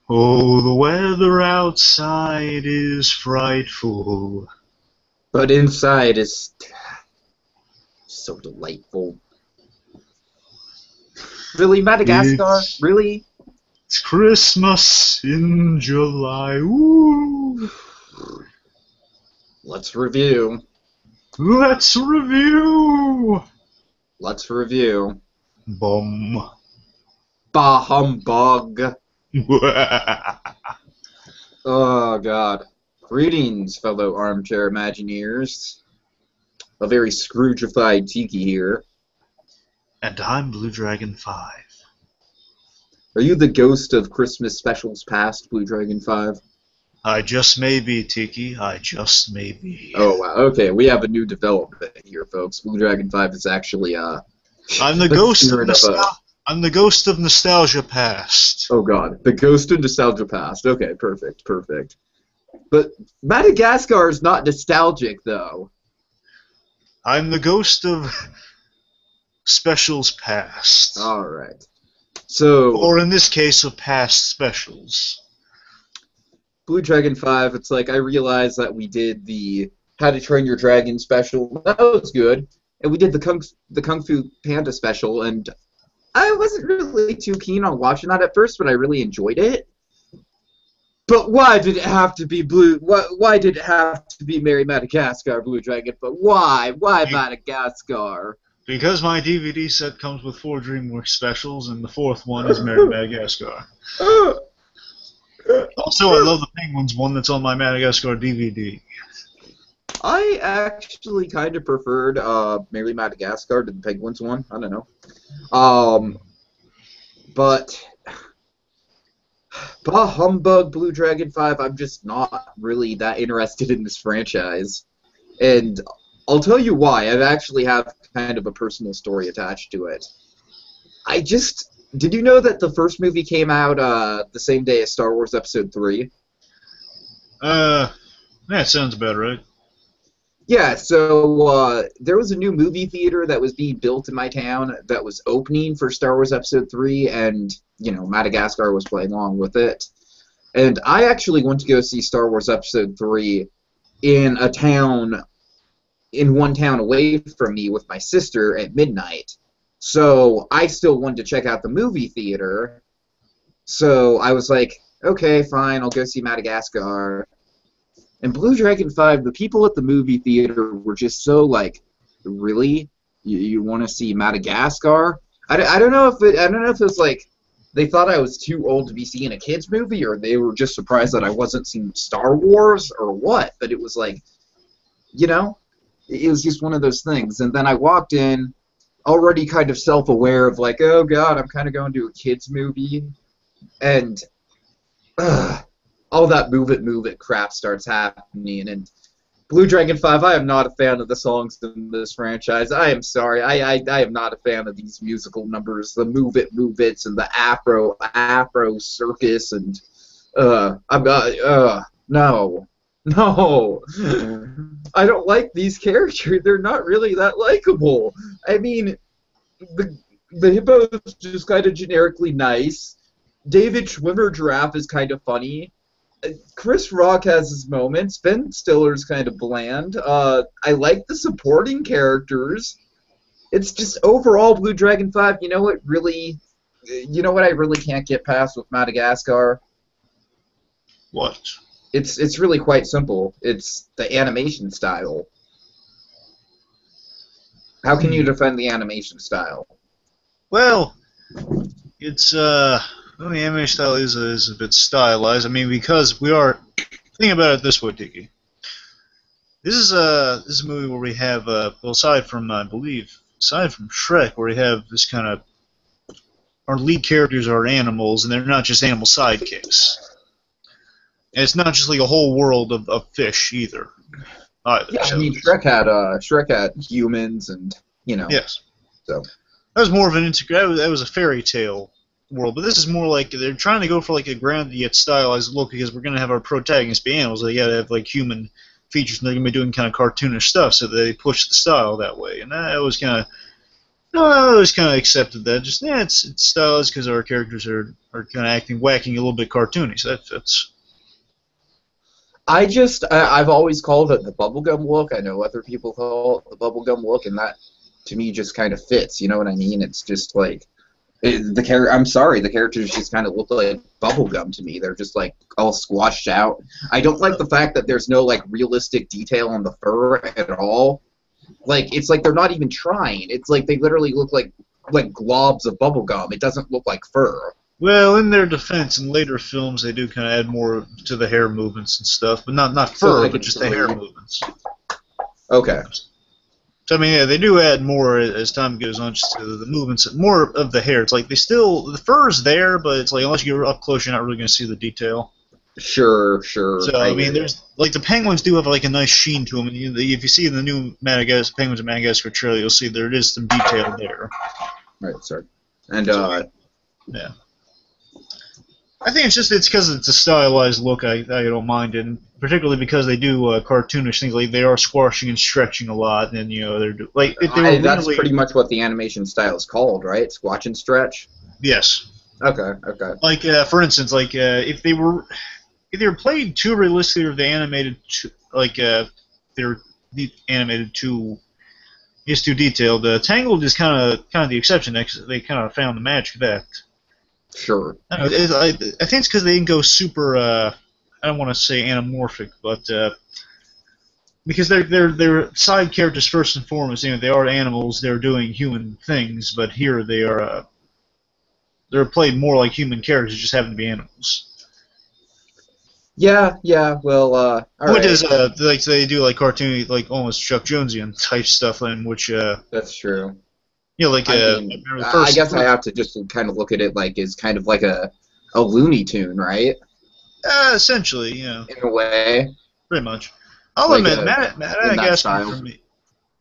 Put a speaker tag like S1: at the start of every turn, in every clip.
S1: Oh, the weather outside is frightful.
S2: But inside is so delightful. Really, Madagascar?
S1: It's,
S2: Really?
S1: it's Christmas in July. Ooh.
S2: Let's review.
S1: Let's review.
S2: Let's review.
S1: Bum.
S2: Bah humbug. Oh, God. Greetings, fellow armchair Imagineers. A very Scroogified Tiki here.
S1: And I'm Blue Dragon 5.
S2: Are you the ghost of Christmas specials past, Blue Dragon 5?
S1: I just may be, Tiki. I just may be.
S2: Oh, wow. Okay, we have a new development here, folks. Blue Dragon 5 is actually,
S1: I'm the ghost of I'm the ghost of nostalgia past.
S2: Oh, God. The ghost of nostalgia past. Okay, perfect, perfect. But Madagascar is not nostalgic, though.
S1: I'm the ghost of specials past.
S2: Alright. So,
S1: or in this case, of past specials.
S2: Blue Dragon 5, it's like I realized that we did the How to Train Your Dragon special. That was good. And we did the Kung Fu Panda special, and I wasn't really too keen on watching that at first, but I really enjoyed it. But why did it have to be Why did it have to be Merry Madagascar, Blue Dragon? But why? Why Madagascar?
S1: Because my DVD set comes with 4 DreamWorks specials, and the 4th one is Merry Madagascar. Also, I love the Penguins one that's on my Madagascar DVD.
S2: I actually kind of preferred Merry Madagascar to the Penguins one. I don't know. But bah humbug, Blue Dragon 5, I'm just not really that interested in this franchise. And I'll tell you why. I actually have kind of a personal story attached to it. Did you know that the first movie came out the same day as Star Wars Episode 3?
S1: That sounds about right.
S2: Yeah, so there was a new movie theater that was being built in my town that was opening for Star Wars Episode 3, and, you know, Madagascar was playing along with it. And I actually went to go see Star Wars Episode 3 in one town away from me with my sister at midnight. So I still wanted to check out the movie theater. So I was like, okay, fine, I'll go see Madagascar. And Blue Dragon 5, the people at the movie theater were just so like, really? You want to see Madagascar? I don't know if it was like they thought I was too old to be seeing a kids movie, or they were just surprised that I wasn't seeing Star Wars, or what. But it was like, you know, it was just one of those things. And then I walked in, already kind of self-aware of like, oh god, I'm kind of going to a kids movie, and all that move it crap starts happening. And Blue Dragon 5, I am not a fan of the songs in this franchise. I am sorry. I am not a fan of these musical numbers, the move it's, and the Afro circus, and no. I don't like these characters. They're not really that likable. I mean, the hippo is just kind of generically nice. David Schwimmer Giraffe is kind of funny. Chris Rock has his moments. Ben Stiller's kind of bland. I like the supporting characters. It's just overall Blue Dragon 5. You know what I really can't get past with Madagascar?
S1: What?
S2: It's really quite simple. It's the animation style. How can you defend the animation style?
S1: Well, it's the animation style is a bit stylized. I mean, because we are think about it this way, Tiki. This is a movie where we have well, aside from Shrek, where we have this kind of our lead characters are animals, and they're not just animal sidekicks. And it's not just like a whole world of fish either.
S2: Yeah, I mean, Shrek had humans, and you know.
S1: Yes.
S2: So
S1: that was more of an that was a fairy tale world, but this is more like they're trying to go for like a grounded yet stylized look, because we're gonna have our protagonists be animals. They gotta have like human features, and they're gonna be doing kind of cartoonish stuff, so they push the style that way, and that was kind of No, I always kind of accepted that. Just yeah, it's stylized because our characters are kind of acting wacky, a little bit cartoony, so that fits.
S2: I've always called it the bubblegum look. I know other people call it the bubblegum look, and that to me just kind of fits. You know what I mean? It's just like I'm sorry, the characters just kind of look like bubblegum to me. They're just like all squashed out. I don't like the fact that there's no like realistic detail on the fur at all. Like it's like they're not even trying. It's like they literally look like globs of bubblegum. It doesn't look like fur.
S1: Well, in their defense, in later films, they do kind of add more to the hair movements and stuff, but not fur, but just the hair movements.
S2: Okay.
S1: So I mean, yeah, they do add more as time goes on, just to the movements, more of the hair. It's like the fur is there, but it's like unless you get up close, you're not really going to see the detail.
S2: Sure.
S1: So I mean, there's like the penguins do have like a nice sheen to them, and if you see the new Penguins of Madagascar trailer, you'll see there is some detail there.
S2: Right. Sorry. And
S1: yeah. I think it's because it's a stylized look. I don't mind, and particularly because they do cartoonish things. Like they are squashing and stretching a lot, and they're like
S2: that's pretty much what the animation style is called, right? Squash and stretch.
S1: Yes.
S2: Okay.
S1: Like for instance, like if they were played too realistically, or they animated they're animated too detailed. Tangled is kind of the exception. They kind of found the magic of that.
S2: Sure.
S1: I think it's because they didn't go super. I don't want to say anamorphic, but because they're side characters first and foremost. They are animals. They're doing human things, but here they're played more like human characters, just happen to be animals.
S2: Yeah. Well, all
S1: which
S2: right.
S1: is like they do like cartoony, like almost Chuck Jonesian type stuff, in which
S2: That's true.
S1: like
S2: I guess I have to just kind of look at it like as kind of like a Looney Tune, right?
S1: Essentially,
S2: In a way.
S1: Pretty much. I'll
S2: Like
S1: admit Madagascar for me.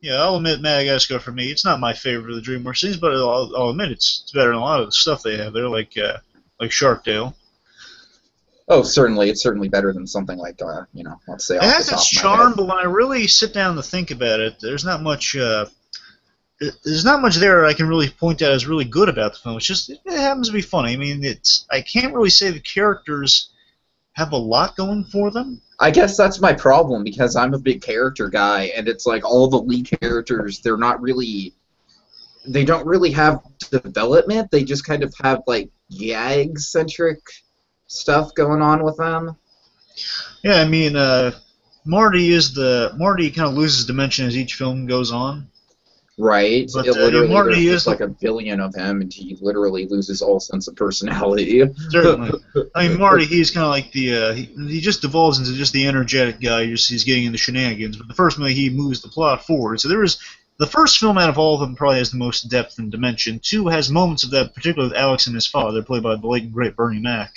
S1: Yeah, I'll admit Madagascar for me. It's not my favorite of the DreamWorks scenes, but I'll admit it's better than a lot of the stuff they have. They're like Sharkdale.
S2: Oh, certainly, it's certainly better than something like let's say.
S1: It has its charm, but when I really sit down to think about it, there's not much. There's not much there I can really point out as really good about the film. It's just it happens to be funny. I mean, I can't really say the characters have a lot going for them.
S2: I guess that's my problem because I'm a big character guy, and it's like all the lead characters, they don't really have development. They just kind of have like gag-centric stuff going on with them.
S1: Yeah, I mean, Marty kind of loses dimension as each film goes on.
S2: Right.
S1: But,
S2: Marty is like a billion of him, and he literally loses all sense of personality.
S1: Certainly. I mean, Marty, he's kind of like he just devolves into just the energetic guy. He's getting into shenanigans. But the first movie, he moves the plot forward. So the first film out of all of them probably has the most depth and dimension. 2 has moments of that, particularly with Alex and his father, played by the late and great Bernie Mac.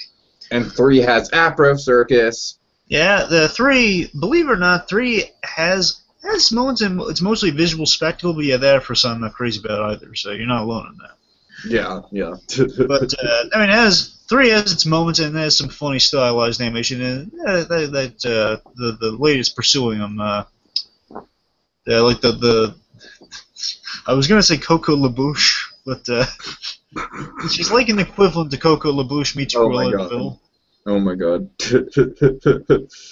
S2: And 3 has Afro Circus.
S1: Yeah, the 3, believe it or not, 3 has moments, and it's mostly visual spectacle, but yeah, that for some I'm not crazy about either, so you're not alone in that.
S2: Yeah.
S1: But, I mean, 3 has its moments, and has some funny stylized animation, and the latest pursuing them, like the I was going to say Coco LaBouche, but she's like an equivalent to Coco LaBouche meets Cruella de Vil.
S2: Oh my god.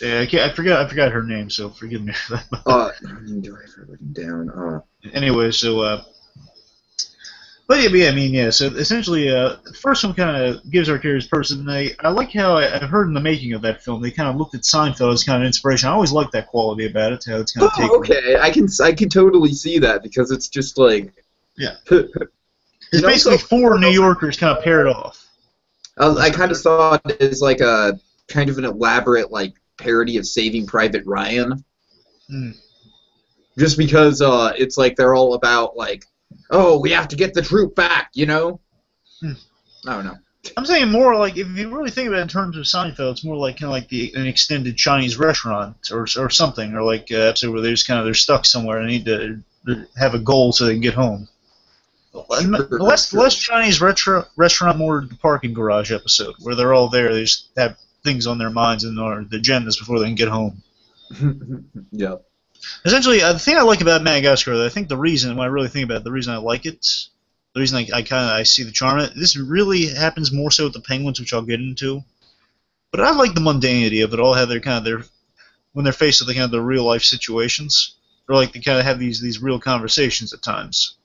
S1: Yeah, I forgot her name, so forgive me.
S2: Do I have it down?
S1: Anyway, so but yeah, I mean, yeah. So essentially, the first one kind of gives our characters person. I like how I heard in the making of that film, they kind of looked at Seinfeld as kind of inspiration. I always liked that quality about it. How it's kind of taken.
S2: Okay, I can totally see that because it's just like
S1: it's basically 4 New Yorkers kind of paired off.
S2: I kind of saw it as like a kind of an elaborate like parody of Saving Private Ryan. Just because it's like they're all about like, oh, we have to get the troop back, I don't know.
S1: I'm saying more like, if you really think about it in terms of Seinfeld, it's more like kind of like an extended Chinese restaurant or something, or like episode where they're stuck somewhere and need to have a goal so they can get home. Less Chinese restaurant, more the parking garage episode, where they're all there. They just have things on their minds and the agendas before they can get home.
S2: Yeah.
S1: Essentially, the thing I like about Madagascar, I think the reason, when I really think about it, the reason I like it The reason I see the charm in it, this really happens more so with the Penguins, which I'll get into. But I like the mundanity of it all. How they're when they're faced with the real life situations, or like they kind of have these real conversations at times.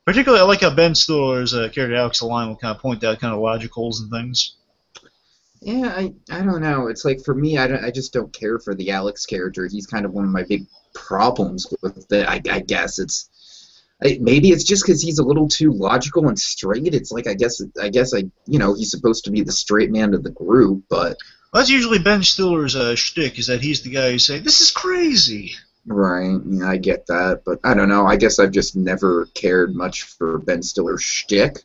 S1: Particularly, I like how Ben Stiller's character Alex Line will kind of point out kind of logic holes and things.
S2: Yeah, I don't know. It's like for me, I just don't care for the Alex character. He's kind of one of my big problems with it. I guess maybe it's just because he's a little too logical and straight. It's like I guess he's supposed to be the straight man of the group, but
S1: Well, that's usually Ben Stiller's shtick, is that he's the guy who's saying, "This is crazy."
S2: right. Yeah, I get that, but I don't know. I guess I've just never cared much for Ben Stiller's shtick.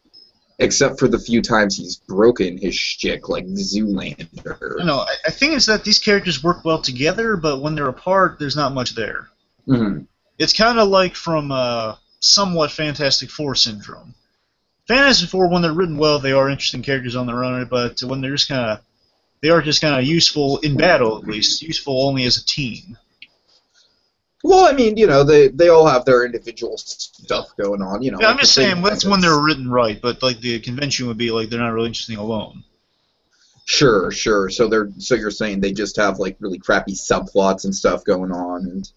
S2: Except for the few times he's broken his shtick, like Zoolander.
S1: I know. I think it's that these characters work well together, but when they're apart, there's not much there.
S2: Mm-hmm.
S1: It's kind of like from somewhat Fantastic Four syndrome. Fantastic Four, when they're written well, they are interesting characters on their own, but when they're they are just kind of useful in battle, at least useful only as a team.
S2: Well, I mean, they all have their individual stuff going on,
S1: Yeah, I'm just saying that's when they're written right, but like the convention would be like they're not really interesting alone.
S2: Sure. So you're saying they just have like really crappy subplots and stuff going on, and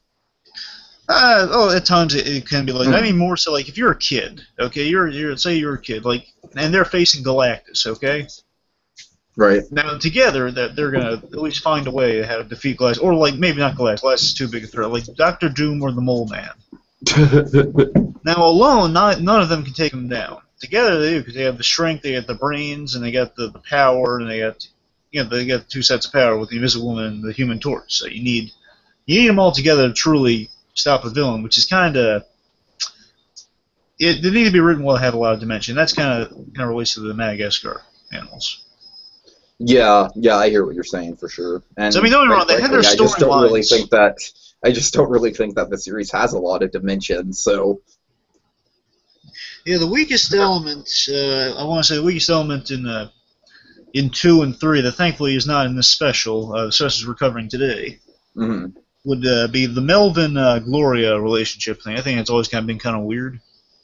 S1: at times it can be like I mean more so like if you're a kid, okay, say you're a kid, like, and they're facing Galactus, okay.
S2: right.
S1: Now together, that they're gonna at least find a way how to defeat Glass, or like maybe not Glass. Glass is too big a threat. Like Doctor Doom or the Mole Man. Now alone, none of them can take him down. Together they do, because they have the strength, they got the brains, and they got the power, and they got two sets of power with the Invisible Woman and the Human Torch. So you need them all together to truly stop a villain, which is kind of. They need to be written well, have a lot of dimension. That's kind of relates to the Madagascar animals.
S2: Yeah, I hear what you're saying for sure. And
S1: so I mean, don't get me wrong, they had their storylines.
S2: I just don't really think that the series has a lot of dimensions. So
S1: yeah, the weakest element, I want to say the weakest element in 2 and 3 that thankfully is not in this special. The special we're covering today would be the Melvin Gloria relationship thing. I think it's always kind of been kind of weird.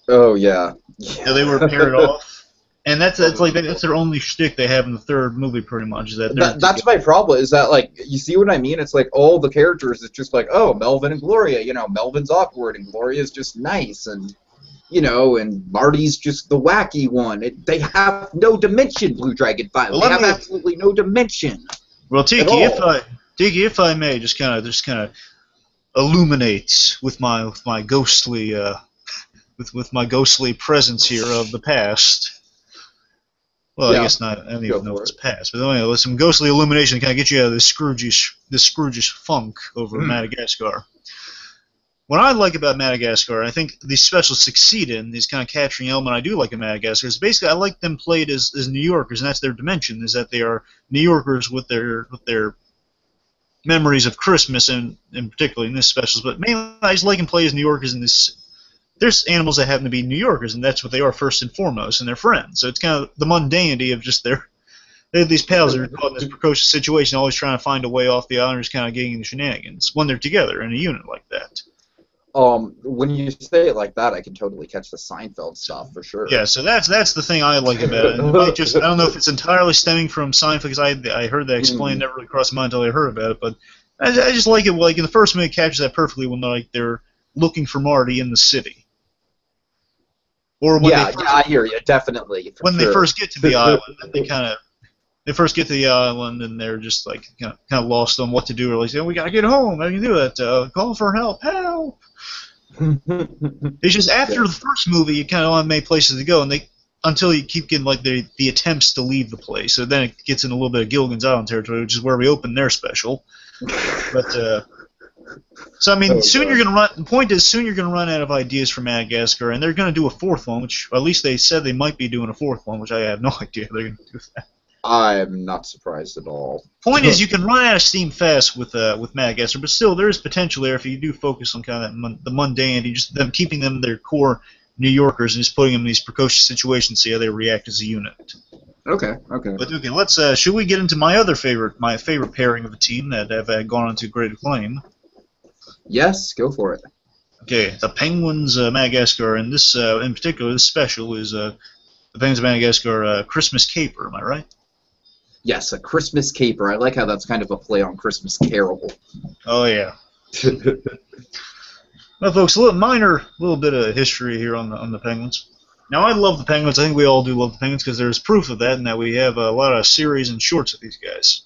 S2: Oh yeah.
S1: They were paired off. And that's their only shtick they have in the third movie, pretty much.
S2: That's my problem. Is that like you see what I mean? It's like all the characters. It's just like Melvin and Gloria. Melvin's awkward and Gloria's just nice, and and Marty's just the wacky one. They have no dimension. Blue Dragon 5. They have absolutely no dimension.
S1: Well, Tiki, if I may, just kind of illuminate with my ghostly with my ghostly presence here of the past. Well, I guess not. I don't even know what's past. But anyway, some ghostly illumination to kind of get you out of this Scroogish funk over Madagascar. What I like about Madagascar, I think these specials succeed in, these kind of capturing element I do like in Madagascar, is basically I like them played as New Yorkers, and that's their dimension, is that they are New Yorkers with their memories of Christmas, and particularly in this specials. But mainly I just like them play as New Yorkers in this. There's animals that happen to be New Yorkers, and that's what they are first and foremost, and they're friends. So it's kind of the mundanity of just they have these pals that are caught in this precocious situation, always trying to find a way off the island, just kind of getting the shenanigans when they're together in a unit like that.
S2: When you say it like that, I can totally catch the Seinfeld stuff for sure.
S1: Yeah, so that's the thing I like about it. And I don't know if it's entirely stemming from Seinfeld, because I heard that explained, never really crossed my mind until I heard about it, but I just like it. Like in the first movie, it captures that perfectly when they're looking for Marty in the city. Or when
S2: I hear you, definitely.
S1: When they first get to the island, they first get to the island and they're just like kind of lost on what to do. Or like, we gotta get home. How do you do that? Call for help! Help! It's just after the first movie, you kind of want to make places to go, and until you keep getting like the attempts to leave the place. So then it gets in a little bit of Gilligan's Island territory, which is where we open their special. But so I mean, soon you're gonna run. The point is, soon you're gonna run out of ideas for Madagascar, and they're gonna do a fourth one, which at least they said they might be doing a fourth one, which I have no idea they're gonna do that.
S2: I am not surprised at all.
S1: Point is, you can run out of steam fast with Madagascar, but still there is potential there if you do focus on kind of the mundanity, just them keeping them their core New Yorkers and just putting them in these precocious situations, see how they react as a unit.
S2: Okay.
S1: But okay, let's. Should we get into my favorite pairing of the team that have gone on to great acclaim?
S2: Yes, go for it.
S1: Okay, the Penguins Madagascar, and this in particular, this special is the Penguins of Madagascar Christmas Caper. Am I right?
S2: Yes, A Christmas Caper. I like how that's kind of a play on Christmas Carol.
S1: Oh yeah. Well, folks, a little bit of history here on the Penguins. Now, I love the Penguins. I think we all do love the Penguins because there's proof of that, and that we have a lot of series and shorts of these guys.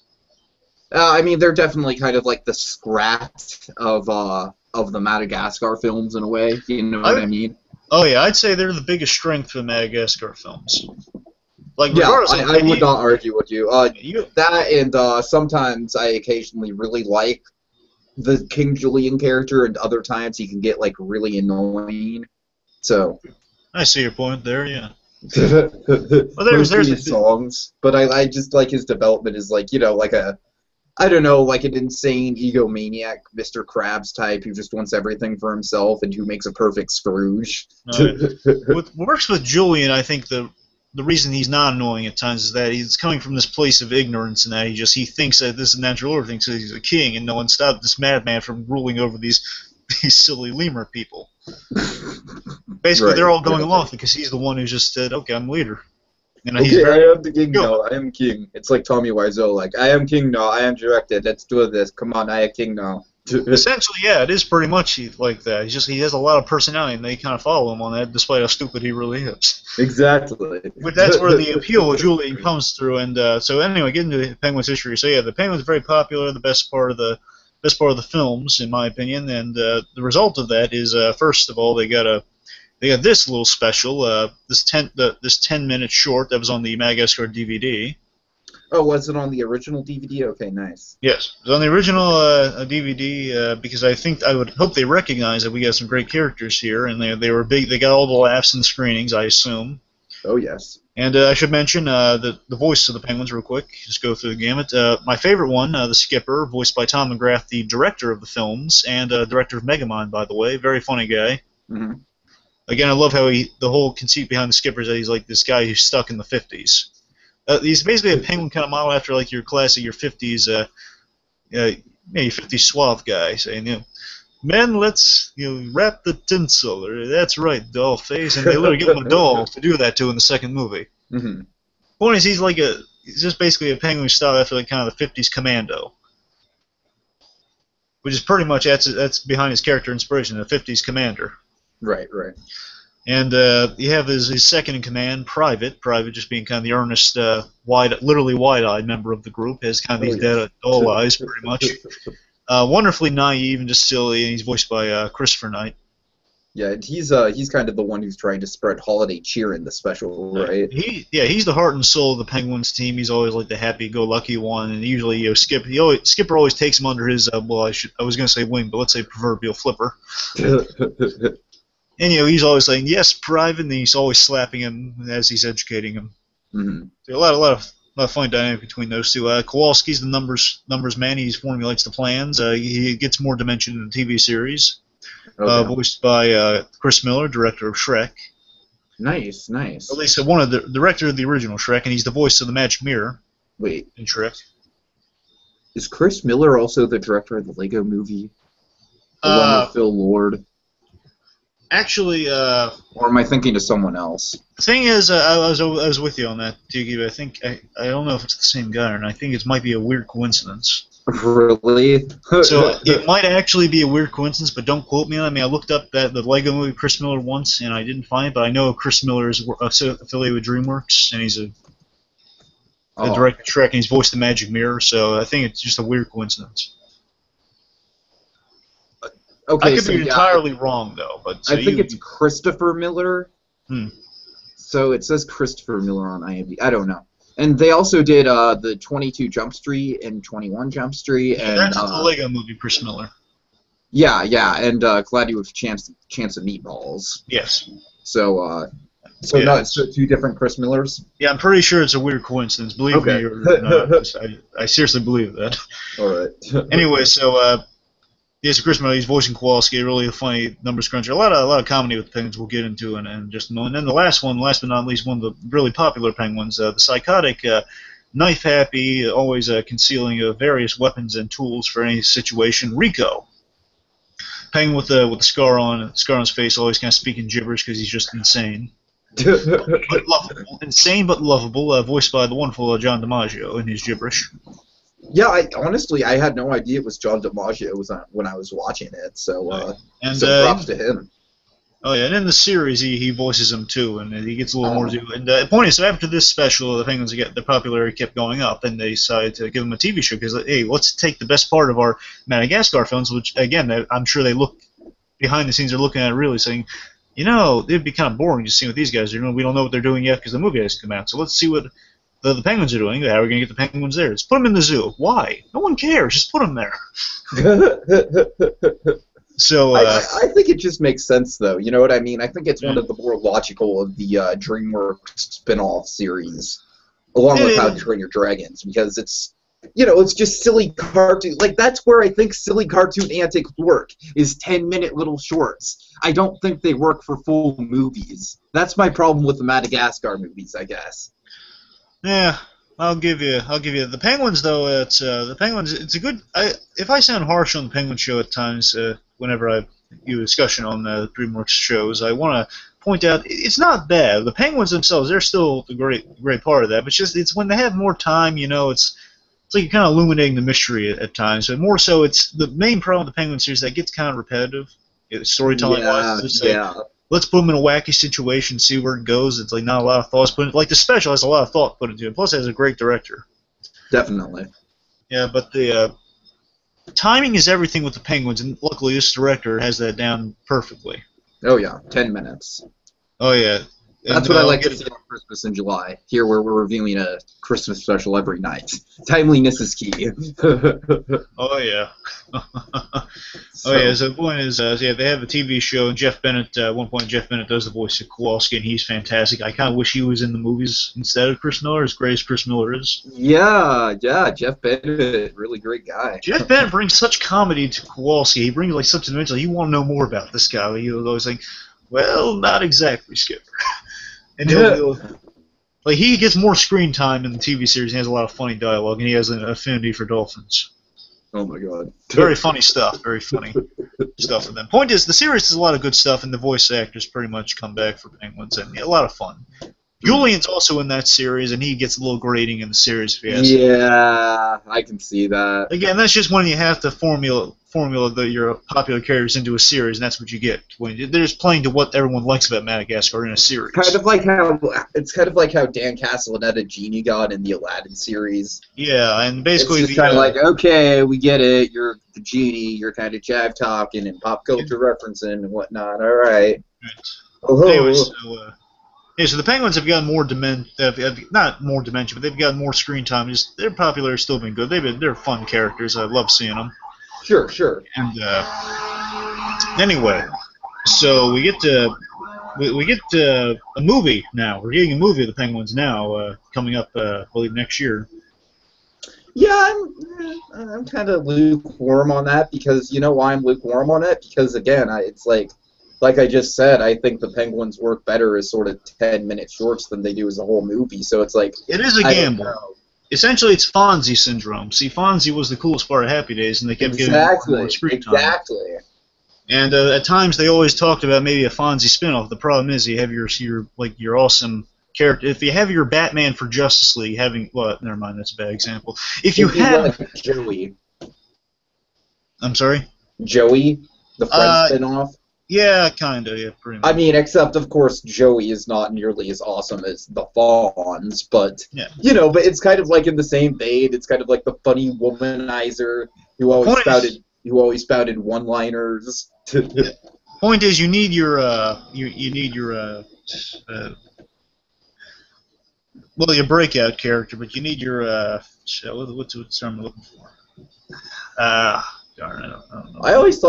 S2: I mean, they're definitely kind of like the Scrat of the Madagascar films in a way. You know what I mean?
S1: Oh yeah, I'd say they're the biggest strength of Madagascar films. Like,
S2: Yeah,
S1: regardless of
S2: I would not argue with you.
S1: you.
S2: That and sometimes I occasionally really like the King Julian character, and other times he can get like really annoying. So
S1: I see your point there. Yeah.
S2: well,
S1: there's
S2: his songs, but I just like his development is like, you know, like a, I don't know, like an insane egomaniac Mr. Krabs type who just wants everything for himself and who makes a perfect Scrooge.
S1: What works with Julian, I think the reason he's not annoying at times is that he's coming from this place of ignorance, and that he thinks that this is natural order, thinks that he's a king, and no one stopped this madman from ruling over these silly lemur people. Basically, they're all going along because he's the one who just said, "Okay, I'm leader." And
S2: okay, I am the king now. I am king. It's like Tommy Wiseau, like, I am king now. I am directed. Let's do this. Come on, I am king now.
S1: Essentially, yeah, it is pretty much like that. He has a lot of personality, and they kind of follow him on that, despite how stupid he really is.
S2: Exactly.
S1: But that's where the appeal of Julian comes through. And so anyway, getting to the Penguins' history. So yeah, the Penguins are very popular. The best part of the films, in my opinion. And the result of that is, first of all, they got this little special, this 10-minute short that was on the Madagascar DVD.
S2: Oh, was it on the original DVD? Okay, nice.
S1: Yes, it was on the original DVD because I would hope they recognize that we got some great characters here, and they were big. They got all the laughs and screenings, I assume.
S2: Oh yes.
S1: And I should mention the voice of the Penguins real quick. Just go through the gamut. My favorite one, the Skipper, voiced by Tom McGrath, the director of the films and director of Megamind, by the way. Very funny guy.
S2: Mm-hmm.
S1: Again, I love how the whole conceit behind the Skipper is that he's like this guy who's stuck in the 50s. He's basically a penguin kind of model after like your classic, your 50s, your 50s suave guy saying, you know, men, let's wrap the tinsel, or that's right, doll face, and they literally give him a doll to do that to in the second movie.
S2: Mm-hmm.
S1: Point is, he's just basically a penguin style after like kind of the 50s Commando, which is pretty much that's behind his character inspiration, the 50s Commander.
S2: Right, right.
S1: And you have his second in command, Private. Private just being kind of the earnest, literally wide-eyed member of the group, has kind of these dead doll eyes, pretty much. Wonderfully naive and just silly, and he's voiced by Christopher Knight.
S2: Yeah, he's kind of the one who's trying to spread holiday cheer in the special, right?
S1: He's the heart and soul of the Penguins team. He's always like the happy-go-lucky one, and usually Skipper always takes him under his I was going to say wing, but let's say proverbial flipper. And he's always saying yes, Private, and he's always slapping him as he's educating him.
S2: Mm-hmm.
S1: So a lot of fun dynamic between those two. Kowalski's the numbers man. He formulates the plans. He gets more dimension in the TV series. Okay. Voiced by Chris Miller, director of Shrek.
S2: Nice, nice.
S1: Or at least one of the director of the original Shrek, and he's the voice of the Magic Mirror.
S2: Wait,
S1: in Shrek.
S2: Is Chris Miller also the director of the Lego Movie? The one with Phil Lord?
S1: Actually,
S2: or am I thinking of someone else?
S1: The thing is, I was with you on that, Tiki, but I don't know if it's the same guy or not. I think it might be a weird coincidence.
S2: Really?
S1: So it might actually be a weird coincidence, but don't quote me on it. I mean, I looked up the Lego Movie Chris Miller once, and I didn't find it, but I know Chris Miller is affiliated with DreamWorks, and he's a director of Shrek, and he's voiced the Magic Mirror, so I think it's just a weird coincidence.
S2: Okay,
S1: I could be entirely wrong, though. But
S2: I think it's Christopher Miller.
S1: Hmm.
S2: So it says Christopher Miller on IMDb. I don't know. And they also did the 22 Jump Street and 21 Jump Street. And
S1: that's the Lego Movie, Chris Miller.
S2: Yeah, and Glad You Have Chance of Meatballs.
S1: Yes.
S2: So two different Chris Millers?
S1: Yeah, I'm pretty sure it's a weird coincidence. Believe me or not. I seriously believe that.
S2: All right.
S1: Anyway, so... yes, Chris Miller, he's voicing Kowalski, really a funny numbers cruncher. A lot of comedy with Penguins we'll get into and just a moment. And then the last but not least, one of the really popular Penguins, the psychotic, knife-happy, always concealing various weapons and tools for any situation, Rico. Penguin with the scar on his face, always kind of speaking gibberish because he's just insane. But lovable. Insane but lovable, voiced by the wonderful John DiMaggio in his gibberish.
S2: Yeah, honestly, I had no idea it was John DiMaggio when I was watching it, so props to him.
S1: Oh yeah, and in the series he voices him too, and he gets a little more to do. And the point is, so after this special, the Penguins the popularity kept going up, and they decided to give him a TV show because, hey, let's take the best part of our Madagascar films, which again, I'm sure they look behind the scenes, they're looking at it really saying, you know, it'd be kind of boring just seeing what these guys are doing. We don't know what they're doing yet because the movie has to come out. So let's see what the Penguins are doing. How are we going to get the Penguins there? Let's put them in the zoo. Why? No one cares. Just put them there. So
S2: I think it just makes sense, though. You know what I mean? I think it's one of the more logical of the DreamWorks spin-off series, along with How to Train Your Dragons, because it's, you know, it's just silly cartoon. Like, that's where I think silly cartoon antics work, is 10-minute little shorts. I don't think they work for full movies. That's my problem with the Madagascar movies, I guess.
S1: Yeah, I'll give you the Penguins though. It's the Penguins. It's a good. If I sound harsh on the Penguin show at times, whenever I do a discussion on the DreamWorks shows, I want to point out it's not bad. The Penguins themselves, they're still the great part of that. But it's when they have more time, you know, it's like you're kind of illuminating the mystery at times. But more so, it's the main problem with the Penguin series that gets kind of repetitive, storytelling wise.
S2: Yeah.
S1: Let's put them in a wacky situation, see where it goes. It's like not a lot of thoughts put into it. Like the special has a lot of thought put into it. Plus, it has a great director.
S2: Definitely.
S1: Yeah, but the timing is everything with the Penguins, and luckily this director has that down perfectly.
S2: Oh yeah, 10 minutes.
S1: Oh yeah.
S2: That's what I like to see on Christmas in July. Here, where we're reviewing a Christmas special every night. Timeliness is key.
S1: Oh yeah. Oh yeah. So the point is, yeah, they have a TV show, and Jeff Bennett. At one point, Jeff Bennett does the voice of Kowalski, and he's fantastic. I kind of wish he was in the movies instead of Chris Miller, as great as Chris Miller is.
S2: Yeah, Jeff Bennett, really great guy.
S1: Jeff Bennett brings such comedy to Kowalski. He brings like such dimension. Like, you want to know more about this guy. He was always like, well, not exactly, Skipper. And like he gets more screen time in the TV series. And he has a lot of funny dialogue, and he has an affinity for dolphins.
S2: Oh my god!
S1: Very funny stuff. Very funny stuff for them. Point is, the series has a lot of good stuff, and the voice actors pretty much come back for Penguins, and a lot of fun. Julian's also in that series, and he gets a little grating in the series. If you ask me.
S2: I can see that.
S1: Again, that's just when you have to formula your popular characters into a series, and that's what you get. When they're just playing to what everyone likes about Madagascar in a series.
S2: Kind of like how Dan Castellaneta Genie got in the Aladdin series.
S1: Yeah, and basically
S2: it's just kind of like, okay, we get it. You're the genie. You're kind of jive talking and pop culture referencing and whatnot. All right.
S1: Anyways, so the Penguins have gotten more not more dimension, but they've gotten more screen time. Their popularity has still been good. They're fun characters. I love seeing them.
S2: Sure.
S1: And anyway, so we get a movie now. We're getting a movie of the Penguins now, coming up, I believe, next year.
S2: Yeah, I'm kind of lukewarm on that, because you know why I'm lukewarm on it? Because again, it's like I just said, I think the Penguins work better as sort of 10-minute shorts than they do as a whole movie. So it's like,
S1: it is a gamble. Essentially, it's Fonzie syndrome. See, Fonzie was the coolest part of Happy Days, and they kept giving him more screen time.
S2: Exactly.
S1: And at times, they always talked about maybe a Fonzie spinoff. The problem is, you have your awesome character. If you have your Batman for Justice League, never mind, that's a bad example. If you have
S2: Joey,
S1: I'm sorry,
S2: Joey, the Friends spinoff.
S1: Yeah, kind of, yeah, pretty much.
S2: I mean, except, of course, Joey is not nearly as awesome as the Fawns, but, you know, but it's kind of like in the same vein. It's kind of like the funny womanizer who always spouted one-liners.
S1: Point is, you need your breakout character, but you need your, what's the term I'm looking for? Darn, I don't know.
S2: I always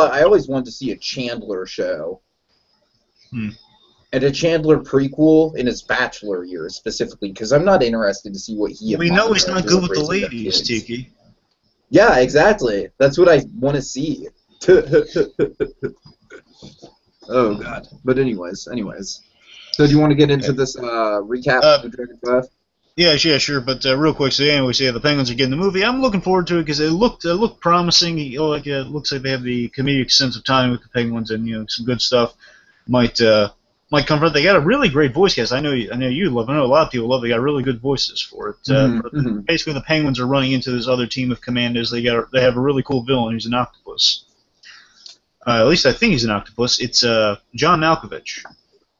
S2: wanted to see a Chandler show. And a Chandler prequel in his bachelor years, specifically, because I'm not interested to see what he...
S1: We know he's not good with the ladies, Tiki.
S2: Yeah, exactly. That's what I want to see. Oh, God. But anyways. So do you want to get into this recap of the Dragon Breath?
S1: Yeah, sure. But real quick, so anyway, so yeah, the Penguins are getting the movie. I'm looking forward to it because it looked promising. It looks like they have the comedic sense of timing with the Penguins, and some good stuff might might come from it. They got a really great voice cast. I know you love. I know a lot of people love. They got really good voices for it. Basically, the Penguins are running into this other team of commandos. They have a really cool villain who's an octopus. At least I think he's an octopus. It's John Malkovich.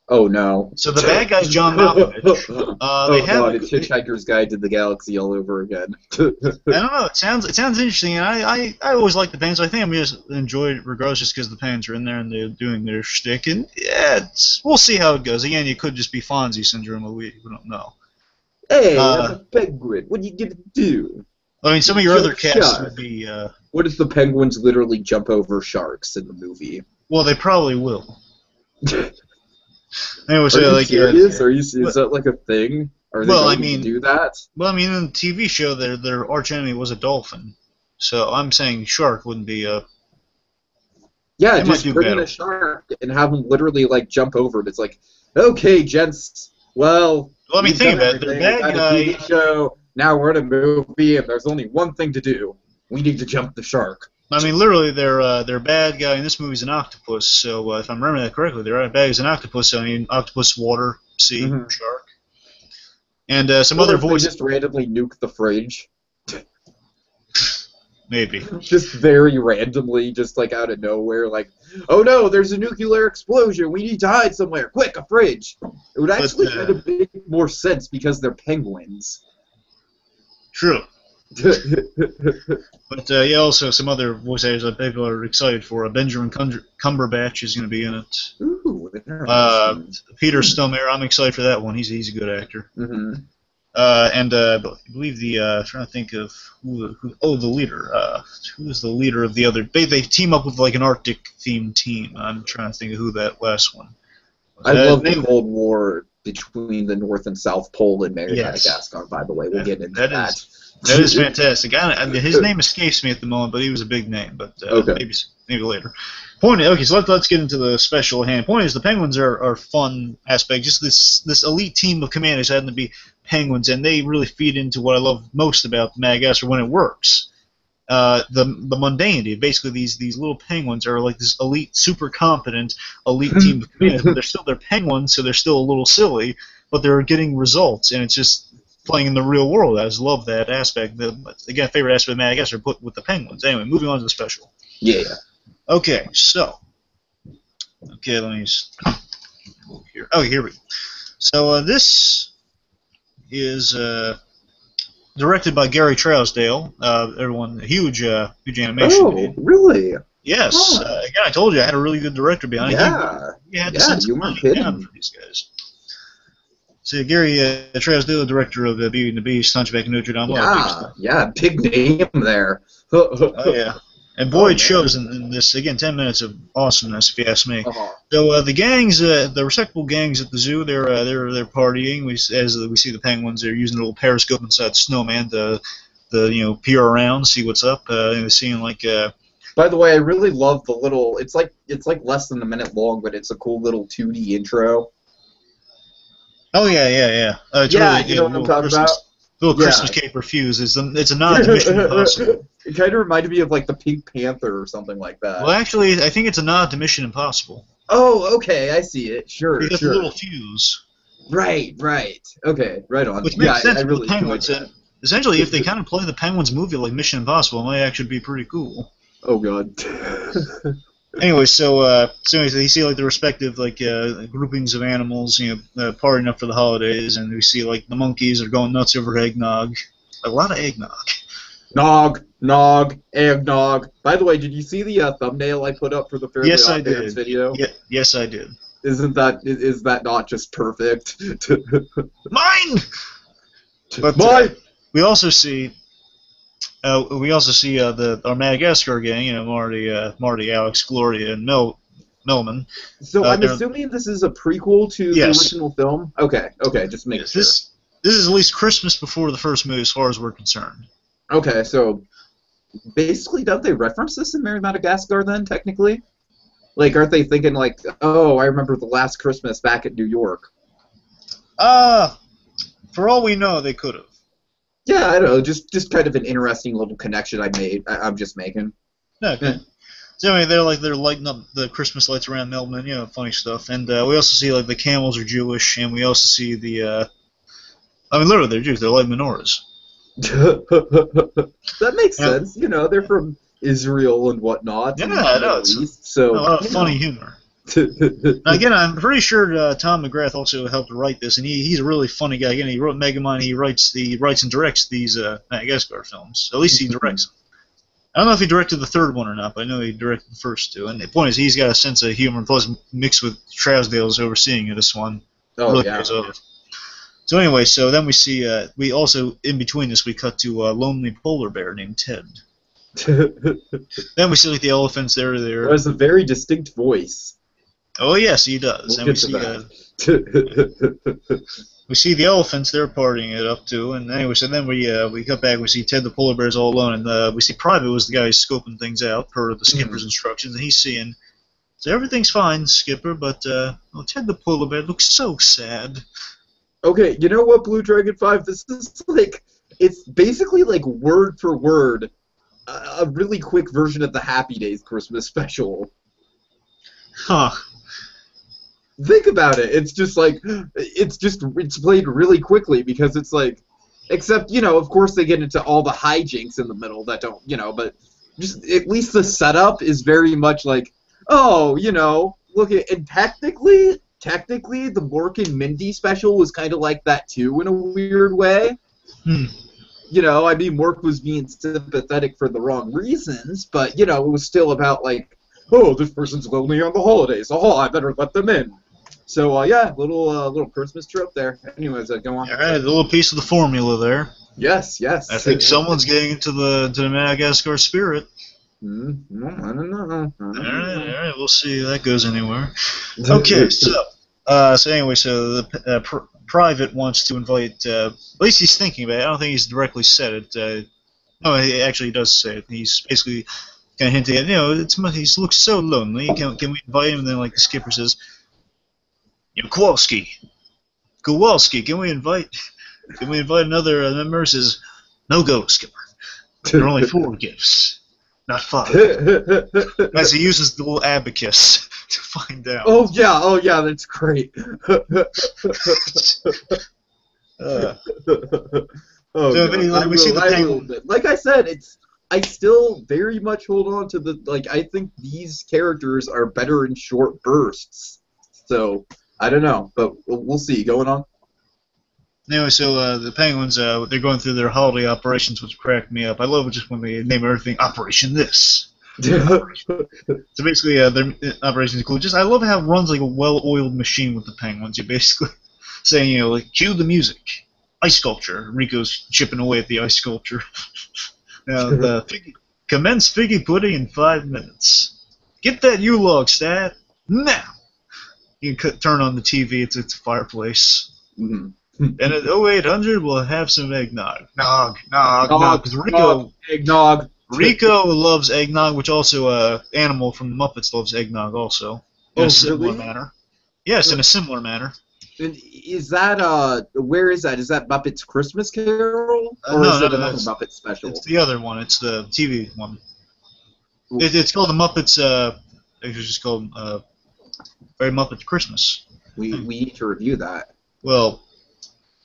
S2: Oh no!
S1: So the bad guy's John Malkovich.
S2: God! It's Hitchhiker's Guide to the Galaxy all over again.
S1: I don't know. It sounds interesting, and I always like the Penguins. I think I'm just enjoy it regardless, just because the Penguins are in there and they're doing their shtick. And yeah, we'll see how it goes. Again, it could just be Fonzie syndrome. We don't know.
S2: Hey, I'm a penguin. What are you gonna do?
S1: I mean, some of your other casts would be.
S2: What if the Penguins literally jump over sharks in the movie?
S1: Well, they probably will. Anyway, so
S2: are you serious? Is that like a thing? Are they going to do that?
S1: Well, I mean, in the TV show, their arch enemy was a dolphin, so I'm saying shark wouldn't be a.
S2: Yeah, just bring in a shark and have them literally like jump over it. It's like, okay, gents. Well,
S1: I mean, think about it. The bad guy.
S2: TV show. Now we're in a movie, and there's only one thing to do. We need to jump the shark.
S1: I mean, literally, their bad guy in this movie is an octopus. So if I'm remembering that correctly, their bad guy is an octopus. So I mean, octopus, water, sea, shark, and some other voices.
S2: Just randomly nuke the fridge.
S1: Maybe.
S2: Just very randomly, just like out of nowhere, like, oh no, there's a nuclear explosion. We need to hide somewhere. Quick, a fridge. It would actually kind of make more sense because they're penguins.
S1: True. But yeah, also some other voice actors that people are excited for. Benjamin Cumberbatch is going to be in it.
S2: Ooh,
S1: Peter Stormare, I'm excited for that one. He's a good actor. And I believe I'm trying to think of the leader. Who is the leader of the other? They team up with like an Arctic themed team. I'm trying to think of who that last one was.
S2: I love the Cold War between the North and South Pole in Madagascar. By the way, we'll get into that.
S1: That is fantastic. His name escapes me at the moment, but he was a big name. But maybe later. Okay, so let's get into the special hand. Point is, the Penguins are fun aspect. Just this elite team of commanders happen to be Penguins, and they really feed into what I love most about Madagascar when it works. The mundanity. Basically, these little penguins are like this elite, super competent elite team of commanders, but they're penguins, so they're still a little silly, but they're getting results, and it's just playing in the real world. I just love that aspect. Again, favorite aspect of Madagascar put with the Penguins. Anyway, moving on to the special.
S2: Yeah.
S1: Okay, so. Okay, let me just look here. Oh, here we go. So this is directed by Gary Trousdale. Everyone, huge animation.
S2: Oh, really?
S1: Yes.
S2: Huh.
S1: Again, I told you I had a really good director behind it.
S2: Yeah.
S1: He had the sense of money down for these guys. So Gary Trousdale, director of Beauty and the Beast, Hunchback of Notre Dame.
S2: Yeah, big name there.
S1: Oh yeah, and boy, it shows in this. Again, 10 minutes of awesomeness, if you ask me. So the gangs, the respectable gangs at the zoo, they're partying. As we see the penguins, they're using a little periscope inside the snowman to peer around, see what's up. And they're seeing like.
S2: By the way, I really love the little. It's like less than a minute long, but it's a cool little 2D intro.
S1: Oh yeah. It's really,
S2: you know what I'm talking about.
S1: Little Christmas caper fuse. It's a nod to Mission Impossible.
S2: It kind of reminded me of like the Pink Panther or something like that.
S1: Well, actually, I think it's a nod to Mission Impossible.
S2: Oh, okay, I see it. Sure,
S1: because the little fuse.
S2: Right. Okay, right on.
S1: Which makes sense for the Penguins. And essentially, if they kind of play the Penguins movie like Mission Impossible, it might actually be pretty cool.
S2: Oh God.
S1: Anyway, so you see like the respective groupings of animals, partying up for the holidays, and we see like the monkeys are going nuts over eggnog, a lot of eggnog. Nog,
S2: eggnog. By the way, did you see the thumbnail I put up for the Fairly Odd Parents video?
S1: Yes, I did.
S2: Is that not just perfect?
S1: Mine. But we also see. Our Madagascar gang, Marty, Alex, Gloria, and Melman.
S2: So I'm assuming this is a prequel to the original film? Okay, just make sure.
S1: This is at least Christmas before the first movie as far as we're concerned.
S2: Okay, so basically don't they reference this in Merry Madagascar then, technically? Like, aren't they thinking like, oh, I remember the last Christmas back at New York?
S1: For all we know, they could have.
S2: Yeah, I don't know. Just kind of an interesting little connection I'm just making.
S1: Okay.
S2: Yeah.
S1: So anyway, they're lighting up the Christmas lights around Melbourne, funny stuff. And we also see like the camels are Jewish, and we also see the I mean, literally they're Jews. They're like menorahs.
S2: That makes sense. They're from Israel and whatnot.
S1: Yeah, I know.
S2: So
S1: a lot of funny humor. Now, again, I'm pretty sure Tom McGrath also helped write this, and he's a really funny guy. Again, he wrote Megamind. He writes and directs these Madagascar films. At least he directs them. I don't know if he directed the third one or not, but I know he directed the first two. And the point is, he's got a sense of humor, plus mixed with Trousdale's overseeing this one.
S2: Oh,
S1: really
S2: yeah.
S1: So anyway, so then we see, we also, in between this, we cut to a lonely polar bear named Ted. Then we see like the elephants, there.
S2: He has a very distinct voice.
S1: Oh yes, he does.
S2: We'll
S1: and we see the elephants. They're partying it up too. And anyway, so then we cut back. We see Ted the polar bear's all alone, and we see Private was the guy who's scoping things out per the skipper's instructions, and he's seeing. So everything's fine, Skipper, but Ted the polar bear looks so sad.
S2: Okay, you know what, Blue Dragon 5? This is like, it's basically like word for word a really quick version of the Happy Days Christmas special.
S1: Huh.
S2: Think about it. It's just like, it's played really quickly because it's like, except, of course they get into all the hijinks in the middle that don't, but just at least the setup is very much like, oh, look at, and technically, the Mork and Mindy special was kind of like that too in a weird way. I mean, Mork was being sympathetic for the wrong reasons, but, it was still about like, oh, this person's lonely on the holidays. Oh, I better let them in. So, yeah, little Christmas trope there. Anyways, go on.
S1: All right, a little piece of the formula there.
S2: Yes.
S1: I think someone's getting into the Madagascar spirit.
S2: I don't know.
S1: All right, we'll see if that goes anywhere. Okay, so anyway, so the Private wants to invite. At least he's thinking about it. I don't think he's directly said it. No, he actually does say it. He's basically kind of hinting at, he looks so lonely. Can we invite him? And then like the skipper says, Kowalski, can we invite another member? Says, no go, Skipper. There are only 4 gifts, not 5. As he uses the little abacus to find out.
S2: Oh yeah, that's great. Like I said, I still very much hold on to I think these characters are better in short bursts. So I don't know, but we'll see. Going on.
S1: Anyway, so the Penguins, they're going through their holiday operations, which cracked me up. I love it just when they name everything Operation This. So basically, their operations include I love how it runs like a well-oiled machine with the Penguins. You're basically saying, like, cue the music. Ice sculpture. Rico's chipping away at the ice sculpture. Now, commence figgy pudding in 5 minutes. Get that U-log stat now. You can turn on the TV. It's a fireplace.
S2: Mm-hmm.
S1: And at 0800, we'll have some eggnog. Nog. Because Rico loves eggnog, which also Animal from the Muppets loves eggnog also. In a similar manner. Yes, in a similar manner.
S2: And is that, where is that? Is that Muppets Christmas Carol? Or is it another Muppet special?
S1: It's the other one. It's the TV one. It's called the Muppets, it's just called Very Muppets Christmas.
S2: We need to review that.
S1: Well,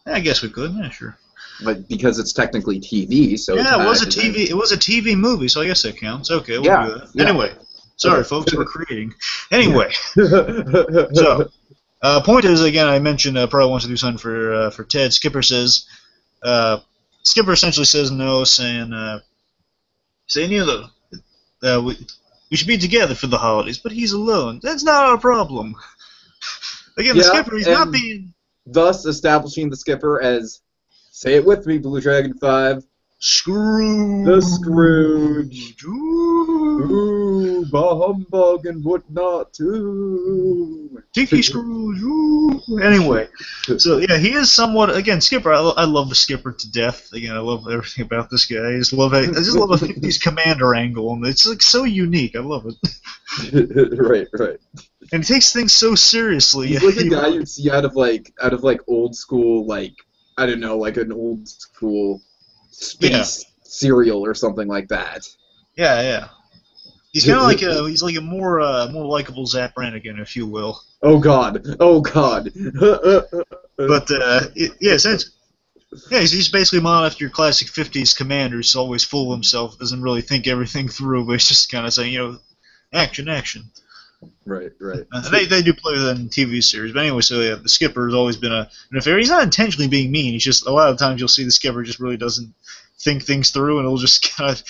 S1: I guess we could. Yeah, sure.
S2: But because it's technically TV, so
S1: yeah, it was a TV. It was a TV movie, so I guess that counts. Okay, we'll do that. Yeah. Anyway, sorry, folks, we're creating. Anyway, so point is, again, I mentioned Pearl wants to do something for Ted. Skipper essentially says no, saying we should be together for the holidays, but he's alone. That's not our problem. Again, the Skipper, he's not being.
S2: Thus establishing the Skipper as, say it with me, Blue Dragon 5,
S1: Scrooge.
S2: The Scrooge. Ooh, bah humbug and whatnot too.
S1: Tiki Scrooge. Ooh. Anyway, so yeah, he is somewhat, again, Skipper. I love the Skipper to death. Again, I love everything about this guy. I just love a 50s commander angle, and it's like so unique. I love it.
S2: Right.
S1: And he takes things so seriously.
S2: He's like a guy you'd see out of like old school, like, I don't know, like an old school space cereal or something like that.
S1: Yeah. He's kind of like a more likable Zap Brannigan, if you will.
S2: Oh God!
S1: But he's basically modeled after your classic '50s commander who's always full of himself, doesn't really think everything through, but he's just kind of saying, action.
S2: Right.
S1: They do play that in TV series, but anyway, so yeah, the skipper has always been an affair. He's not intentionally being mean. He's just a lot of times you'll see the skipper just really doesn't think things through, and he'll just kind of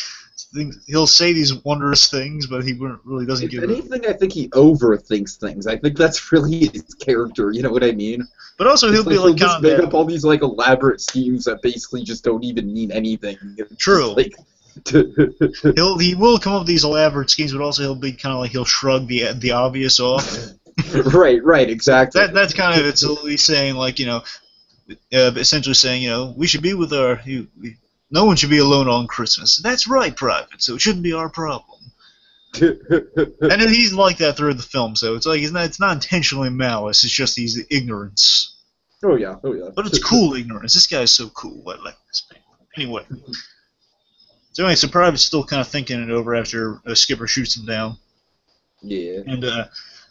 S1: he'll say these wondrous things, but he really doesn't give.
S2: If anything, I think he overthinks things. I think that's really his character. You know what I mean?
S1: But also he'll be like
S2: just make up all these like elaborate schemes that basically just don't even mean anything.
S1: True. He will come up with these elaborate schemes, but also he'll be kind of like he'll shrug the obvious off.
S2: Right, exactly.
S1: That's kind of it's he's saying like essentially saying we should be with our no one should be alone on Christmas. That's right, Private. So it shouldn't be our problem. And he's like that through the film, so it's like it's not intentionally malice. It's just he's ignorance.
S2: Oh yeah.
S1: But it's cool ignorance. This guy's so cool. I like this man. Anyway. So anyway, Private's still kind of thinking it over after Skipper shoots him down.
S2: Yeah.
S1: And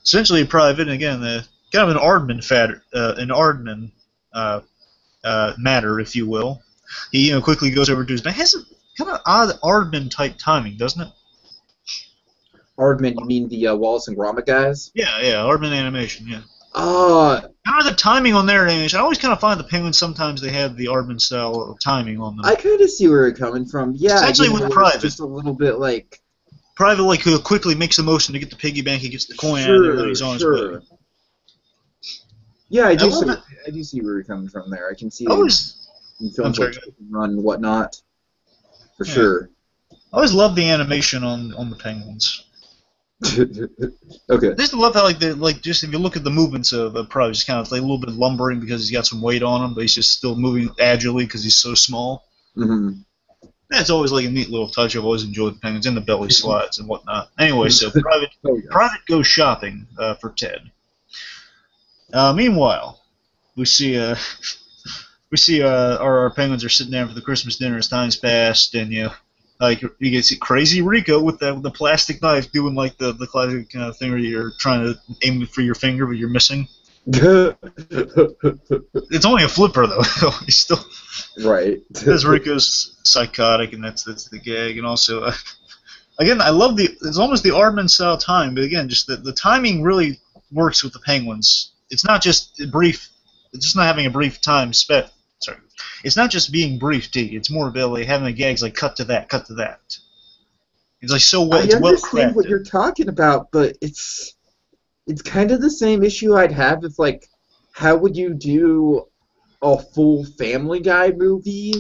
S1: essentially, Private, again, kind of an Aardman matter, if you will. He quickly goes over to his man. It has a kind of odd Aardman type timing, doesn't it?
S2: Aardman, you mean the Wallace and Gromit guys?
S1: Yeah, Aardman animation, yeah.
S2: Kind
S1: of the timing on their animation. I always kind of find the Penguins sometimes they have the Aardman style of timing on them.
S2: I kind of see where you're coming from. Yeah,
S1: especially with Private.
S2: Just a little bit like
S1: Private, like who quickly makes the motion to get the piggy bank. He gets the coin out of there, and he's on his way.
S2: Yeah, I do see where you're coming from there. I can see in films like Run and whatnot, for sure.
S1: I always love the animation on the Penguins.
S2: Okay.
S1: I just love how just if you look at the movements of Private, he's kind of like a little bit lumbering because he's got some weight on him, but he's just still moving agilely because he's so small.
S2: Mm-hmm.
S1: That's always like a neat little touch. I've always enjoyed the Penguins and the belly slides and whatnot. Anyway, so Private goes shopping for Ted. Meanwhile, we see our Penguins are sitting down for the Christmas dinner as time's passed, and you get crazy Rico with the plastic knife doing like the classic kind of thing where you're trying to aim for your finger but you're missing. It's only a flipper though. He's still
S2: right.
S1: Because Rico's psychotic, and that's the gag, and also again I love it's almost the Aardman style time, but again just the timing really works with the Penguins. It's not just brief. It's just not having a brief time spent. Sorry, it's not just being brief, T. It's more about like having the gags like cut to that. It's like so well. It's well crafted. I understand
S2: what you're talking about, but it's kind of the same issue I'd have if like, how would you do a full Family Guy movie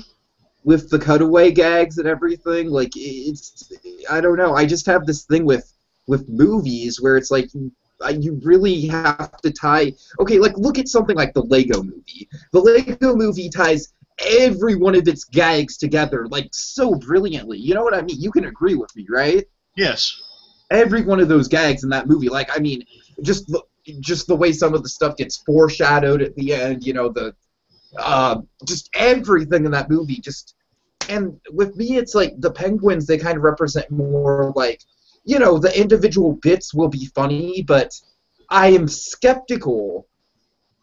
S2: with the cutaway gags and everything? Like I don't know. I just have this thing with movies where it's like. You really have to tie... Okay, like, look at something like the Lego Movie. The Lego Movie ties every one of its gags together, like, so brilliantly. You know what I mean? You can agree with me, right?
S1: Yes.
S2: Every one of those gags in that movie, like, I mean, just the way some of the stuff gets foreshadowed at the end, just everything in that movie, And with me, it's like, the Penguins, they kind of represent more, like... the individual bits will be funny, but I am skeptical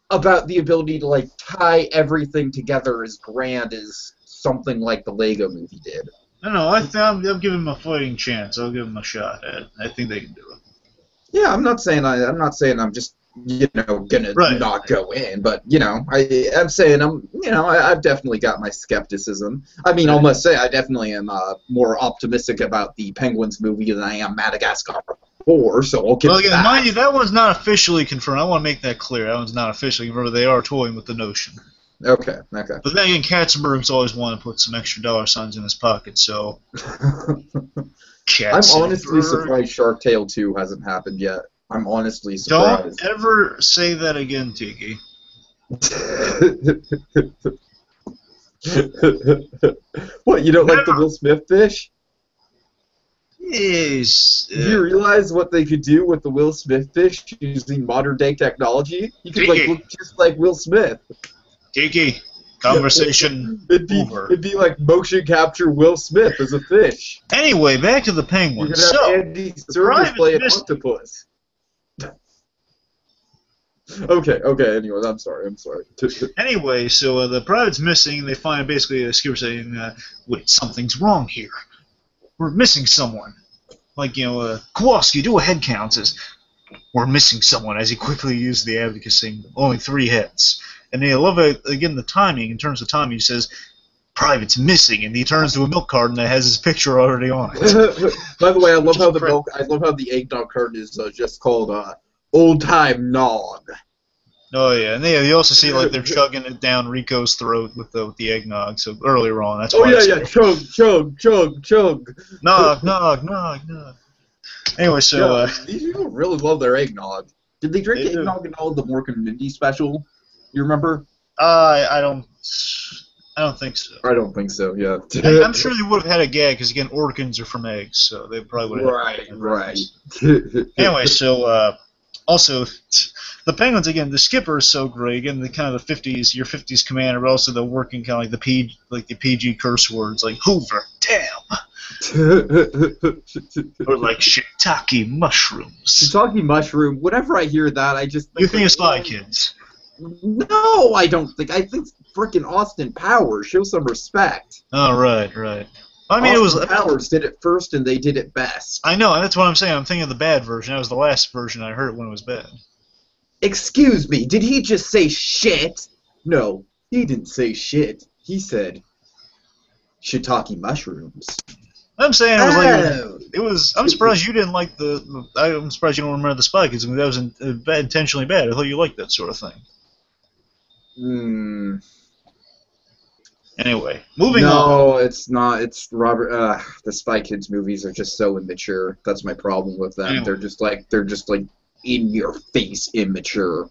S2: about the ability to, like, tie everything together as grand as something like the Lego Movie did.
S1: I'll give him a fighting chance. I'll give him a shot at it. I think they can do it.
S2: Yeah, I'm not saying I'm just gonna not go in, but I'm saying I've definitely got my skepticism. I mean, I must say I definitely am more optimistic about the Penguins movie than I am Madagascar 4. So I'll get that.
S1: Mind you, that one's not officially confirmed. I want to make that clear. That one's not officially confirmed. They are toying with the notion.
S2: Okay.
S1: But then again, Katzenberg's always wanted to put some extra dollar signs in his pocket, so.
S2: I'm honestly surprised Shark Tale 2 hasn't happened yet. I'm honestly surprised.
S1: Don't ever say that again, Tiki.
S2: What, you don't like the Will Smith fish?
S1: Yes.
S2: Do you realize what they could do with the Will Smith fish using modern day technology? You could look just like Will Smith.
S1: Tiki, Conversation over.
S2: It'd be like motion capture Will Smith as a fish.
S1: Anyway, back to the penguin.
S2: You could have
S1: So,
S2: Andy Serkis play an octopus. Okay, anyways, I'm sorry.
S1: Anyway, so the private's missing. They find basically a skipper saying, wait, something's wrong here. We're missing someone. Like, Kowalski, do a head count. Says, we're missing someone, as he quickly used the abacus, saying, only 3 heads. And I love, again, the timing. In terms of timing, he says, private's missing, and he turns to a milk carton that has his picture already on it.
S2: By the way, I love how the eggnog carton is just called Old Time Nog.
S1: Oh yeah, and you also see like they're chugging it down Rico's throat with the eggnog. So earlier on, that's why.
S2: Chug.
S1: Nog. Anyway, so
S2: these people really love their eggnog. Did they drink eggnog in all of the Mork and Mindy special? You remember?
S1: I don't think so.
S2: I don't think so. Yeah.
S1: I'm sure they would have had a gag because again, organs are from eggs, so they probably would have.
S2: Right.
S1: Anyway, so also. The Penguins, again, the skipper is so great. Again, the kind of the 50s, your 50s commander, but also the working kind of like the PG curse words, like Hoover, damn, or like shiitake mushrooms.
S2: Shiitake mushroom. Whenever I hear that, I just
S1: think of Spy Kids.
S2: No, I don't think. I think frickin' Austin Powers. Show some respect.
S1: Oh, right. I mean,
S2: Austin Powers did it first, and they did it best.
S1: I know, and that's what I'm saying. I'm thinking of the bad version. That was the last version I heard when it was bad.
S2: Excuse me, did he just say shit? No, he didn't say shit. He said shiitake mushrooms.
S1: I'm saying it was I'm surprised you didn't like I'm surprised you don't remember the Spy Kids. I mean, that was intentionally bad. I thought you liked that sort of thing. Anyway, moving on.
S2: No, it's not. It's Robert. The Spy Kids movies are just so immature. That's my problem with them. Anyway. They're just like in your face immature,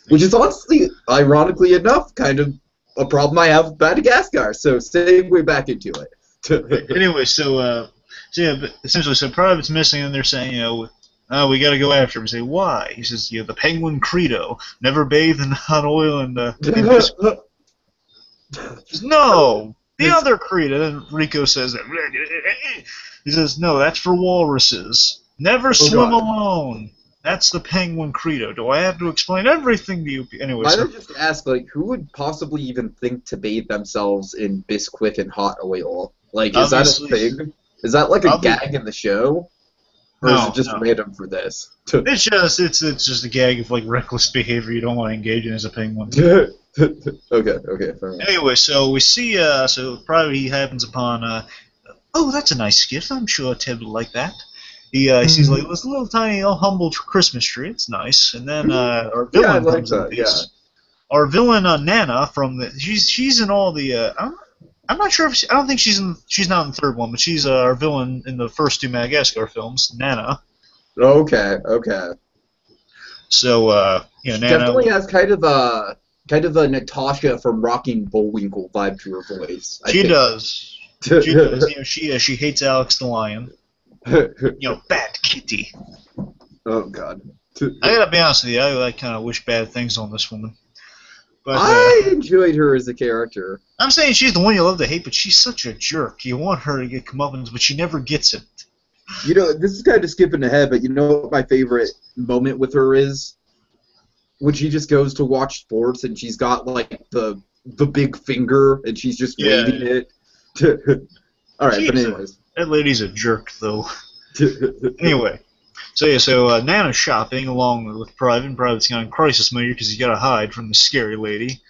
S2: which is honestly, ironically enough, kind of a problem I have with Madagascar. So segue back into it.
S1: Anyway, so yeah, but essentially, so private's missing, and they're saying, we got to go after him. We say, why? He says, the Penguin credo: never bathe in hot oil and. No, the other credo. And Rico says that. He says, no, that's for walruses. Never swim alone. That's the Penguin credo. Do I have to explain everything to you? Anyway,
S2: I would just ask, who would possibly even think to bathe themselves in Bisquick and hot oil? Is that a thing? Is that like a gag in the show? Or is it just random for this?
S1: It's just a gag of reckless behavior you don't want to engage in as a penguin.
S2: Okay, fair enough.
S1: Anyway, so we see so probably he happens upon oh, that's a nice gift. I'm sure Ted would like that. He sees this little tiny humble Christmas tree. It's nice. And then our villain comes in peace. Our villain Nana from she's in all the I'm not sure if I don't think she's not in the third one, but she's our villain in the first 2 Madagascar films, Nana.
S2: Okay.
S1: So
S2: she
S1: Nana
S2: definitely has kind of a Natasha from Rocking Bullwinkle vibe to her voice.
S1: She does. She does. She hates Alex the lion. Bad kitty.
S2: Oh God.
S1: I gotta be honest with you, I kind of wish bad things on this woman. But
S2: I enjoyed her as a character.
S1: I'm saying she's the one you love to hate, but she's such a jerk. You want her to get comeuppance, but she never gets it.
S2: This is kind of skipping ahead, but what my favorite moment with her is? When she just goes to watch sports and she's got the big finger and she's just waving it. All right, but anyways.
S1: That lady's a jerk, though. Anyway, so Nana's shopping along with Private, and Private's kind of crisis mode because he's got to hide from the scary lady.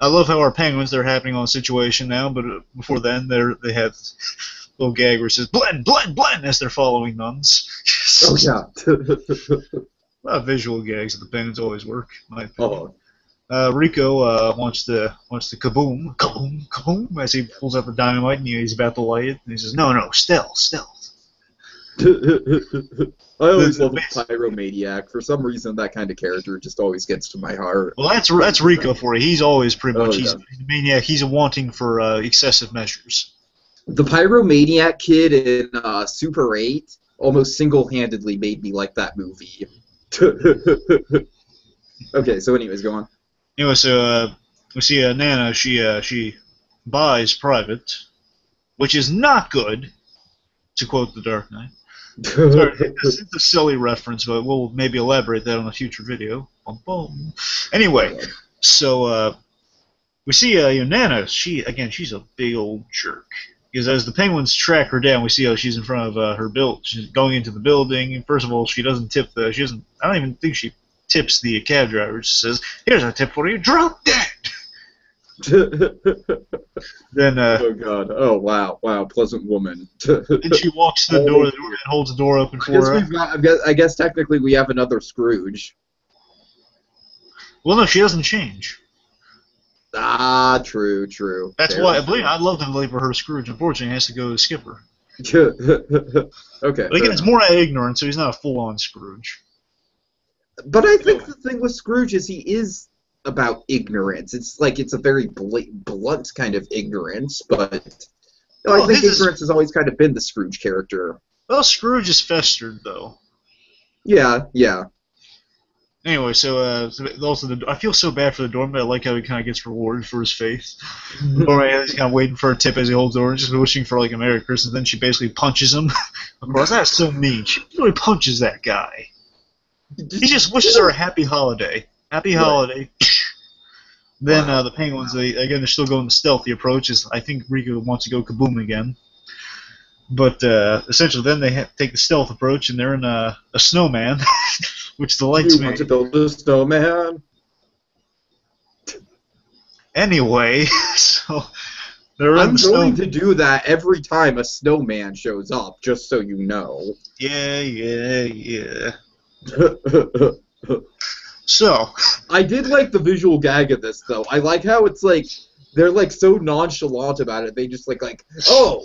S1: I love how our penguins, they're happening on the situation now, but before then they have a little gag where it says, blend, as they're following nuns.
S2: Oh, yeah.
S1: A lot of visual gags at the penguins always work, in my opinion. Rico wants to kaboom, as he pulls out the dynamite and he's about to light it, and he says, no, stealth.
S2: I always love a pyromaniac. For some reason, that kind of character just always gets to my heart.
S1: Well, that's Rico for you. He's always pretty much he's a maniac. He's wanting for excessive measures.
S2: The pyromaniac kid in Super 8 almost single-handedly made me like that movie. Okay, so anyways, go on.
S1: Anyway, so we see Nana. She buys Private, which is not good, to quote The Dark Knight. Sorry, it's a silly reference, but we'll maybe elaborate that on a future video. Boom, boom. Anyway, so we see Nana. She's a big old jerk. Because as the penguins track her down, we see how she's in front of her build. She's going into the building. And first of all, she doesn't tip the. She doesn't. I don't even think she tips the cab driver. She says, "Here's a tip for you. Drop dead." Then.
S2: Oh God! Oh wow! Pleasant woman.
S1: Then she walks to the door. The doorman holds the door open for her.
S2: I guess technically we have another Scrooge.
S1: Well, no, she doesn't change.
S2: Ah, true.
S1: That's why I love to label her Scrooge. Unfortunately, he has to go to Skipper.
S2: Okay.
S1: But again, it's more ignorant, so he's not a full-on Scrooge.
S2: But I think the thing with Scrooge is he is about ignorance. It's like it's a very blunt kind of ignorance, but I think ignorance has always kind of been the Scrooge character.
S1: Well, Scrooge is festered, though.
S2: Yeah.
S1: Anyway, so also I feel so bad for the doorman. I like how he kind of gets rewarded for his faith. The doorman is kind of waiting for a tip as he holds the door, just wishing for like a Merry Christmas. Then she basically punches him. Of course, that's so mean. She really punches that guy. He just wishes her a happy holiday. Happy holiday. Then the penguins, they're still going the stealthy approach. I think Riku wants to go kaboom again. But essentially, then they take the stealth approach, and they're in a snowman. Which delights me.
S2: You want to build a snowman?
S1: Anyway, so they're
S2: I'm going to do that every time a snowman shows up, just so you know.
S1: Yeah. So
S2: I did like the visual gag of this, though. I like how it's like they're like so nonchalant about it. They just like oh,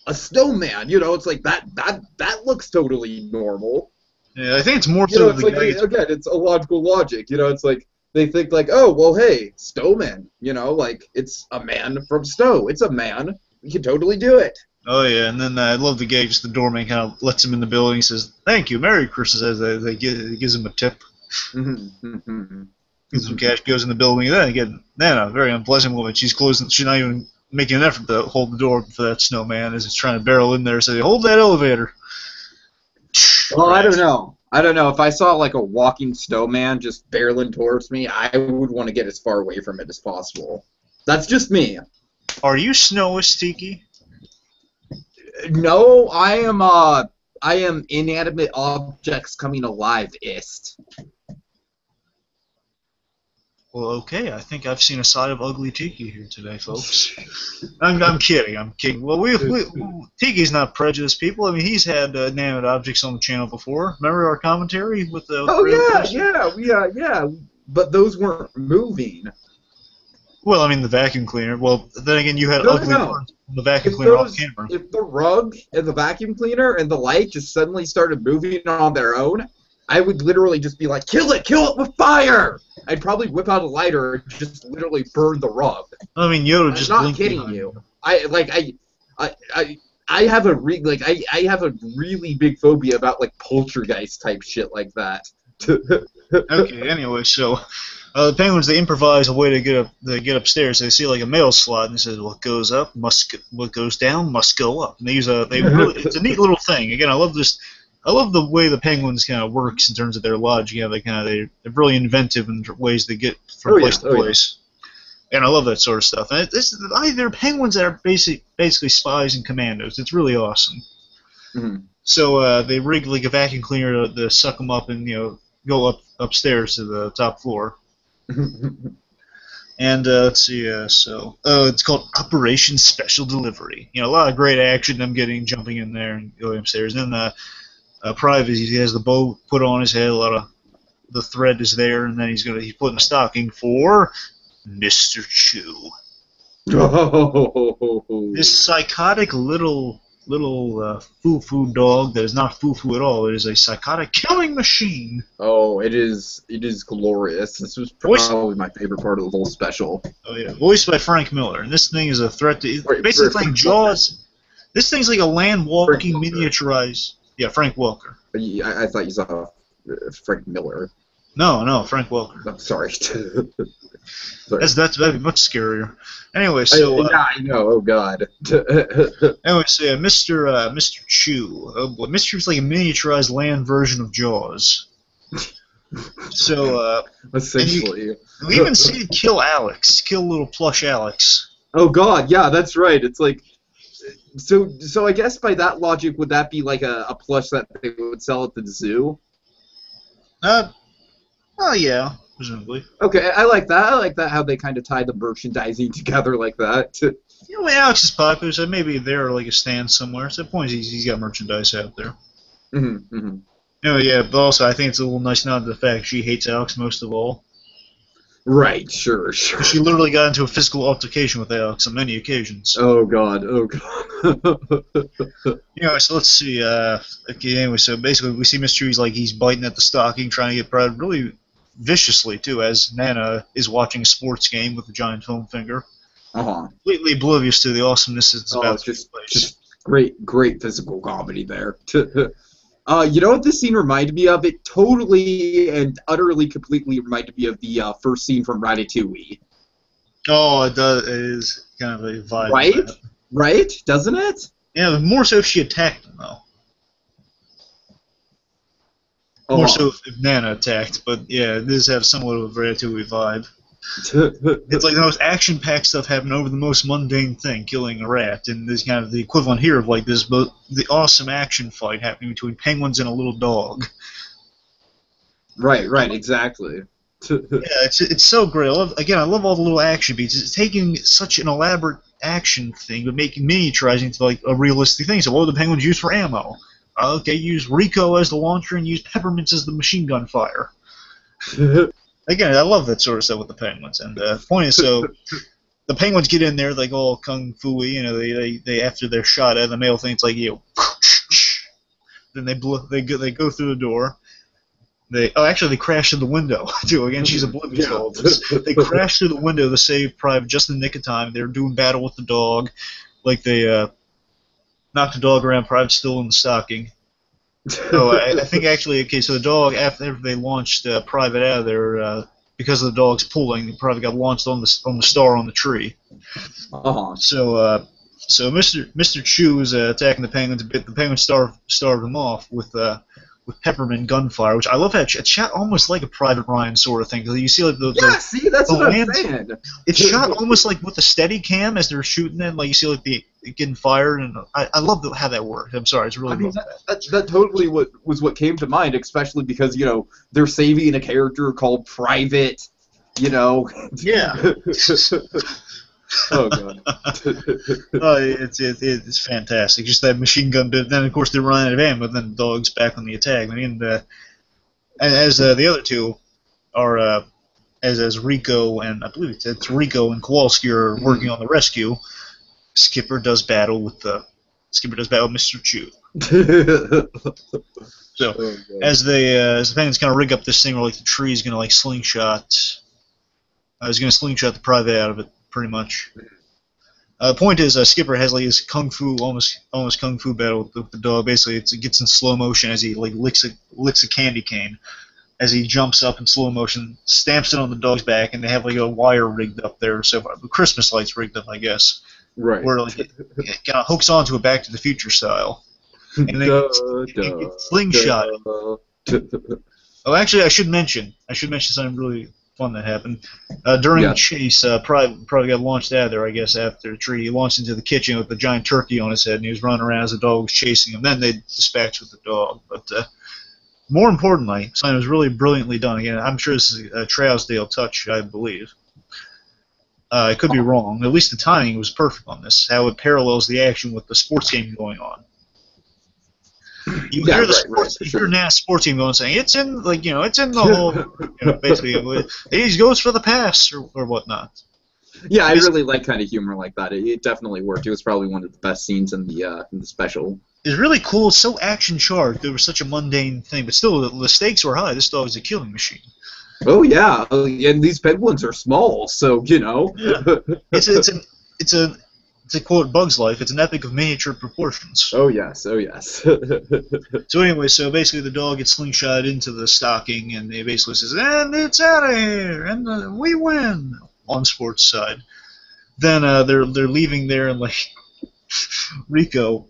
S2: a snowman. You know, it's like that looks totally normal.
S1: Yeah, I think it's more
S2: so it's like again, it's a logical logic. You know, it's like they think like, oh, well, hey, snowman. You know, like it's a man from snow. It's a man. We can totally do it.
S1: Oh yeah, and then I love the gag. Just the doorman kind of lets him in the building. He says, "Thank you, Merry Christmas." As he gives him a tip. Gives him cash. Goes in the building. And then again, Nana, a very unpleasant woman. She's closing. She's not even making an effort to hold the door for that snowman as he's trying to barrel in there. So hold that elevator.
S2: Well, I don't know. If I saw like a walking snowman just barreling towards me, I would want to get as far away from it as possible. That's just me.
S1: Are you Snowist, Tiki?
S2: No, I am inanimate objects coming alive-ist.
S1: Well, okay. I think I've seen a side of ugly Tiki here today, folks. I'm kidding. Well, Tiki's not prejudiced, people. I mean, he's had inanimate objects on the channel before. Remember our commentary with the?
S2: Yeah. But those weren't moving.
S1: Well, I mean, the vacuum cleaner. Well, then again, you had ugly parts from the vacuum cleaner off camera.
S2: If the rug and the vacuum cleaner and the light just suddenly started moving on their own, I would literally just be like, kill it with fire! I'd probably whip out a lighter and just literally burn the rug.
S1: I mean, Yoda just
S2: I'm not kidding you. I have a I have a really big phobia about like poltergeist type shit like that.
S1: Okay, anyway, so the penguins, they improvise a way to get upstairs. They see like a mail slot, and they say, "What goes up what goes down must go up." And they use it's a neat little thing. Again, I love this. I love the way the penguins kind of works in terms of their logic. You know, they're really inventive in ways they get from place to place. Yeah. And I love that sort of stuff. And they're penguins that are basically spies and commandos. It's really awesome.
S2: Mm-hmm.
S1: So they rig like a vacuum cleaner to suck them up and go upstairs to the top floor. And let's see, so it's called Operation Special Delivery. A lot of great action. Them jumping in there and going upstairs. And then Private, he has the bow put on his head. A lot of the thread is there, and then he's putting a stocking for Mr. Chew. This psychotic little foo-foo dog that is not foo-foo at all. It is a psychotic killing machine.
S2: Oh, it is glorious. This was probably my favorite part of the whole special.
S1: Oh yeah, voiced by Frank Miller. And this thing is a threat to basically like Jaws. This thing's like a land-walking miniaturized. Yeah, Frank Welker.
S2: I thought you saw Frank Miller.
S1: No, Frank Welker.
S2: I'm sorry. Sorry.
S1: That'd be much scarier. Anyway, so
S2: Yeah, I know. Oh God.
S1: anyway, so yeah, Mr. Chew. Oh boy, Mr. Chew's like a miniaturized land version of Jaws. So
S2: Essentially.
S1: we even see it kill little plush Alex.
S2: Oh God, yeah, that's right. It's like, so I guess by that logic, would that be like a plush that they would sell at the zoo?
S1: Oh yeah, presumably.
S2: Okay, I like that. I like that how they kind of tie the merchandising together like that.
S1: You know, Alex is popular, so maybe they're like a stand somewhere. So at point he's got merchandise out there.
S2: Mm-hmm, mm-hmm.
S1: Oh yeah, but also I think it's a little nice nod to the fact she hates Alex most of all.
S2: Right, sure.
S1: She literally got into a physical altercation with Alex on many occasions.
S2: Oh God, oh God.
S1: So let's see. Okay, anyway, so basically we see Mr. Chewy's like he's biting at the stocking, trying to get Brad really viciously too, as Nana is watching a sports game with a giant foam finger, completely oblivious to the awesomeness that's about to take place.
S2: Just great physical comedy there. You know what this scene reminded me of? It totally and utterly, completely reminded me of the first scene from Ratatouille.
S1: Oh, it does. It is kind of a vibe.
S2: Right? Right? Doesn't it?
S1: Yeah, but more so if she attacked him, though. More so if Nana attacked, but yeah, it does have somewhat of a Ratatouille vibe. It's like the most action-packed stuff happening over the most mundane thing, killing a rat, and there's kind of the equivalent here of like this, but the awesome action fight happening between penguins and a little dog.
S2: Right, exactly.
S1: Yeah, it's so great. I love all the little action beats. It's taking such an elaborate action thing, but miniaturizing to like a realistic thing. So what would the penguins use for ammo? Okay, use Rico as the launcher and use peppermints as the machine gun fire. Again, I love that sort of stuff with the penguins. And the point is, so the penguins get in there like all kung fu-y. They after they're shot at, the male thing, it's like then they go through the door. They crash through the window too. Again, she's oblivious to all this. They crash through the window to save Private just in the nick of time. They're doing battle with the dog, like they knock the dog around. Private's still in the stocking. So I think actually, okay, so the dog, after they launched Private out of there, because of the dog's pulling, Private got launched on the star on the tree. So Mr. Chew is attacking the penguins a bit. The penguins starved him off with peppermint gunfire, which I love how it's shot almost like a Private Ryan sort of thing. Cause you see like
S2: that's what I'm saying.
S1: It's shot almost like with a steady cam as they're shooting it. Like you see like the getting fired, and I love how that worked. I'm sorry, it's really
S2: that totally was what came to mind, especially because they're saving a character called Private.
S1: Yeah.
S2: Oh God.
S1: It's fantastic. Just that machine gun bit. Then of course they're running out of ammo. But then the dog's back on the attack. And as the other two are as Rico and I believe it's Rico and Kowalski are working on the rescue. Skipper does battle with Mr. Chew. So as the penguins kind of rig up this thing where like the tree's gonna like slingshot. He's gonna slingshot the Private out of it. Pretty much. The point is, Skipper has like his kung fu, almost kung fu battle with the dog. Basically, it gets in slow motion as he like licks a candy cane, as he jumps up in slow motion, stamps it on the dog's back, and they have like a wire rigged up there, so Christmas lights rigged up, I guess.
S2: Right.
S1: Where like it kind of hooks onto a Back to the Future style, and then it gets slingshot. Oh, actually, I should mention something really fun that happened. During the chase, Private got launched out of there, I guess, after the tree. He launched into the kitchen with a giant turkey on his head, and he was running around as the dog was chasing him. Then they dispatched with the dog. But more importantly, something was really brilliantly done. Again, I'm sure this is a Trousdale touch, I believe. I could be wrong. At least the timing was perfect on this, how it parallels the action with the sports game going on. You hear the sports team going saying it's in the whole basically he goes for the pass or whatnot.
S2: Yeah, I really like kind of humor like that. It definitely worked. It was probably one of the best scenes in the special.
S1: It's really cool. It's so action charged. It was such a mundane thing, but still the stakes were high. This dog is a killing machine.
S2: Oh yeah, and these penguins are small, so
S1: Yeah. It's a to quote Bug's Life, it's an epic of miniature proportions.
S2: Oh yes, oh yes.
S1: So anyway, so basically the dog gets slingshot into the stocking, and he basically says, "And it's out of here, and we win." On sports side, then they're leaving there, and like Rico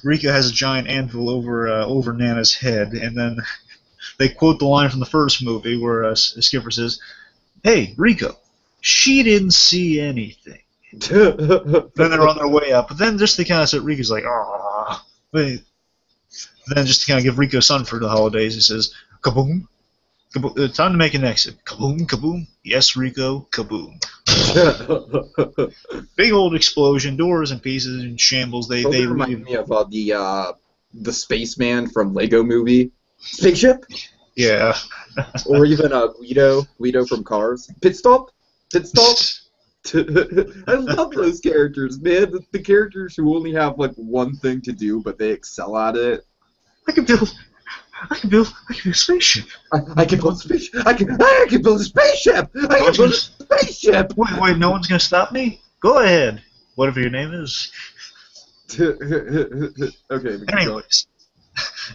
S1: has a giant anvil over Nana's head, and then they quote the line from the first movie where Skipper says, "Hey, Rico, she didn't see anything." Then they're on their way up, but then just to kind of set Rico's like, "Ah." Then just to kind of give Rico sun for the holidays, he says, "Kaboom, kaboom, time to make an exit. Kaboom, kaboom. Yes, Rico, kaboom." Big old explosion, doors and pieces and shambles. They
S2: remind me of the spaceman from Lego Movie, Spaceship.
S1: Yeah.
S2: Or even Guido from Cars. Pit Stop. I love those characters, man. The characters who only have like one thing to do, but they excel at it.
S1: I can build a spaceship.
S2: I can build a spaceship. I can build a spaceship. I can build a spaceship.
S1: Wait, no one's gonna stop me? Go ahead. Whatever your name is.
S2: Okay.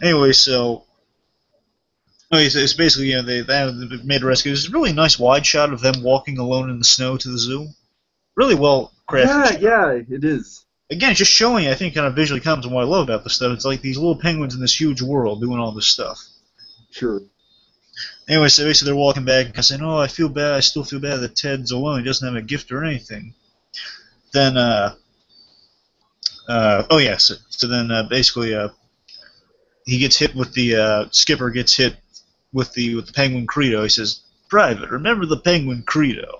S1: Anyways, so. It's basically, they made a rescue. It's a really nice wide shot of them walking alone in the snow to the zoo. Really well crafted.
S2: Yeah, it is.
S1: Again, just showing, I think, kind of visually comes and what I love about this stuff. It's like these little penguins in this huge world doing all this stuff.
S2: Sure.
S1: Anyway, so basically they're walking back and saying, "Oh, I feel bad. I still feel bad that Ted's alone. He doesn't have a gift or anything." Then, so then basically, he gets hit with the Skipper gets hit with the penguin credo. He says, "Private, remember the penguin credo."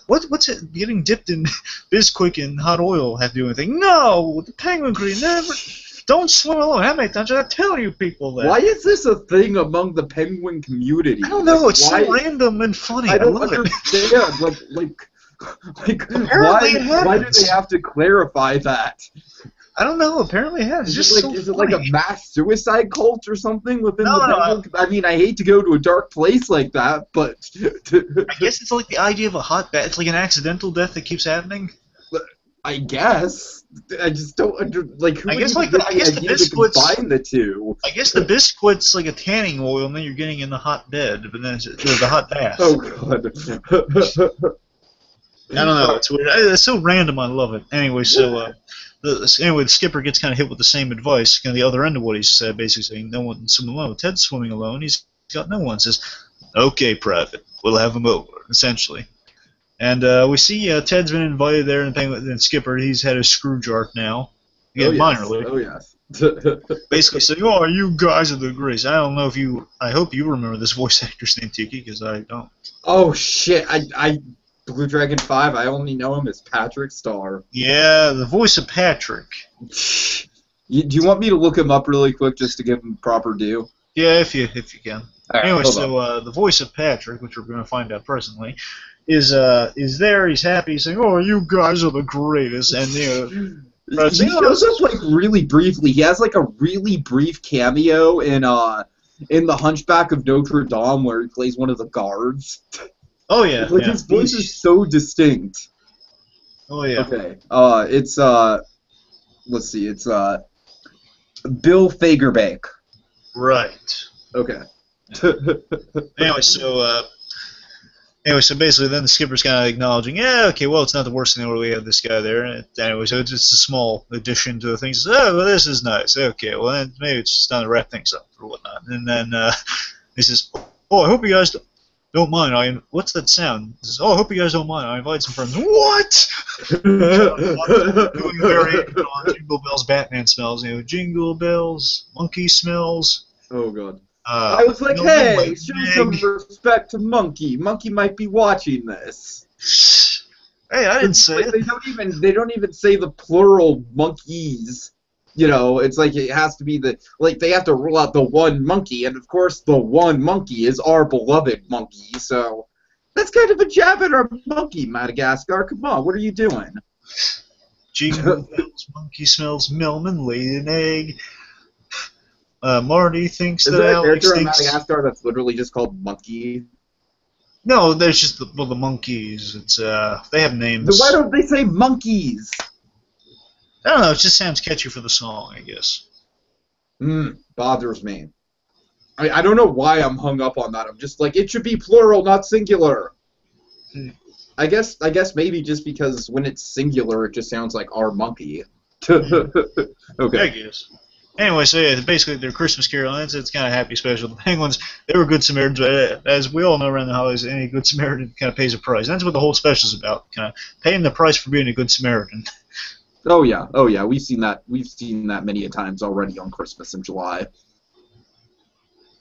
S1: What's it getting dipped in Bisquick and hot oil have to do anything? No, the penguin credo never. Don't swim alone. How many times did I tell you people that?
S2: Why is this a thing among the penguin community?
S1: I don't know. It's so random and funny.
S2: I don't
S1: love
S2: understand.
S1: Apparently
S2: why do they have to clarify that?
S1: I don't know. Apparently it has.
S2: Is it like a mass suicide cult or something within the penguin? I mean, I hate to go to a dark place like that, but
S1: I guess it's like the idea of a hot death. It's like an accidental death that keeps happening.
S2: I guess. I just don't who
S1: I guess
S2: would
S1: the biscuits
S2: combine the two.
S1: I guess the biscuits like a tanning oil, and then you're getting in the hot bed, but then it's the hot bath.
S2: Oh god.
S1: I don't know. It's weird. It's so random. I love it. Anyway, so the Skipper gets kind of hit with the same advice, kind of the other end of what he said, basically saying no one swim alone. Ted's swimming alone. He's got no one. Says, "Okay, Private, we'll have him over." Essentially, and we see Ted's been invited there, and Skipper, he's had his screw arc now. Again, minorly.
S2: Oh yes.
S1: Basically saying, "Oh, you guys are the greats." I don't know if you. I hope you remember this voice actor's name, Tiki, because I don't.
S2: Oh shit! I Blue Dragon 5, I only know him as Patrick Star.
S1: Yeah, the voice of Patrick.
S2: Do you want me to look him up really quick just to give him proper due?
S1: Yeah, if you can.
S2: Right,
S1: anyway, so the voice of Patrick, which we're going to find out presently, is there. He's happy. He's saying, "Oh, you guys are the greatest," and
S2: he shows up like really briefly. He has like a really brief cameo in The Hunchback of Notre Dame where he plays one of the guards.
S1: Oh yeah,
S2: like his voice is so distinct.
S1: Oh yeah.
S2: Okay. It's let's see. It's Bill Fagerbakke.
S1: Right.
S2: Okay.
S1: Anyway, so basically, then the Skipper's kind of acknowledging, yeah, okay, well, it's not the worst thing that we have this guy there. Anyway, so it's a small addition to the thing. He says, "Oh, well, this is nice. Okay, well, then maybe it's just time to wrap things up or whatnot." And then he says, "Oh, I hope you guys don't mind. What's that sound?" He says, "Oh, I hope you guys don't mind. I invite some friends." What? Doing variation on Jingle Bells, Batman smells. Jingle Bells, monkey smells.
S2: Oh god. I was like, hey, show some respect to Monkey. Monkey might be watching this.
S1: Hey, I didn't say it.
S2: They don't even say the plural monkeys. It's like it has to be they have to rule out the one monkey, and of course the one monkey is our beloved monkey, so that's kind of a jab at our monkey, Madagascar. Come on, what are you doing?
S1: Jingle bells, monkey smells Melman laid an egg. Marty thinks that Alex
S2: thinks... Is there a
S1: thinks...
S2: Madagascar that's literally just called Monkey?
S1: No, there's just the monkeys. It's they have names.
S2: Why don't they say monkeys?
S1: I don't know. It just sounds catchy for the song, I guess.
S2: Bothers me. I don't know why I'm hung up on that. I'm just like, it should be plural, not singular. I guess maybe just because when it's singular, it just sounds like our monkey. Okay.
S1: I guess. Anyway, so yeah, basically they're Christmas Carol, and it's kind of happy special. The Penguins, they were good Samaritans, but as we all know around the holidays, any good Samaritan kind of pays a price. And that's what the whole special's about, kind of paying the price for being a good Samaritan.
S2: Oh yeah. We've seen that many a times already on Christmas in July.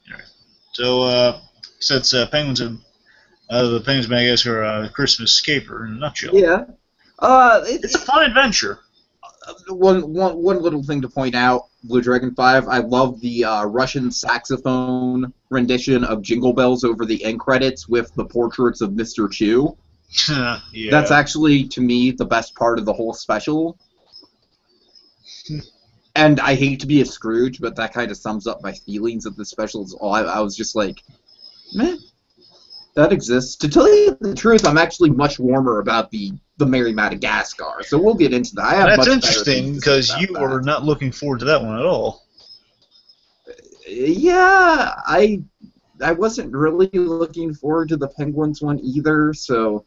S1: All right. So since Penguins are the Penguins of Madagascar are a Christmas caper in a nutshell.
S2: Yeah.
S1: It's a fun adventure.
S2: One little thing to point out, Blue Dragon 5, I love the Russian saxophone rendition of Jingle Bells over the end credits with the portraits of Mr. Chew.
S1: Yeah.
S2: That's actually, to me, the best part of the whole special. And I hate to be a Scrooge, but that kind of sums up my feelings of the special. I was just like, meh, that exists. To tell you the truth, I'm actually much warmer about the Merry Madagascar, so we'll get into that.
S1: That's interesting, because you were not looking forward to that one at all.
S2: Yeah, I wasn't really looking forward to the Penguins one either, so...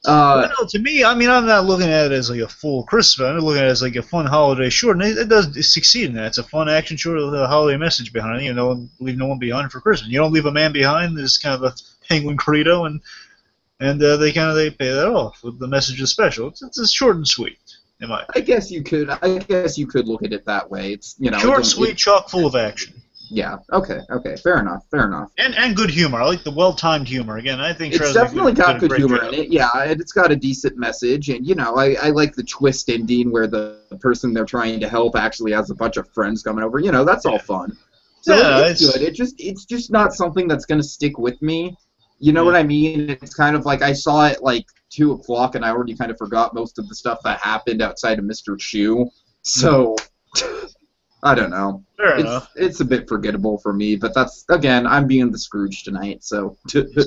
S1: Well, to me, I mean, I'm not looking at it as like a full Christmas. I'm looking at it as like a fun holiday short, and it does succeed in that. It's a fun action short with a holiday message behind it. You know, leave no one behind for Christmas. You don't leave a man behind. Is kind of a Penguin credo, and they pay that off with the message of special. It's short and sweet.
S2: I guess you could look at it that way. It's
S1: short, sweet, chock full of action.
S2: Yeah. Okay. Fair enough.
S1: And good humor. I like the well-timed humor. Again, I think
S2: it's definitely got good humor in it. Yeah, and it's got a decent message, and I like the twist ending where the person they're trying to help actually has a bunch of friends coming over. That's all fun. So yeah, it's good. It's just not something that's gonna stick with me. You know what I mean? It's kind of like I saw it like 2 o'clock, and I already kind of forgot most of the stuff that happened outside of Mr. Chew. So. I don't know.
S1: Fair enough.
S2: It's a bit forgettable for me, but that's, again, I'm being the Scrooge tonight, so...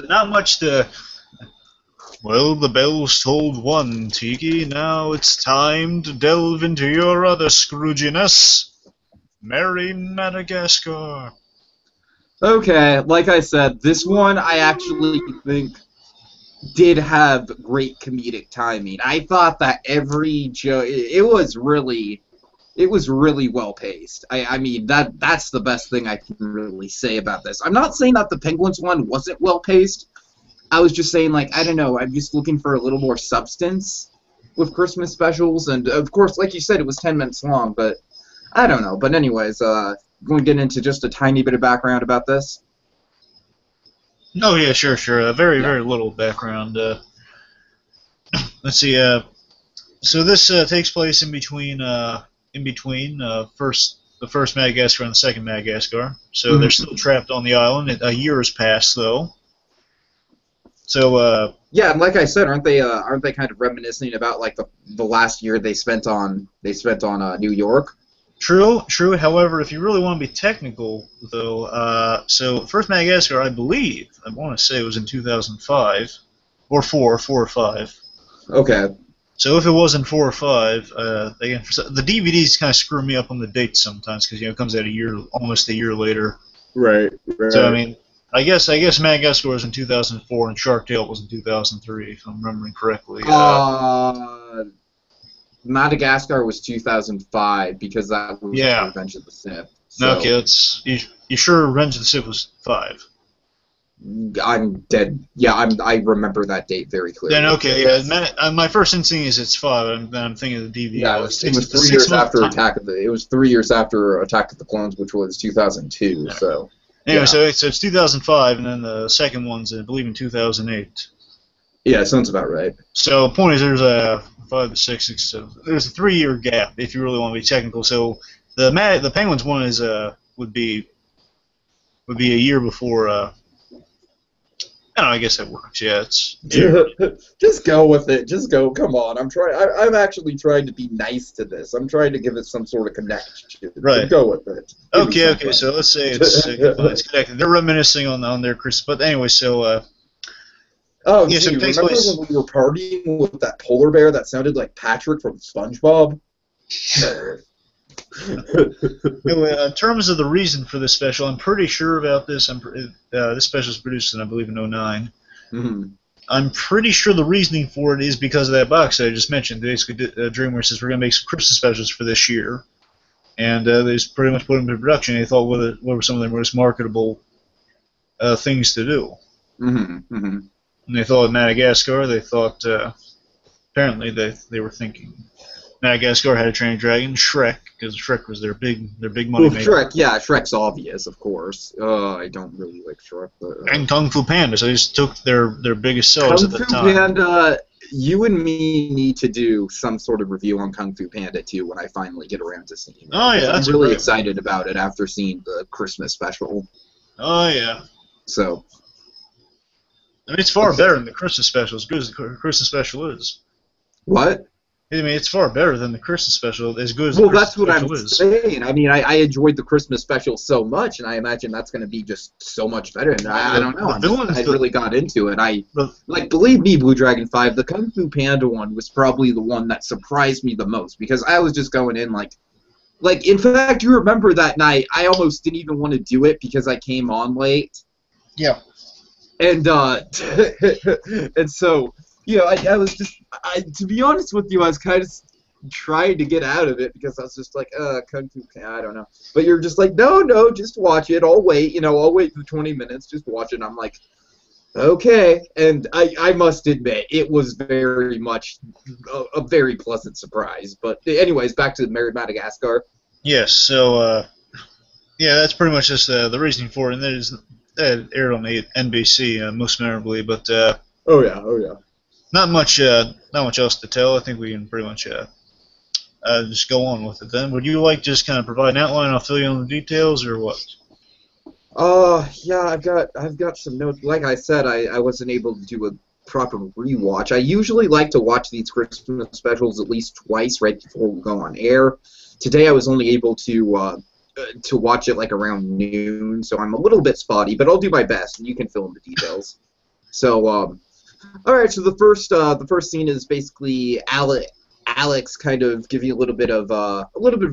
S1: Not much to... Well, the bells tolled 1, Tiki. Now it's time to delve into your other Scrooginess. Merry Madagascar.
S2: Okay, like I said, this one I actually think did have great comedic timing. I thought that every joke... It was really well paced. I mean, that's the best thing I can really say about this. I'm not saying that the Penguins one wasn't well paced. I was just saying, like, I don't know, I'm just looking for a little more substance with Christmas specials, and of course, like you said, it was 10 minutes long, but I don't know. But anyways, going to get into just a tiny bit of background about this.
S1: Oh yeah, sure. Very little background. Let's see. So this takes place in between the first Madagascar and the second Madagascar. So they're still trapped on the island. A year has passed, though. So
S2: yeah, and like I said, aren't they kind of reminiscing about like the last year they spent on New York?
S1: True. However, if you really want to be technical, though, so first Madagascar, I want to say it was in 2005 or 4 or 5.
S2: Okay.
S1: So if it wasn't 4 or 5, the DVDs kind of screw me up on the dates sometimes because it comes out almost a year later.
S2: Right.
S1: So I mean, I guess Madagascar was in 2004 and Shark Tale was in 2003, if I'm remembering correctly.
S2: Madagascar was 2005 because that was Revenge of the Sith. So.
S1: Okay, you sure Revenge of the Sith was 5?
S2: I'm dead. Yeah, I remember that date very clearly.
S1: Then okay, yeah. My first instinct is it's 5, and then I'm thinking of the DVD.
S2: Yeah, it was 3 years after It was 3 years after Attack of the Clones, which was 2002. Yeah. So
S1: anyway, so it's 2005, and then the second one's I believe in 2008.
S2: Yeah, sounds about right.
S1: So the point is, there's a 5 to 6, 6 7. There's a 3-year gap if you really want to be technical. So the Penguins one is would be a year before. No, I guess that works. Yeah, yeah.
S2: Just go with it. Just go. Come on. I'm actually trying to be nice to this. I'm trying to give it some sort of connection.
S1: Right.
S2: So go with it.
S1: Okay. So let's say it's connected. They're reminiscing on their Christmas. But anyway, so.
S2: Oh,
S1: yeah,
S2: gee,
S1: so
S2: remember when we were partying with that polar bear that sounded like Patrick from SpongeBob?
S1: Anyway, in terms of the reason for this special, I'm pretty sure about this. This special was produced in, I believe, in '09.
S2: Mm-hmm.
S1: I'm pretty sure the reasoning for it is because of that box that I just mentioned. Basically, DreamWorks says we're going to make some Christmas specials for this year, and they just pretty much put them into production. They thought what were some of their most marketable things to do.
S2: Mm-hmm. Mm-hmm.
S1: And they thought of Madagascar. They thought apparently they were thinking Madagascar had a trained dragon. Shrek, because Shrek was their big money maker.
S2: Shrek, yeah, Shrek's obvious, of course. I don't really like Shrek. But,
S1: and Kung Fu Panda, so they just took their biggest sellers at the time.
S2: Kung Fu Panda, you and me need to do some sort of review on Kung Fu Panda too when I finally get around to seeing it.
S1: Oh yeah,
S2: I'm really excited about it after seeing the Christmas special.
S1: Oh yeah.
S2: So.
S1: I mean, it's far better than the Christmas special, as good as the Christmas special is.
S2: What?
S1: I mean, it's far better than the Christmas special, as good as
S2: the
S1: Christmas
S2: special is.
S1: Well, that's what
S2: I'm saying. I mean, I enjoyed the Christmas special so much, and I imagine that's going to be just so much better. And I don't know. I really got into it. Believe me, Blue Dragon 5, the Kung Fu Panda one was probably the one that surprised me the most, because I was just going in like, in fact, you remember that night, I almost didn't even want to do it because I came on late.
S1: Yeah.
S2: And and so, you know, I was just, to be honest with you, I was kind of trying to get out of it because I was just like, Kung Fu, I don't know. But you're just like, no, just watch it. I'll wait, I'll wait for 20 minutes, just watch it. And I'm like, okay. And I must admit, it was very much a very pleasant surprise. But anyways, back to Madagascar.
S1: Yes, so, yeah, that's pretty much just the reasoning for it. And that aired on NBC most memorably, but
S2: oh yeah.
S1: Not much else to tell. I think we can pretty much just go on with it. Then, would you like to just kind of provide an outline? I'll fill you in the details, or what?
S2: Yeah, I've got some notes. Like I said, I wasn't able to do a proper rewatch. I usually like to watch these Christmas specials at least twice right before we go on air. Today I was only able to watch it like around noon, so I'm a little bit spotty, but I'll do my best, and you can fill in the details. So, all right. So the first scene is basically Alex kind of giving a little bit of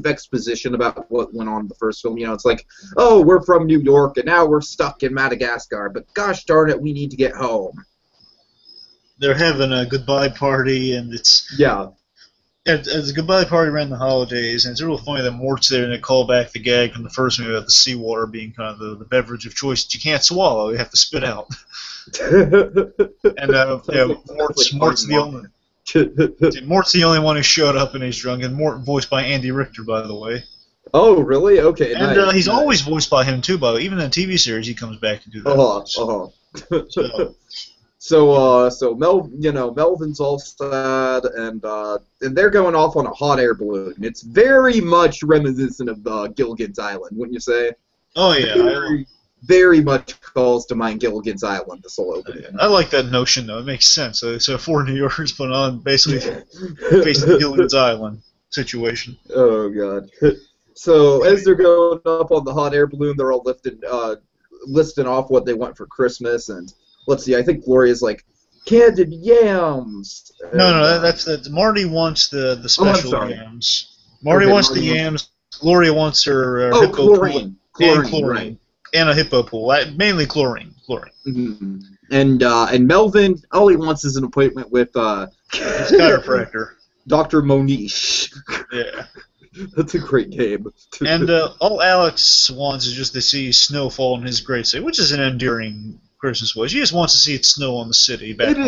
S2: exposition about what went on in the first film. It's like, oh, we're from New York, and now we're stuck in Madagascar, but gosh darn it, we need to get home.
S1: They're having a goodbye party, and it's It's a goodbye party around the holidays, and it's real funny that Mort's there and they call back the gag from the first movie about the seawater being kind of the beverage of choice that you can't swallow, you have to spit out. And Mort's the only one who showed up and he's drunk, and Mort voiced by Andy Richter, by the way.
S2: Oh, really? Okay.
S1: And
S2: nice,
S1: he's always voiced by him too, by the way. Even in the TV series, he comes back to do that.
S2: So Melvin's all sad, and they're going off on a hot air balloon. It's very much reminiscent of Gilligan's Island, wouldn't you say?
S1: Oh yeah,
S2: very much calls to mind Gilligan's Island. This whole opening.
S1: I like that notion though. It makes sense. So 4 New Yorkers put on basically facing the Gilligan's Island situation.
S2: Oh god. So as they're going up on the hot air balloon, they're all listing off what they want for Christmas, and let's see, I think Gloria's like, candied yams.
S1: No, that's Marty wants the special yams. Marty wants the yams. Gloria wants her hippo
S2: chlorine.
S1: Chlorine.
S2: Right.
S1: And a hippo pool. Mainly chlorine.
S2: Mm-hmm. And Melvin, all he wants is an appointment with
S1: his chiropractor.
S2: Dr. Monish.
S1: Yeah.
S2: That's a great name.
S1: And all Alex wants is just to see snow fall in his great city, which is an endearing Christmas voice. He just wants to see it snow on the city. It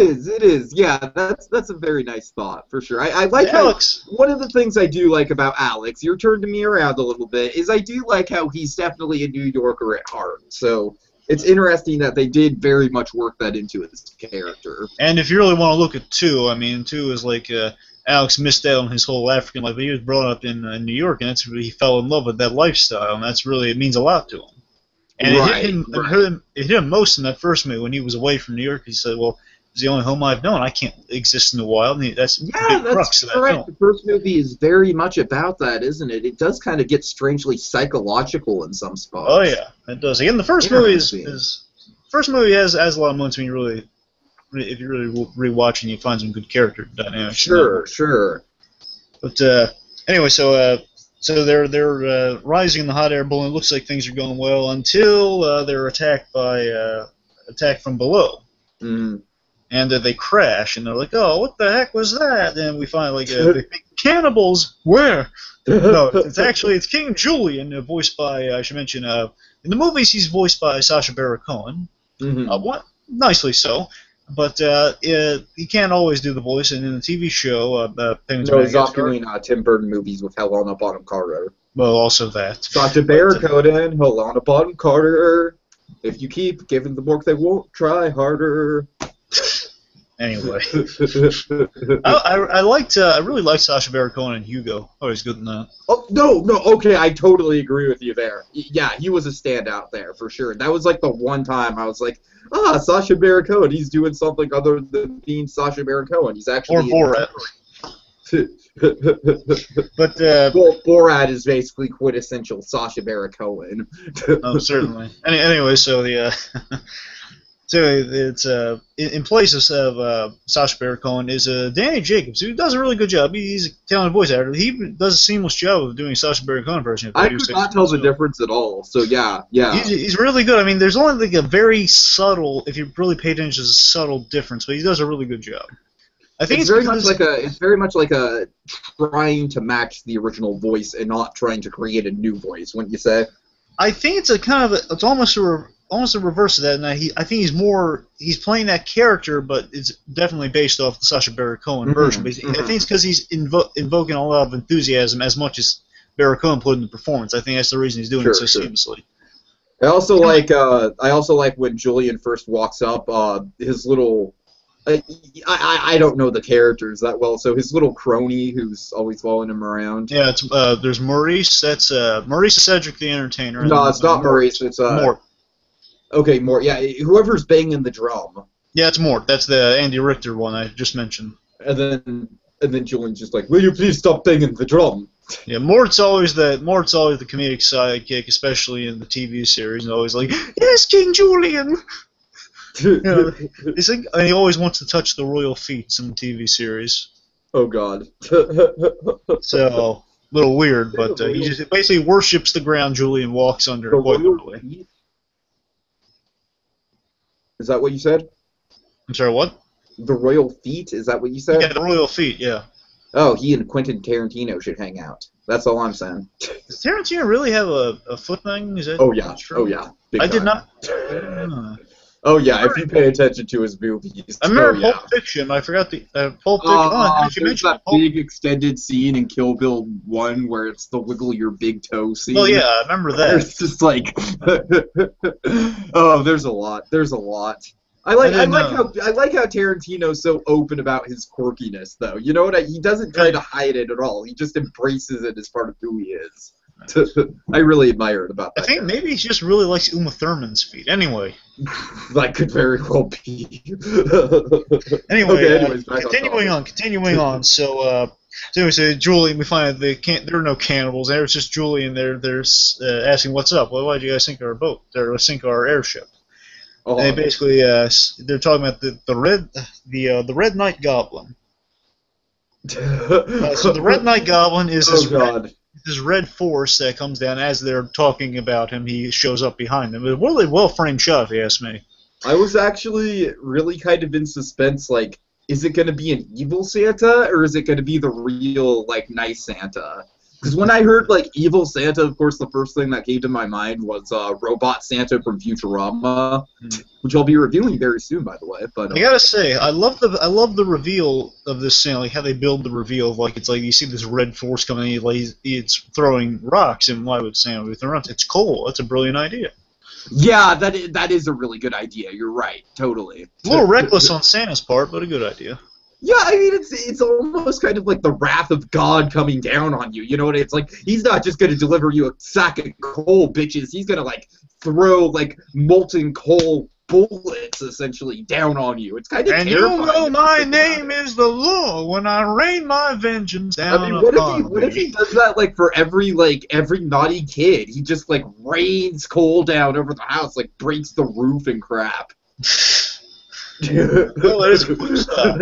S2: is. Yeah, that's a very nice thought, for sure. I like Alex. One of the things I do like about Alex, you're turning me around a little bit, is I do like how he's definitely a New Yorker at heart. So it's interesting that they did very much work that into his character.
S1: And if you really want to look at 2, I mean, 2 is like Alex missed out on his whole African life. He was brought up in New York, and that's where he fell in love with that lifestyle, and that's really, it means a lot to him. And
S2: Right,
S1: it hit him most in that first movie when he was away from New York. He said, "Well, it's the only home I've known. I can't exist in the wild." And that's the
S2: yeah,
S1: big crux
S2: that's
S1: of that
S2: correct.
S1: film.
S2: The first movie is very much about that, isn't it? It does kind of get strangely psychological in some spots.
S1: Oh yeah, it does. Again, the first movie
S2: Interesting.
S1: first movie has a lot of moments when you really, if you really rewatch and you find some good character dynamics.
S2: Sure.
S1: But anyway, so they're rising in the hot air balloon. It looks like things are going well until they're attacked from below.
S2: Mm.
S1: And they crash, and they're like, "Oh, what the heck was that?" And we find like cannibals. Where? No, it's King Julian, voiced by I should mention. In the movies, he's voiced by Sacha Baron Cohen.
S2: Mm-hmm.
S1: Nicely so, but he can't always do the voice. And in the TV show, Penguins of
S2: No,
S1: Madagascar,
S2: Zoculine Tim Burton movies with Helena Bonham Carter.
S1: well, also that.
S2: Sacha Baron Cohen, Helena Bonham Carter. If you keep giving the work, they won't try harder.
S1: Anyway, I really liked Sacha Baron Cohen in Hugo. Oh, he's good in that.
S2: Oh, no, okay, I totally agree with you there. Yeah, he was a standout there, for sure. That was like the one time I was like, Sacha Baron Cohen, he's doing something other than being Sacha Baron Cohen. He's actually...
S1: Or Borat. But
S2: well, Borat is basically quintessential Sacha Baron Cohen.
S1: Oh, certainly. Anyway, so so it's in place of Sacha Baron Cohen is Danny Jacobs, who does a really good job. He's a talented voice actor. He does a seamless job of doing Sacha Baron Cohen impression.
S2: I could not tell the difference at all. So yeah.
S1: He's really good. I mean, there's only like a very subtle, if you really pay attention, there's a subtle difference, but he does a really good job. I think it's very much like a trying to match the original voice and not trying to create a new voice, wouldn't you say? I think it's it's almost a reverse of that. And I think he's playing that character, but it's definitely based off the Sacha Baron Cohen version. But I think it's because he's invoking a lot of enthusiasm as much as Baron Cohen put in the performance. I think that's the reason he's doing it so seamlessly.
S2: I also like when Julian first walks up, his little. I don't know the characters that well, so his little crony who's always following him around.
S1: Yeah, it's there's Maurice. That's Maurice Cedric the Entertainer.
S2: No, it's not Maurice. It's
S1: Mort.
S2: Okay, Mort. Yeah, whoever's banging the drum.
S1: Yeah, it's Mort. That's the Andy Richter one I just mentioned.
S2: And then Julian's just like, "Will you please stop banging the drum?"
S1: Yeah, Mort's always the comedic sidekick, especially in the TV series, and always like, "Yes, King Julian." You know, and he always wants to touch the royal feet in the TV series.
S2: Oh God.
S1: So a little weird, but he just basically worships the ground Julian walks under quite literally.
S2: Is that what you said?
S1: I'm sorry, what?
S2: The royal feet? Is that what you said?
S1: Yeah, the royal feet. Yeah.
S2: Oh, he and Quentin Tarantino should hang out. That's all I'm saying.
S1: Does Tarantino really have a foot thing? Is that?
S2: Oh yeah.
S1: True?
S2: Oh yeah. Big
S1: I did
S2: time.
S1: not.
S2: Oh yeah, if you pay attention to his movies.
S1: I remember Pulp Fiction. I forgot the Pulp Fiction.
S2: There's that big extended scene in Kill Bill 1 where it's the wiggle your big toe scene.
S1: Oh yeah, I remember that.
S2: It's just like, oh, there's a lot. I like how Tarantino's so open about his quirkiness, though. You know what? He doesn't try to hide it at all. He just embraces it as part of who he is. I really admire it about that.
S1: I think maybe he just really likes Uma Thurman's feet. Anyway.
S2: That could very well be.
S1: Anyway,
S2: okay,
S1: continuing on. So Julian, we find that there are no cannibals. There's just Julian. They're asking, "What's up? Well, why'd you guys sink our boat? Or sink our airship?" And they basically they're talking about the Red Knight Goblin. So the Red Knight Goblin is this red force that comes down as they're talking about him. He shows up behind them. It's a really well-framed shot, if you ask me.
S2: I was actually really kind of in suspense, like, is it going to be an evil Santa, or is it going to be the real, like, nice Santa? Because when I heard, like, evil Santa, of course, the first thing that came to my mind was Robot Santa from Futurama, which I'll be reviewing very soon, by the way. But
S1: I gotta say, I love the reveal of this scene, like how they build the reveal of it's like you see this red force coming in, like it's throwing rocks, and why would Santa be throwing rocks? It's cool. That's a brilliant idea.
S2: Yeah, that is a really good idea. You're right, totally.
S1: A little reckless on Santa's part, but a good idea.
S2: Yeah, I mean, it's almost kind of like the wrath of God coming down on you. You know what? It's like, he's not just going to deliver you a sack of coal, bitches. He's going to, like, throw like molten coal bullets essentially down on you. It's kind of
S1: And
S2: terrifying.
S1: you know my name is the law when I rain my vengeance down
S2: I mean,
S1: upon
S2: what if he does that like for every naughty kid? He just like rains coal down over the house, like breaks the roof and crap.
S1: Well, that is cool stuff.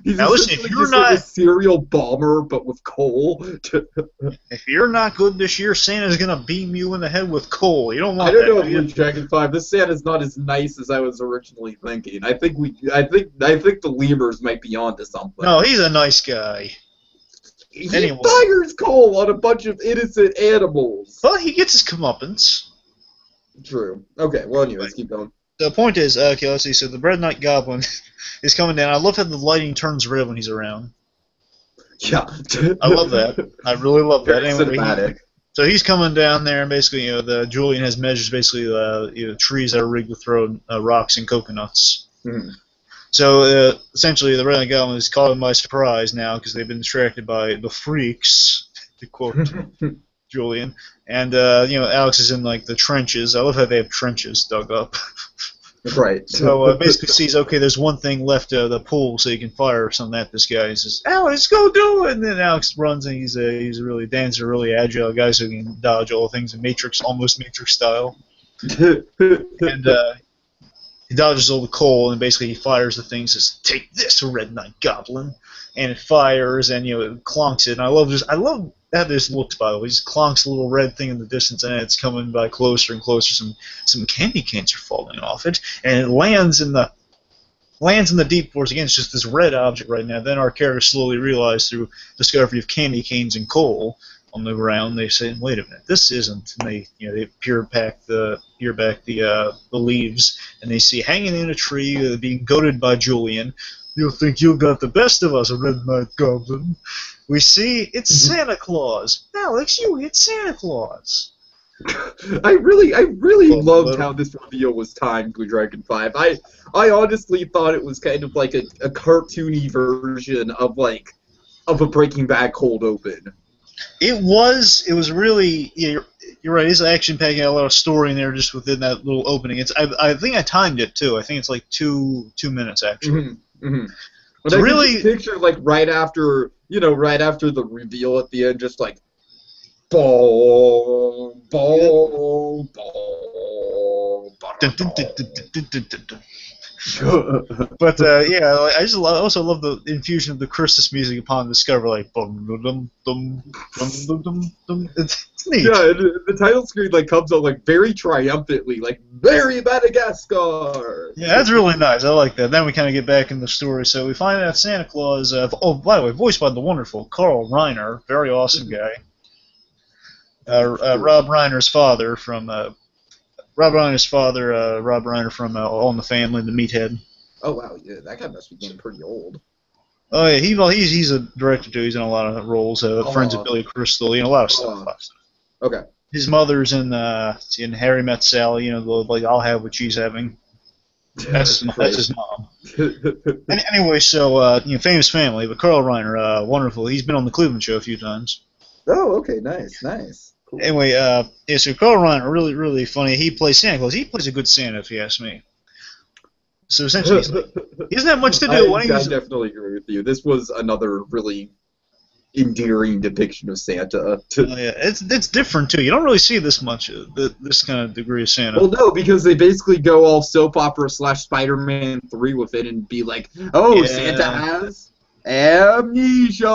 S2: He's
S1: Now listen, if
S2: essentially
S1: you're
S2: just
S1: not
S2: like a serial bomber, but with coal.
S1: if you're not good this year, Santa's gonna beam you in the head with coal. You don't want
S2: I don't
S1: that.
S2: know, Blue Dragon 5. This Santa's not as nice as I was originally thinking. I think the lemurs might be onto something.
S1: No, he's a nice guy.
S2: He
S1: Anyway.
S2: fires coal on a bunch of innocent animals.
S1: Well, he gets his comeuppance.
S2: True. Okay, well, anyways, keep going.
S1: The point is, okay, let's see. So the Red Knight Goblin is coming down. I love how the lighting turns red when he's around.
S2: Yeah.
S1: I love that. I really love that.
S2: Very
S1: Anyway,
S2: cinematic.
S1: so he's coming down there, and basically, the Julian has measures basically, trees that are rigged to throw rocks and coconuts.
S2: Mm-hmm.
S1: So essentially, the Red Knight Goblin is caught by surprise now because they've been distracted by the freaks, to quote Julian. And Alex is in like the trenches. I love how they have trenches dug up.
S2: Right.
S1: So basically sees, okay, there's one thing left of the pool, so you can fire something at this guy. He says, Alex, go do it! And then Alex runs, and he's a really agile guy, so he can dodge all things in almost Matrix style. And he dodges all the coal, and basically he fires the thing, says, take this, Red Knight Goblin! And it fires, and it clonks it. And I love how this looks, by the way. He just clonks a little red thing in the distance, and it's coming by closer and closer. Some candy canes are falling off it, and it lands in the deep forest. Again, it's just this red object right now. Then our characters slowly realize through discovery of candy canes and coal on the ground, they say, wait a minute, this isn't. And they peer back the leaves, and they see hanging in a tree, being goaded by Julian. You think you got the best of us, Red Knight Goblin. We see it's Santa Claus. Alex, you hit Santa Claus.
S2: I really loved how this reveal was timed with Dragon 5. I honestly thought it was kind of like a cartoony version of a Breaking Bad cold open.
S1: It was really, you're right, it's action-packed, a lot of story in there just within that little opening. I think I timed it too. I think it's like 2 minutes actually.
S2: Mm-hmm. Mm-hmm. But
S1: So
S2: I
S1: really,
S2: can just picture right after the reveal at the end, just like ball, ball, ball,
S1: dun, dun, dun, dun, dun, dun, dun, dun. But I also love the infusion of the Christmas music upon discovery, like bum dum dum dum dum dum dum. It's neat.
S2: Yeah, the title screen comes out very triumphantly, "Merry Madagascar."
S1: Yeah, that's really nice. I like that. Then we kind of get back in the story. So we find out Santa Claus. By the way, voiced by the wonderful Carl Reiner, very awesome guy. Rob Reiner's father from Rob Reiner from All in the Family, the Meathead.
S2: Oh wow, yeah, that guy must be getting pretty old.
S1: Oh yeah, he's a director too. He's in a lot of roles. Friends of Billy Crystal, a lot of stuff.
S2: Okay.
S1: His mother's in Harry Met Sally. I'll have what she's having. That's his mom. Anyway, so famous family, but Carl Reiner, wonderful. He's been on the Cleveland Show a few times.
S2: Oh, okay, nice. Cool.
S1: Anyway, so Carl Reiner, really, really funny. He plays Santa Claus. He plays a good Santa, if you ask me. So essentially, he doesn't have much to do.
S2: I definitely agree with you. This was another really endearing depiction of Santa.
S1: Yeah, it's different too. You don't really see this much, this kind of degree of Santa.
S2: Well, no, because they basically go all soap opera / Spider-Man 3 with it and be like, "Oh, yeah. Santa has amnesia."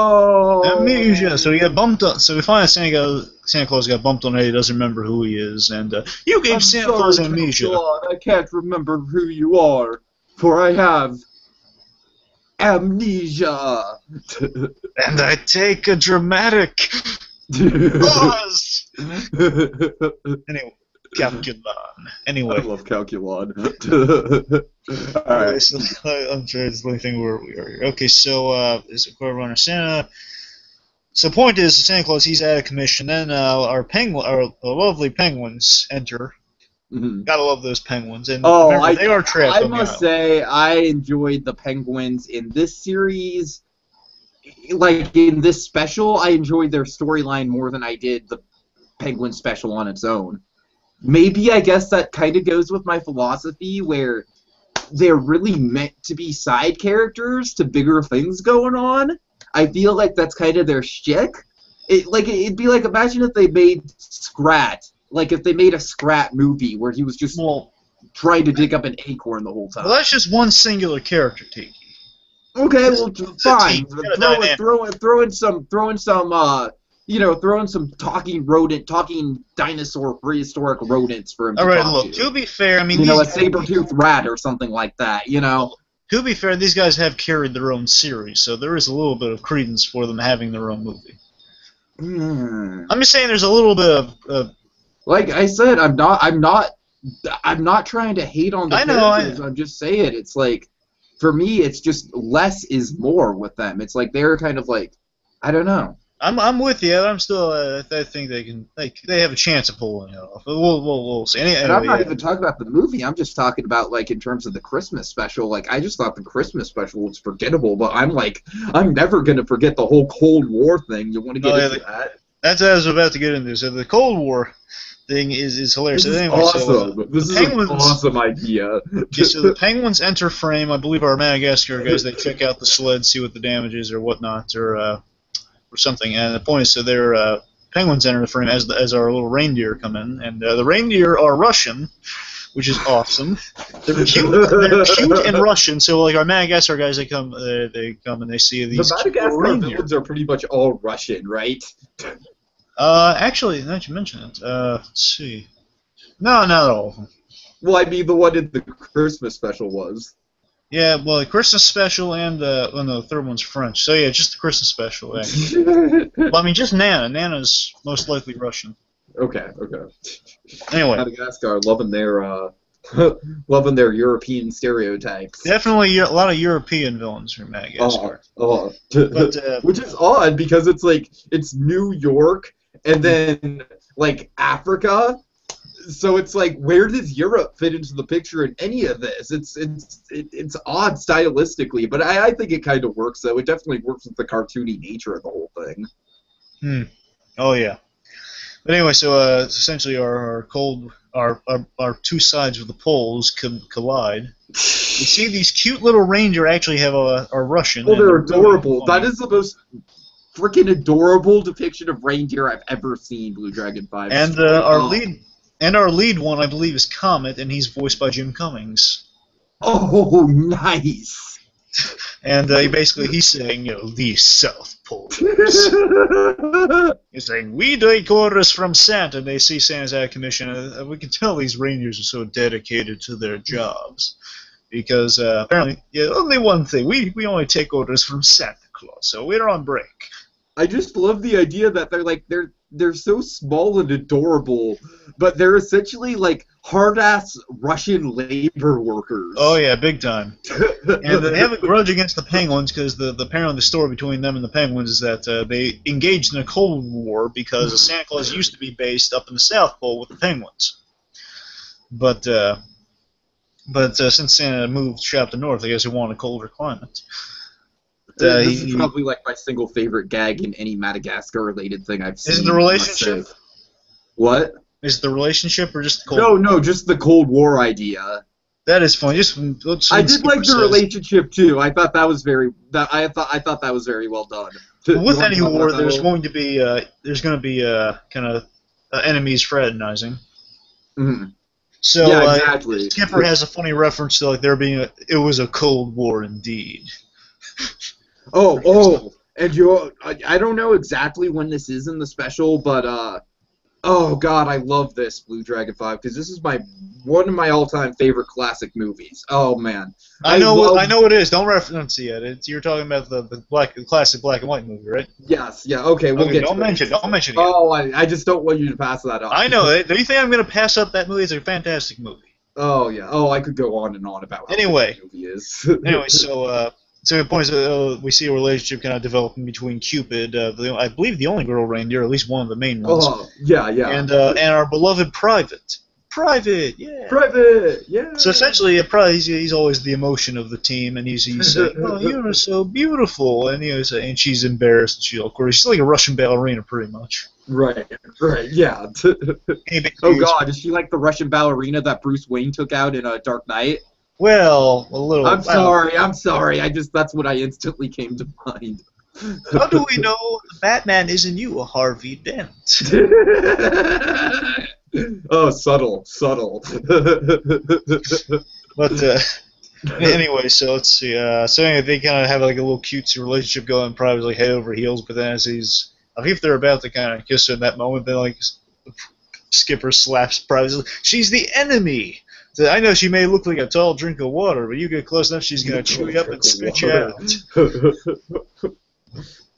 S1: So he got bumped up. So we find out Santa Claus got bumped on the head. He doesn't remember who he is, and you gave Santa Claus amnesia.
S2: I can't remember who you are, for I have amnesia.
S1: And I take a dramatic pause. Anyway, Calculon. Anyway.
S2: I love Calculon. All right.
S1: So, I'm sure it's the only thing we are here. Okay, so is it Runner Santa? So the point is, Santa Claus, he's out of commission. Then our lovely penguins enter. Mm-hmm. Gotta love those penguins. And remember, they are trapped.
S2: I must say, I enjoyed the penguins in this series. In this special, I enjoyed their storyline more than I did Penguin special on its own. Maybe I guess that kind of goes with my philosophy where they're really meant to be side characters to bigger things going on. I feel like that's kind of their shtick. It'd be like, imagine if they made Scrat, like if they made a Scrat movie where he was just trying to dig up an acorn the whole time.
S1: Well, that's just one singular character, Tiki.
S2: Okay, well, fine. Throw in some talking dinosaur, prehistoric rodents for him to talk to.
S1: All right, look, to be fair, I mean...
S2: a saber-toothed rat or something like that,
S1: To be fair, these guys have carried their own series, so there is a little bit of credence for them having their own movie. I'm just saying there's a little bit of...
S2: Like I said, I'm not trying to hate on the characters. I'm just saying, it's like, for me, it's just less is more with them. It's like they're kind of like, I don't know.
S1: I'm with you. I'm still. I think they can. They have a chance of pulling it off. We'll see. Anyway,
S2: and I'm not even talking about the movie. I'm just talking about like in terms of the Christmas special. Like I just thought the Christmas special was forgettable, but I'm never gonna forget the whole Cold War thing. You want to get into that?
S1: That's what I was about to get into. So the Cold War thing is hilarious.
S2: This is
S1: anyway,
S2: awesome. This is an awesome idea.
S1: So the Penguins enter frame. I believe our Madagascar guys, they check out the sled, see what the damage is or whatnot, or something. And the point is, so their Penguins enter the frame as our little reindeer come in, and the reindeer are Russian, which is awesome. They're cute and Russian. So like our Madagascar guys, they come and they see these.
S2: The Madagascar villains are pretty much all Russian, right?
S1: Actually, now that you mention it, let's see. No, not all of them.
S2: Well, I mean, the one in the Christmas special was.
S1: Yeah, well, the Christmas special and no, the third one's French. So yeah, just the Christmas special. Actually. Well, I mean, just Nana. Nana's most likely Russian.
S2: Okay.
S1: Anyway,
S2: Madagascar loving their European stereotypes.
S1: Definitely a lot of European villains from Madagascar.
S2: Which is odd because it's like it's New York and then like Africa. So it's like, where does Europe fit into the picture in any of this? It's odd stylistically, but I think it kind of works. Though it definitely works with the cartoony nature of the whole thing.
S1: Oh yeah. But anyway, so essentially our two sides of the poles collide. You see these cute little reindeer actually are Russian.
S2: Oh, they're adorable. That is the most freaking adorable depiction of reindeer I've ever seen. Blue Dragon 5.
S1: And our lead one, I believe, is Comet, and he's voiced by Jim Cummings.
S2: Oh, nice.
S1: And he's saying, the South Pole. He's saying, we take orders from Santa, and they see Santa's out of commission. And we can tell these reindeers are so dedicated to their jobs. Because apparently, only one thing, we only take orders from Santa Claus, so we're on break.
S2: I just love the idea that they're so small and adorable, but they're essentially like hard-ass Russian labor workers.
S1: Oh yeah, big time. And they have a grudge against the Penguins because apparently the story between them and the Penguins is that they engaged in a Cold War because Santa Claus used to be based up in the South Pole with the Penguins. But since Santa moved shop to north, I guess he wanted a colder climate.
S2: This is probably like my single favorite gag in any Madagascar-related thing I've seen.
S1: Is it the relationship?
S2: What?
S1: Is it the relationship or just the Cold War?
S2: No, just the Cold War idea.
S1: That is funny.
S2: I did like the relationship too. I thought that was very. I thought that was very well done.
S1: With any war, there's going to be kind of enemies fraternizing.
S2: Mm-hmm.
S1: So
S2: yeah, exactly.
S1: Skipper has a funny reference to like there being it was a Cold War indeed.
S2: Oh, and I don't know exactly when this is in the special, but oh god, I love this Blue Dragon 5 because this is one of my all-time favorite classic movies. Oh man,
S1: I know it is. Don't reference it. You're talking about the classic black and white movie, right?
S2: Yes. Yeah. Okay. We'll get.
S1: Don't mention it.
S2: Oh, I just don't want you to pass that up.
S1: I know it. Do you think I'm going to pass up that movie? It's a fantastic movie.
S2: Oh yeah. Oh, I could go on and on about how
S1: anyway.
S2: The movie is.
S1: Anyway, so the point is, we see a relationship kind of developing between Cupid, I believe the only girl reindeer, at least one of the main ones.
S2: Oh, yeah.
S1: And our beloved Private. Private, yeah. So essentially, he's always the emotion of the team, and he's saying, "Oh, you're so beautiful," and and she's embarrassed. Of course, she's like a Russian ballerina, pretty much.
S2: Right, right, yeah.
S1: Anything
S2: Oh
S1: to use.
S2: God, is she like the Russian ballerina that Bruce Wayne took out in Dark Knight?
S1: Well, a little.
S2: I'm
S1: I don't know.
S2: sorry, I'm sorry. That's what I instantly came to mind.
S1: How do we know the Batman isn't you, a Harvey Dent?
S2: Oh, subtle, subtle.
S1: But anyway, so let's see. So anyway, they kind of have like a little cutesy relationship going, probably like head over heels. But then as he's, I think if they're about to kind of kiss her in that moment, then like Skipper slaps Private. She's the enemy. So I know she may look like a tall drink of water, but you get close enough, she's gonna chew you up and spit you out.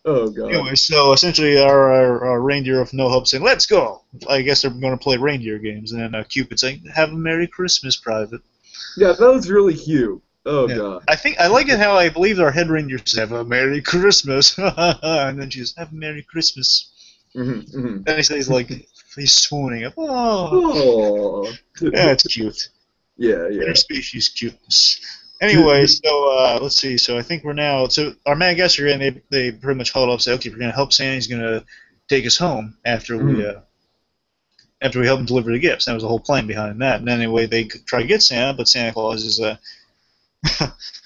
S2: Oh God.
S1: Anyway, so essentially our reindeer of no hope saying, "Let's go." I guess they're going to play reindeer games, and then Cupid saying, "Have a Merry Christmas, Private."
S2: Yeah, that was really cute. Oh
S1: Yeah.
S2: God.
S1: I think I like it how I believe our head reindeer says, "Have a Merry Christmas," and then she says, "Have a Merry Christmas."
S2: Mm-hmm.
S1: Then he says like he's swooning up. Oh,
S2: Oh.
S1: yeah, it's cute.
S2: Yeah, yeah.
S1: Interspecies cuteness. Anyway, so let's see. So I think we're now. So our Madagascar gang, they pretty much huddled up and say, okay, we're gonna help Santa. He's gonna take us home after we help him deliver the gifts. That was the whole plan behind that. And anyway, they try to get Santa, but Santa Claus is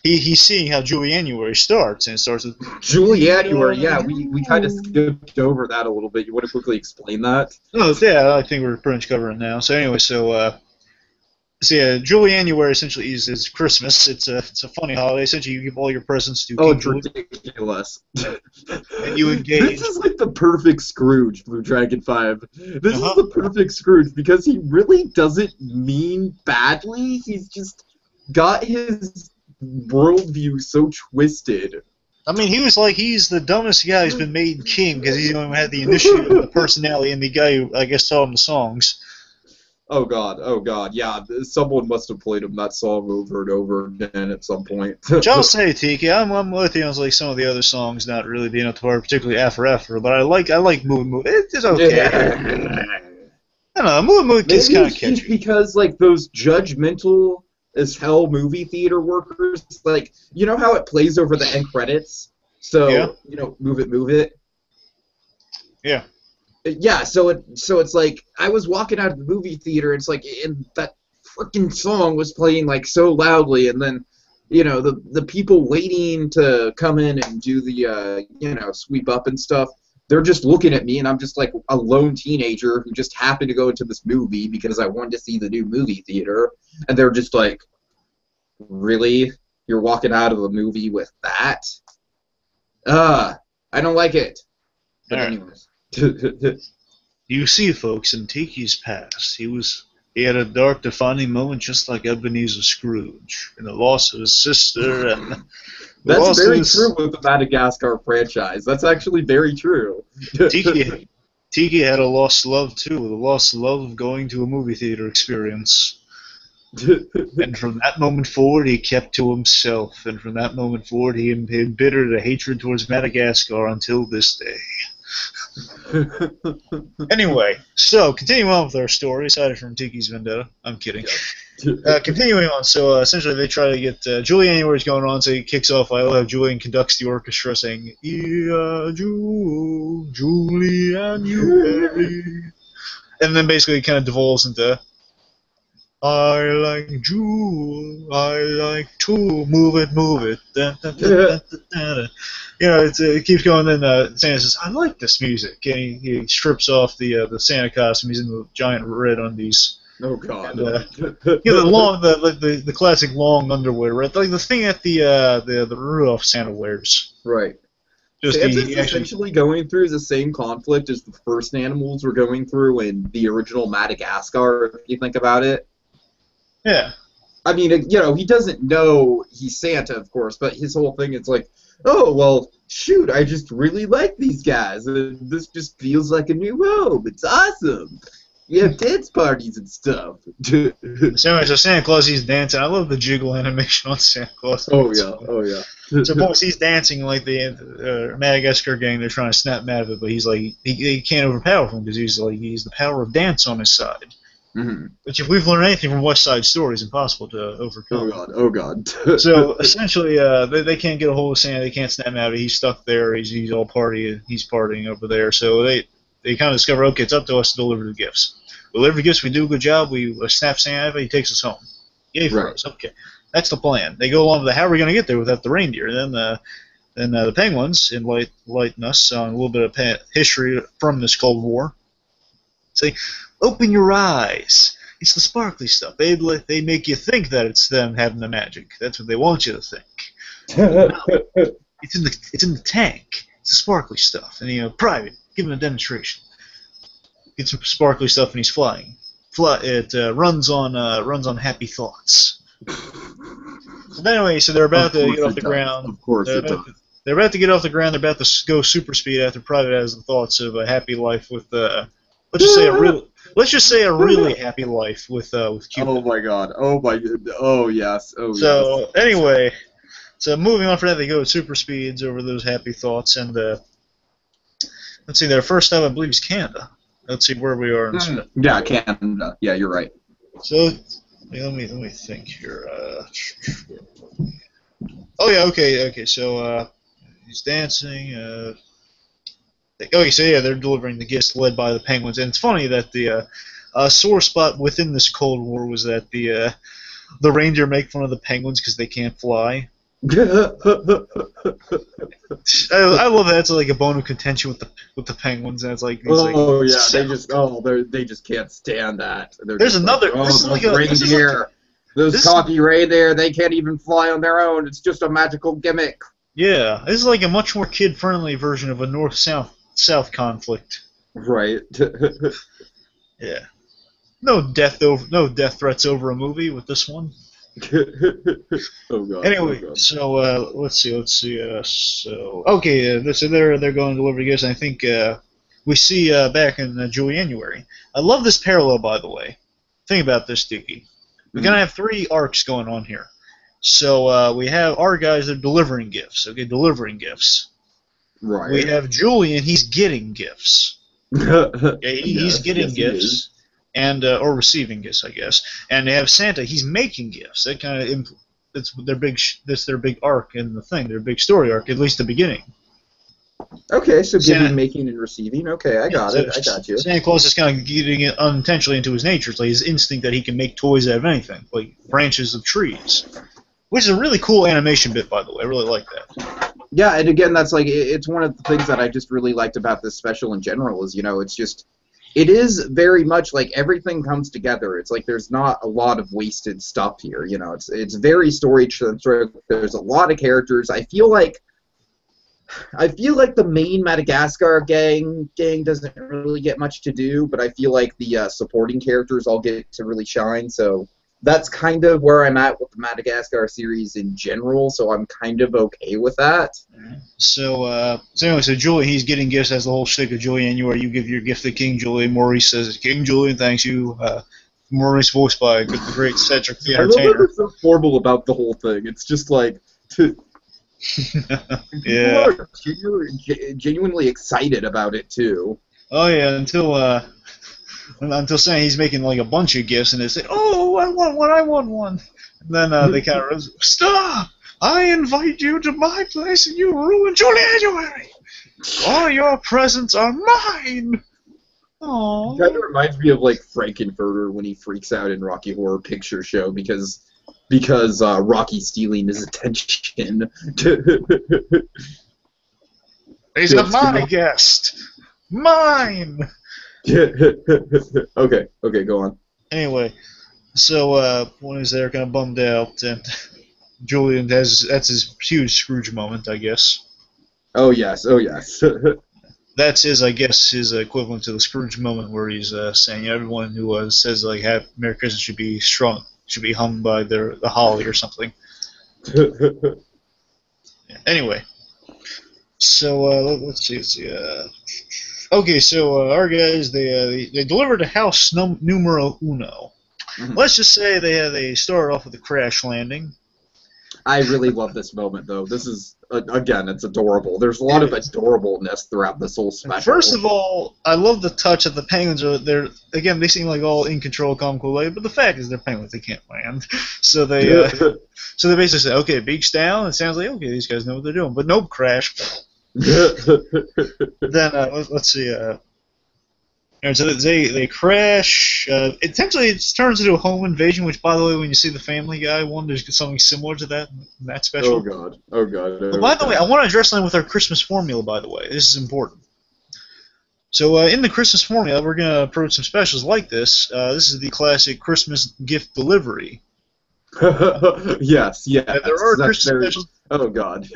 S1: he's seeing how January starts, and it starts with
S2: January. Yeah, we kind of skipped over that a little bit. You want to quickly explain that?
S1: Oh yeah, I think we're pretty much covering it now. So anyway, so yeah, January essentially is Christmas. It's a funny holiday. Essentially, you give all your presents to King
S2: It's
S1: Julian,
S2: ridiculous.
S1: and you engage.
S2: This is like the perfect Scrooge, Blue Dragon 5. This is the perfect Scrooge because he really doesn't mean badly. He's just got his worldview so twisted.
S1: I mean, he's the dumbest guy who's been made king because he's the only one who had the initiative, the personality, and the guy who I guess taught him the songs.
S2: Oh God, yeah, someone must have played him that song over and over again at some point.
S1: Which I'll say, Tiki, I'm with you on like some of the other songs not really being up to par, particularly After, but I like Move. It's okay.
S2: Yeah.
S1: I don't know, Move is kind of catchy.
S2: Just because like those judgmental as hell movie theater workers, like you know how it plays over the end credits, so
S1: Yeah.
S2: you know, move it.
S1: Yeah.
S2: Yeah, so it's like I was walking out of the movie theater, and it's like, and that freaking song was playing like so loudly, and then you know the people waiting to come in and do the you know, sweep up and stuff, they're just looking at me, and I'm just like a lone teenager who just happened to go into this movie because I wanted to see the new movie theater, and they're just like, really? You're walking out of a movie with that? I don't like it. But
S1: All right.
S2: anyways.
S1: You see, folks, in Tiki's past, he had a dark, defining moment just like Ebenezer Scrooge, and the loss of his sister, and the
S2: That's
S1: loss
S2: very
S1: of his...
S2: true with the Madagascar franchise. That's actually very true.
S1: Tiki had a lost love too, the lost love of going to a movie theater experience. And from that moment forward, he kept to himself, and from that moment forward, he embittered a hatred towards Madagascar until this day. Anyway, so continuing on with our story, aside from Tiki's Vendetta, I'm kidding. Continuing on, so essentially they try to get January's going on, so he kicks off. I love how Julian conducts the orchestra, saying January, and then basically kind of devolves into I like to move it. Dun, dun, dun, dun, dun, dun. You know, it keeps going. Then Santa says, "I like this music," and he strips off the Santa costume. He's in the giant red undies.
S2: Oh God!
S1: And, the classic long underwear, right? Like the thing that the Rudolph Santa wears.
S2: Right.
S1: Just
S2: Santa's essentially going through the same conflict as the first animals were going through in the original Madagascar. If you think about it.
S1: Yeah.
S2: I mean, you know, he doesn't know he's Santa, of course, but his whole thing is like, oh, well, shoot, I just really like these guys. This just feels like a new home. It's awesome. You have dance parties and stuff.
S1: So anyway, so Santa Claus, he's dancing. I love the jiggle animation on Santa Claus.
S2: Oh, yeah.
S1: So, boys, he's dancing like the Madagascar gang. They're trying to snap him out of it, but he's like, he can't overpower him because he's the power of dance on his side.
S2: Mm-hmm.
S1: Which, if we've learned anything from West Side Story, is impossible to overcome.
S2: Oh God.
S1: So essentially, they can't get a hold of Santa. They can't snap him out of it. He's stuck there. He's all partying. He's partying over there. So they kind of discover, okay, it's up to us to deliver the gifts. We deliver the gifts, we do a good job, we snap Santa, he takes us home. Yay for us. Okay, that's the plan. They go along with how are we going to get there without the reindeer? Then the Penguins enlighten us on a little bit of history from this Cold War. Say, open your eyes. It's the sparkly stuff. They make you think that it's them having the magic. That's what they want you to think. No, it's in the tank. It's the sparkly stuff. And Private, give him a demonstration. Get some sparkly stuff, and he's flying. It runs on happy thoughts. So anyway, so they're about to get off the ground.
S2: Of course it does.
S1: They're about to get off the ground. They're about to go super speed after Private has the thoughts of a happy life with let's just say a really happy life with Cupid.
S2: Oh my God! Oh yes!
S1: So anyway, so moving on from that, they go at super speeds over those happy thoughts, and let's see, their first stop I believe is Canada. Let's see where we are in this.
S2: Yeah, Canada. Yeah, you're right.
S1: So let me think here. Oh yeah, okay. So he's dancing. Okay, so yeah, they're delivering the gifts led by the Penguins, and it's funny that the sore spot within this Cold War was that the reindeer make fun of the Penguins because they can't fly. I love that. It's like a bone of contention with the Penguins, and it's like
S2: they just can't stand that.
S1: There's another. This is like a
S2: reindeer. Those cocky reindeer, they can't even fly on their own. It's just a magical gimmick.
S1: Yeah, this is like a much more kid-friendly version of a North-South conflict.
S2: Right.
S1: Yeah. No death threats over a movie with this one.
S2: Oh God.
S1: Anyway,
S2: oh God.
S1: So let's see. So okay, so they're going to deliver gifts. And I think we see back in January. I love this parallel, by the way. Think about this, Dookie. We're gonna have 3 arcs going on here. So we have our guys that are delivering gifts. Okay, delivering gifts.
S2: Right.
S1: We have Julian. He's getting gifts. He's getting gifts. And or receiving gifts, I guess. And they have Santa. He's making gifts. That kind of that's their big arc in the thing. Their big story arc, at least the beginning.
S2: Okay, so giving, making, and receiving. Okay, I got it. I got you.
S1: Santa Claus is kind of getting it unintentionally into his nature. It's like his instinct that he can make toys out of anything, like branches of trees. Which is a really cool animation bit, by the way. I really like that.
S2: Yeah, and again, that's like it's one of the things that I just really liked about this special in general is it's just. It is very much like everything comes together. It's like there's not a lot of wasted stuff here. It's very story-centric. There's a lot of characters. I feel like the main Madagascar gang doesn't really get much to do, but I feel like the supporting characters all get to really shine. So that's kind of where I'm at with the Madagascar series in general. So I'm kind of okay with that.
S1: So Julian, he's getting gifts as the whole shtick of January. You give your gift to King Julian. Maurice says, King Julian, thanks you. Maurice, voiced by the great Cedric the Entertainer.
S2: I love that it's so formal about the whole thing. It's just like...
S1: Yeah.
S2: People are genuinely excited about it, too.
S1: Oh, yeah, until saying he's making like a bunch of gifts, and they say, "Oh, I want one." And then they kind of stop. I invite you to my place, and you ruin January. All your presents are mine. Aww.
S2: It kind of reminds me of like Frankenfurter when he freaks out in Rocky Horror Picture Show because Rocky's stealing his attention.
S1: He's my guest. Mine.
S2: Okay, go on.
S1: Anyway, so when he's there, kind of bummed out, and Julian that's his huge Scrooge moment, I guess.
S2: Oh yes.
S1: That's his equivalent to the Scrooge moment, where he's saying everyone who says like Merry Christmas should be hung by the holly or something. Anyway, so let's see. Okay, so our guys they delivered to house numero uno. Mm-hmm. Let's just say they started off with a crash landing.
S2: I really love this moment though. This is again, it's adorable. There's a lot of adorableness throughout this whole special.
S1: First of all, I love the touch that the penguins are. They seem like all in control, calm, cool, but the fact is they're penguins. They can't land, so they basically say, okay, beaks down. It sounds like okay, these guys know what they're doing, but nope, crash. Then let's see. And so they crash. Essentially, it turns into a home invasion. Which, by the way, when you see the Family Guy one, there's something similar to that in that special.
S2: Oh god. Oh god.
S1: But by the way, I want to address something with our Christmas formula. By the way, this is important. So in the Christmas formula, we're going to approach some specials like this. This is the classic Christmas gift delivery.
S2: Yes.
S1: There are Christmas specials.
S2: Oh god.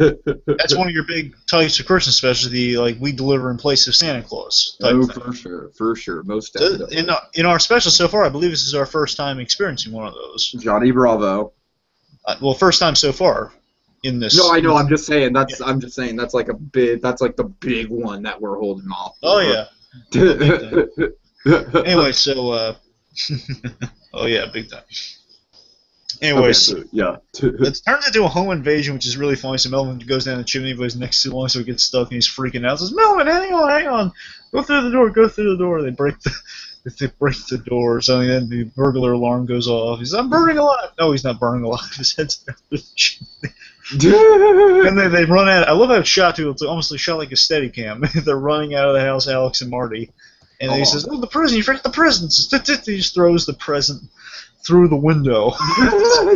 S1: That's one of your big types of Christmas specials. The we deliver in place of Santa Claus.
S2: Oh, for sure, most definitely.
S1: In our special so far, I believe this is our first time experiencing one of those.
S2: Johnny Bravo.
S1: Well, first time so far in this.
S2: No, I know. I'm just saying that's. Yeah. I'm just saying that's like a big. That's like the big one that we're holding off.
S1: Oh yeah. Anyway, so. Oh yeah, big time. Anyways,
S2: okay, yeah.
S1: It turns into a home invasion, which is really funny. So Melvin goes down the chimney, but he's next too long, so he gets stuck, and he's freaking out. Says, "Melvin, hang on, go through the door." They break the door, so then the burglar alarm goes off. He says, "I'm burning alive." No, he's not burning alive. His head's down the chimney. And then they run out. I love how it's shot too. It's almost shot like a Steadicam. They're running out of the house, Alex and Marty, and he says, "Oh, the prison! You forget the prison!" He just throws the present through the window.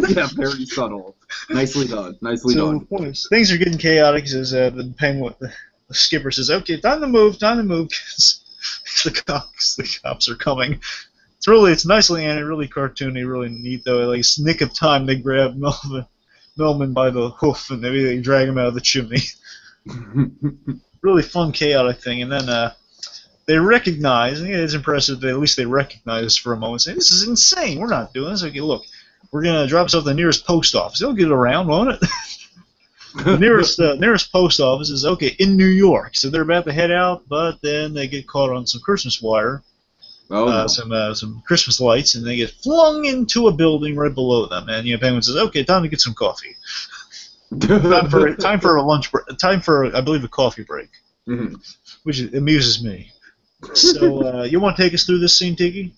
S2: Yeah, very subtle. Nicely done. Done.
S1: Things are getting chaotic. Says the penguin. The skipper says, "Okay, time to move. Because the cops are coming." It's nicely animated, really cartoony, really neat though. Like a nick of time, they grab Melman by the hoof and they drag him out of the chimney. Really fun, chaotic thing, and then. They recognize, and it's impressive that at least they recognize for a moment, saying, "This is insane. We're not doing this." Okay, look, we're going to drop this off at the nearest post office. They'll get it around, won't it? The nearest post office is, in New York. So they're about to head out, but then they get caught on some Christmas wire, some Christmas lights, and they get flung into a building right below them. And Penguin says, "Okay, time to get some coffee. time for a lunch break. Time for, I believe, a coffee break," which amuses me. So, you want to take us through this scene, Tiki?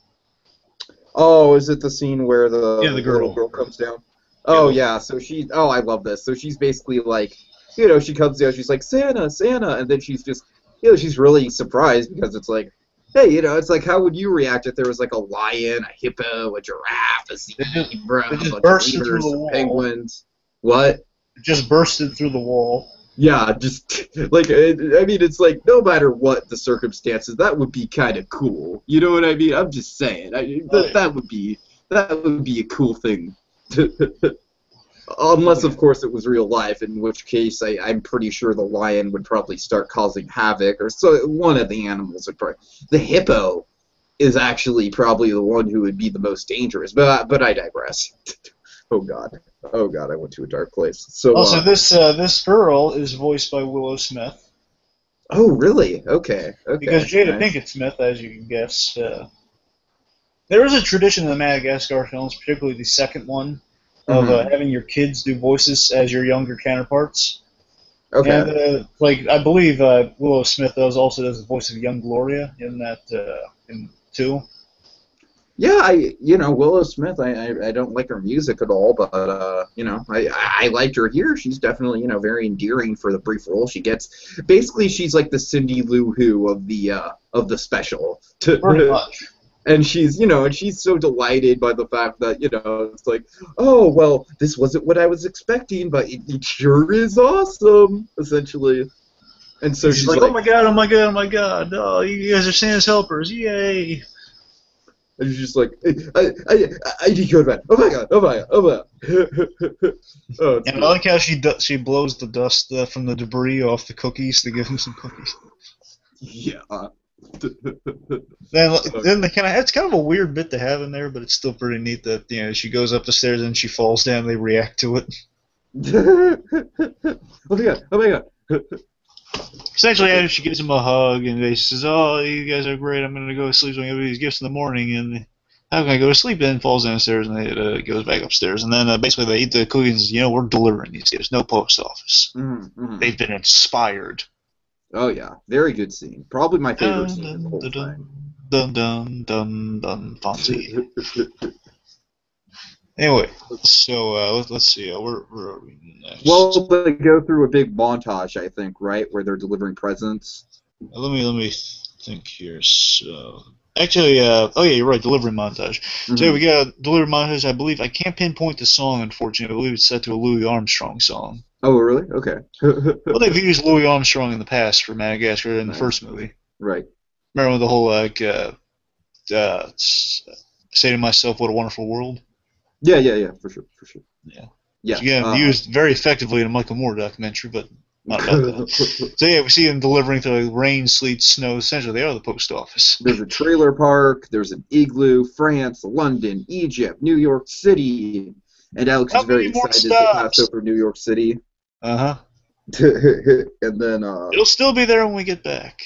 S2: Oh, is it the scene where the
S1: girl
S2: comes down? Oh, yeah. So I love this. So she's basically like, she comes down, she's like, "Santa, Santa," and then she's just, she's really surprised because it's like, hey, it's like, how would you react if there was like a lion, a hippo, a giraffe, a zebra, a bunch of leaders, some penguins? What?
S1: It just bursted through the wall.
S2: Yeah, just like it's like no matter what the circumstances, that would be kind of cool. You know what I mean? I'm just saying that would be a cool thing. Unless, of course, it was real life, in which case I'm pretty sure the lion would probably start causing havoc, or so one of the animals would probably. The hippo is actually probably the one who would be the most dangerous, but I digress. Oh God, I went to a dark place. So
S1: also, this girl is voiced by Willow Smith.
S2: Oh, really? Okay.
S1: Because Jada Pinkett Smith, as you can guess, there is a tradition in the Madagascar films, particularly the second one, of having your kids do voices as your younger counterparts. Okay. And, I believe Willow Smith also does the voice of young Gloria in that in 2.
S2: Yeah, Willow Smith, I don't like her music at all, but, I liked her here. She's definitely, very endearing for the brief role she gets. Basically, she's like the Cindy Lou Who of the special.
S1: Pretty much.
S2: And she's, and she's so delighted by the fact that, it's like, oh, well, this wasn't what I was expecting, but it sure is awesome, essentially. And so she's like,
S1: oh my God, oh, you guys are Santa's helpers, yay.
S2: And she's just like, I need to go to bed. Oh my God. Oh,
S1: and I like how she blows the dust from the debris off the cookies to give him some cookies.
S2: Yeah.
S1: Then it's kind of a weird bit to have in there, but it's still pretty neat that she goes up the stairs and she falls down. They react to it.
S2: Oh my God.
S1: Essentially, she gives him a hug, and they says, "Oh, you guys are great. I'm going to go to sleep so I can give you these gifts in the morning." And how can I go to sleep? Then falls downstairs, and it goes back upstairs. And then basically they eat the cookies and says, we're delivering these gifts. No post office. They've been inspired.
S2: Oh, yeah. Very good scene. Probably my favorite scene in the whole thing.
S1: Dun, Fonzie. Anyway, so let's see. Where are we next?
S2: Well, they go through a big montage, I think, right, where they're delivering presents.
S1: Let me think here. So actually, oh yeah, you're right. Delivery montage. So yeah,
S2: Hmm.
S1: we got a delivery montage. I believe I can't pinpoint the song, unfortunately. I believe it's set to a Louis Armstrong song.
S2: Oh, really? Okay.
S1: Well, they've used Louis Armstrong in the past for Madagascar in the
S2: Nice.
S1: first movie.
S2: Right.
S1: Remember the whole say to myself, "What a wonderful world."
S2: Yeah, yeah, yeah, for sure, for sure.
S1: Yeah. Which
S2: Yeah.
S1: again used very effectively in a Michael Moore documentary, but not about that. So yeah, we see them delivering through like rain, sleet, snow. Essentially, they are the post office.
S2: There's a trailer park, there's an igloo, France, London, Egypt, New York City. And Alex
S1: How
S2: is very
S1: many more
S2: excited to pass
S1: stops?
S2: over New York City.
S1: Uh huh.
S2: And then,
S1: It'll still be there when we get back.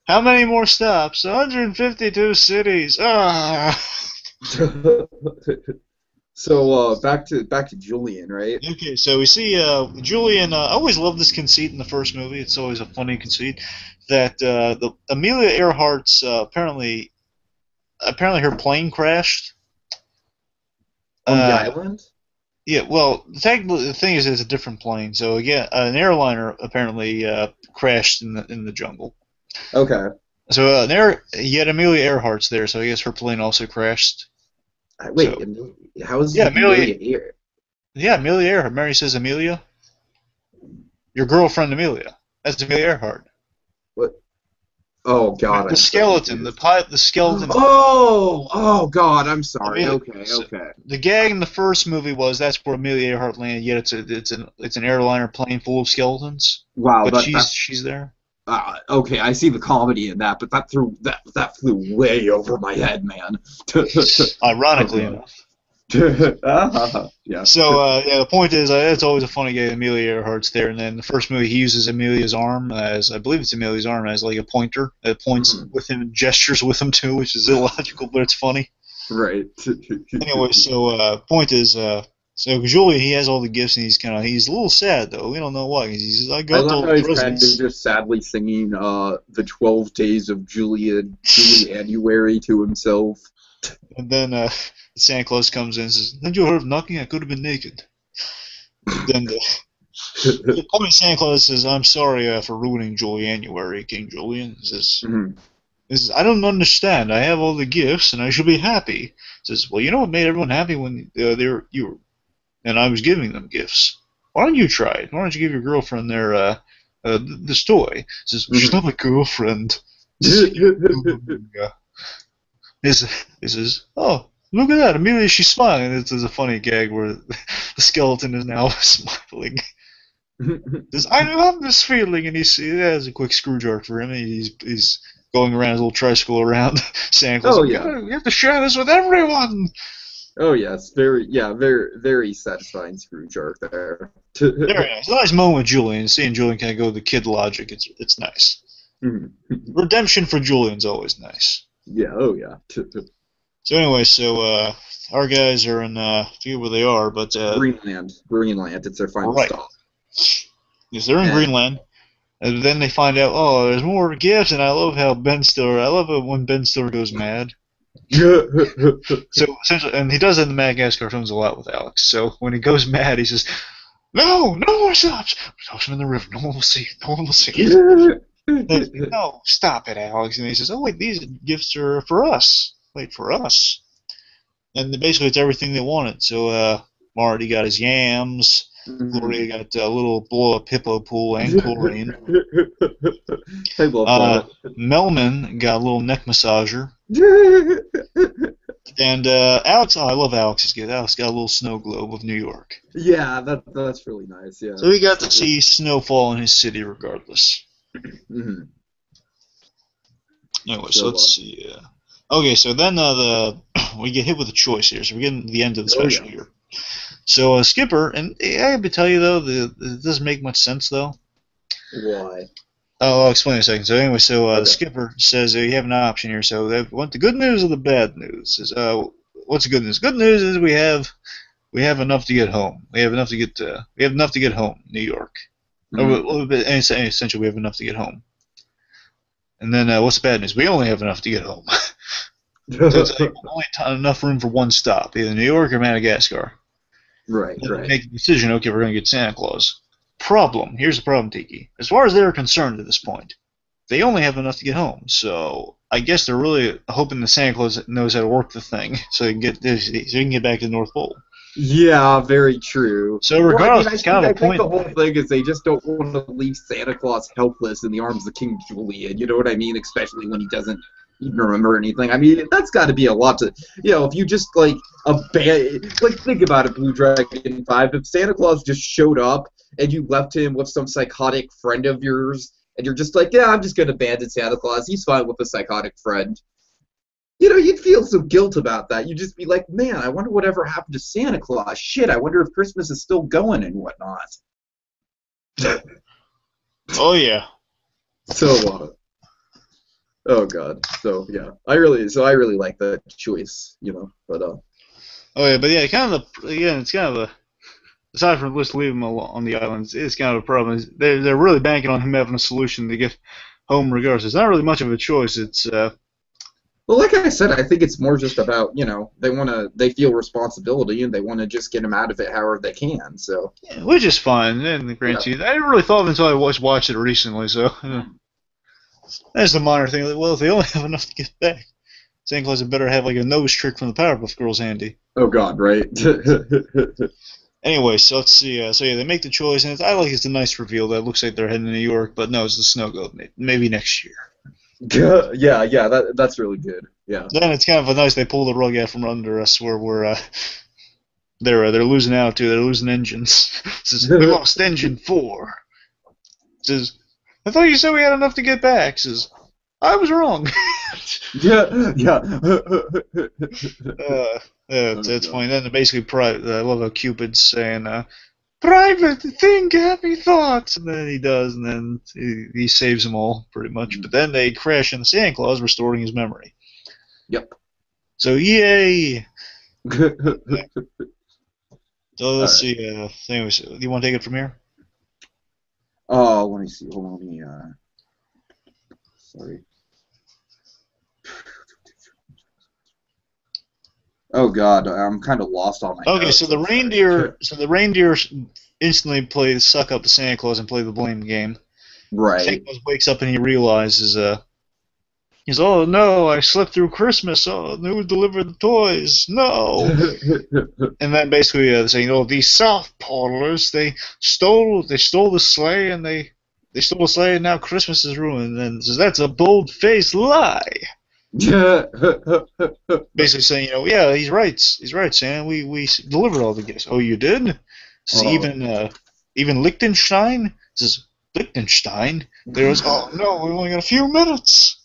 S1: How many more stops? 152 cities. Ah.
S2: so back to Julian, right?
S1: Okay, so we see Julian. I always love this conceit in the first movie. It's always a funny conceit that the Amelia Earhart's apparently her plane crashed.
S2: On the
S1: Uh,
S2: island?
S1: yeah, well, technically the thing is it's a different plane. So again, an airliner apparently crashed in the jungle.
S2: Okay.
S1: So yet Amelia Earhart's there, so I guess her plane also crashed.
S2: Wait,
S1: So
S2: how is
S1: yeah, Amelia.
S2: Amelia here?
S1: Yeah, Amelia Earhart. Mary says Amelia, your girlfriend Amelia. That's Amelia Earhart.
S2: What? Oh God,
S1: The
S2: I'm so
S1: skeleton,
S2: confused.
S1: the skeleton.
S2: Oh God, I'm sorry.
S1: Amelia,
S2: Okay,
S1: so
S2: okay.
S1: the gag in the first movie was that's where Amelia Earhart landed. Yet it's an airliner plane full of skeletons,
S2: Wow,
S1: but
S2: that
S1: she's there.
S2: okay. I see the comedy in that, but that flew way over my head, man.
S1: Ironically enough.
S2: Yeah.
S1: So yeah, the point is, it's always a funny gag. Amelia Earhart's there, and then the first movie he uses Amelia's arm as I believe it's Amelia's arm as like a pointer. It points
S2: Mhm.
S1: with him, and gestures with him too, which is illogical, but it's funny.
S2: Right.
S1: Anyway, so point is, so Julian he has all the gifts, and he's a little sad though. We don't know why. He says I
S2: I
S1: got
S2: love
S1: all
S2: how
S1: the
S2: he's kind of
S1: presents,
S2: just sadly singing the 12 days of Julianuary to himself.
S1: and then Santa Claus comes in and says, "Did you heard of knocking? I could have been naked." Then the point Santa Claus says, "I'm sorry for ruining Julianuary, King Julian."
S2: Mhm.
S1: He says, "I don't understand. I have all the gifts, and I should be happy." He says, "Well, you know what made everyone happy when you were, and I was giving them gifts. Why don't you try it? Why don't you give your girlfriend this toy?" He says, "She's not
S2: Mhm.
S1: my girlfriend." He says, he says, "Oh, look at that, Amelia, she's smiling." There's a funny gag where the skeleton is now smiling. He says, "I love this feeling," and he has a quick screw jar for him, and he's going around his little tricycle around Santa Claus.
S2: Oh
S1: We
S2: yeah.
S1: gotta, we have to share this with everyone.
S2: Oh yes. Very satisfying screw jerk there.
S1: Very nice. A nice moment with Julian. Seeing Julian kind of go the kid logic, it's nice.
S2: Mhm.
S1: Redemption for Julian's always nice.
S2: Yeah. Oh yeah.
S1: So anyway, our guys are in I forget where they are, but
S2: Greenland. Greenland. It's their final
S1: right.
S2: stop.
S1: Yes, they're in
S2: And
S1: Greenland. And then they find out, oh, there's more gifts, and I love it when Ben Stiller goes mad. So essentially, and he does it in the Madagascar films a lot with Alex. So when he goes mad, he says, "No, no more stops. Toss him in the river. No one will see it. No one will see it." No, stop it, Alex. And he says, "Oh wait, these gifts are for us. Wait for us." And basically, it's everything they wanted. So Marty got his yams.
S2: Mhm.
S1: Gloria got a little blow-up hippo pool and chlorine.
S2: I love
S1: Uh,
S2: that.
S1: Melman got a little neck massager. And Alex, oh, I love Alex's gift. Alex got a little snow globe of New York.
S2: Yeah, that's really nice. Yeah.
S1: So he got to see snowfall in his city regardless.
S2: Mhm.
S1: Anyway, so
S2: So,
S1: let's see. Okay, so then we get hit with a choice here. So we're getting to the end of the
S2: oh
S1: special
S2: yeah.
S1: here. So Skipper, and I have to tell you though, it doesn't make much sense though.
S2: Why?
S1: Oh, I'll explain in a second. So anyway, the
S2: Okay.
S1: skipper says you have an option here. So they want the good news or the bad news? Is what's the good news? Good news is we have enough to get home. We have enough to get home, New York.
S2: Mhm.
S1: Essentially, we have enough to get home. And then what's the bad news? We only have enough to get home. So it's like only enough room for one stop, either New York or Madagascar.
S2: Right.
S1: Then they
S2: Right.
S1: make the decision. Okay, we're going to get Santa Claus. Problem. Here's the problem, Tiki. As far as they're concerned at this point, they only have enough to get home. So I guess they're really hoping that Santa Claus knows how to work the thing, so he can get back to the North Pole.
S2: Yeah, very true.
S1: So
S2: Well, I mean,
S1: regardless, it's kind
S2: I
S1: of a
S2: think
S1: point.
S2: the whole thing is they just don't want to leave Santa Claus helpless in the arms of King Julian. You know what I mean? Especially when he doesn't even remember anything. I mean, that's got to be a lot to, if you just think about it, Blue Dragon 5. If Santa Claus just showed up and you left him with some psychotic friend of yours, and you're just like, yeah, I'm just gonna abandon Santa Claus. He's fine with a psychotic friend. You'd feel some guilt about that. You'd just be like, man, I wonder whatever happened to Santa Claus. Shit, I wonder if Christmas is still going and whatnot.
S1: Oh yeah.
S2: So, oh god. So yeah, I really like that choice, But
S1: Oh yeah, but yeah, it's kind of a aside from just leaving him on the islands, it's kind of a problem. They're really banking on him having a solution to get home regardless. It's not really much of a choice. It's
S2: well, like I said, I think it's more just about they feel responsibility and they want to just get him out of it however they can. So
S1: yeah, which is fine in the grand scheme. I didn't really thought of it until I watched it recently. So that's the minor thing. Like, well, if they only have enough to get back, Santa Claus had better have like a nose trick from the Powerpuff Girls handy.
S2: Oh God, right.
S1: Anyway, so let's see. So yeah, they make the choice, and it's a nice reveal that looks like they're heading to New York, but no, it's the snow goat. Maybe next year.
S2: Yeah, that's really good. Yeah.
S1: Then it's kind of a nice they pull the rug out from under us where they're losing out too. They're losing engines. Says we lost engine 4. Says I thought you said we had enough to get back. Says I was wrong.
S2: Yeah.
S1: That's funny. Then basically, I love how Cupid's saying, "Private, think happy thoughts," and then he does, and then he saves them all pretty much. But then they crash into Santa Claus, restoring his memory.
S2: Yep.
S1: So yay! So let's see. Anyways, do you want to take it from here?
S2: Oh, let me see. Hold on. Let me. Sorry. Oh God, I'm kind of lost on my.
S1: Okay,
S2: notes.
S1: so the reindeer instantly suck up to Santa Claus and play the blame game.
S2: Right.
S1: Santa Claus wakes up and he realizes, he's, oh no, I slept through Christmas. Oh, who delivered the toys? No. And then basically they're saying, oh, these South Parlors, they stole the sleigh and they stole the sleigh and now Christmas is ruined. And says that's a bold-faced lie. Basically saying, yeah, he's right, Sam. We delivered all the gifts. Oh, you did? So even Liechtenstein says Liechtenstein. There was, oh no, we only got a few minutes.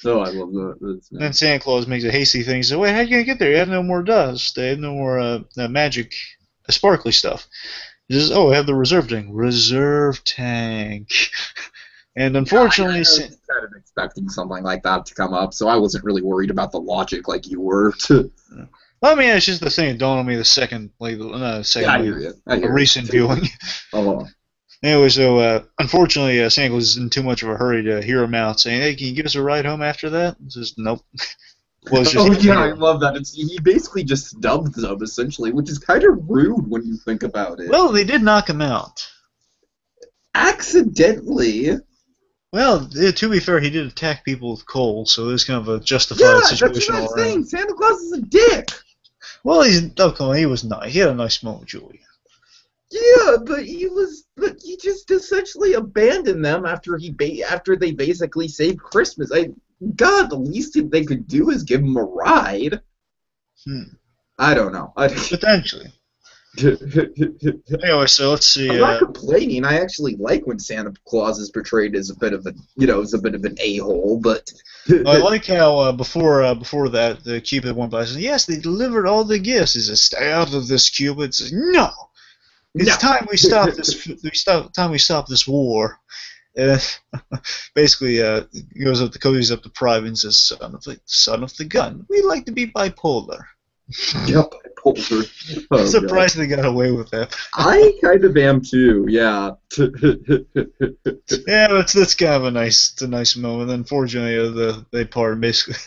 S2: Oh, I love that.
S1: Then Santa Claus makes a hasty thing. He says, wait, how you gonna get there? You have no more dust. They have no more magic, sparkly stuff. He says, oh, I have the reserve tank. And unfortunately,
S2: I was kind of expecting something like that to come up, so I wasn't really worried about the logic like you were.
S1: Well, I mean, it's just the thing that dawned on me the second, I hear you. A recent viewing. Anyway, so unfortunately, Santa Claus is in too much of a hurry to hear him out saying, "Hey, can you give us a ride home after that?" He says, "Nope." Well, it's just
S2: I love that. He basically just stubbed them essentially, which is kind of rude when you think about it.
S1: Well, they did knock him out.
S2: Accidentally.
S1: Well, to be fair, he did attack people with coal, so there's kind of a justified situation all around.
S2: That's what I'm saying. Santa Claus is a dick.
S1: Well, he was nice. He had a nice moment with Julia.
S2: Yeah, but he just essentially abandoned them after they basically saved Christmas. God, the least they could do is give him a ride. I don't know.
S1: Potentially. Anyway, so let's see.
S2: I'm not complaining. I actually like when Santa Claus is portrayed as a bit of an a-hole, but
S1: I like how before that the Cupid went by and said, "Yes, they delivered all the gifts." He says, "Stay out of this, Cupid." Says, "No, it's time we stop this. Time we stop this war." And basically, he goes up to Private and says, "Son of the gun, we like to be bipolar."
S2: Yep, bipolar. Oh,
S1: I'm surprised they got away with that.
S2: I kind of am too. Yeah.
S1: Yeah, that's kind of a nice moment. Unfortunately, they part basically.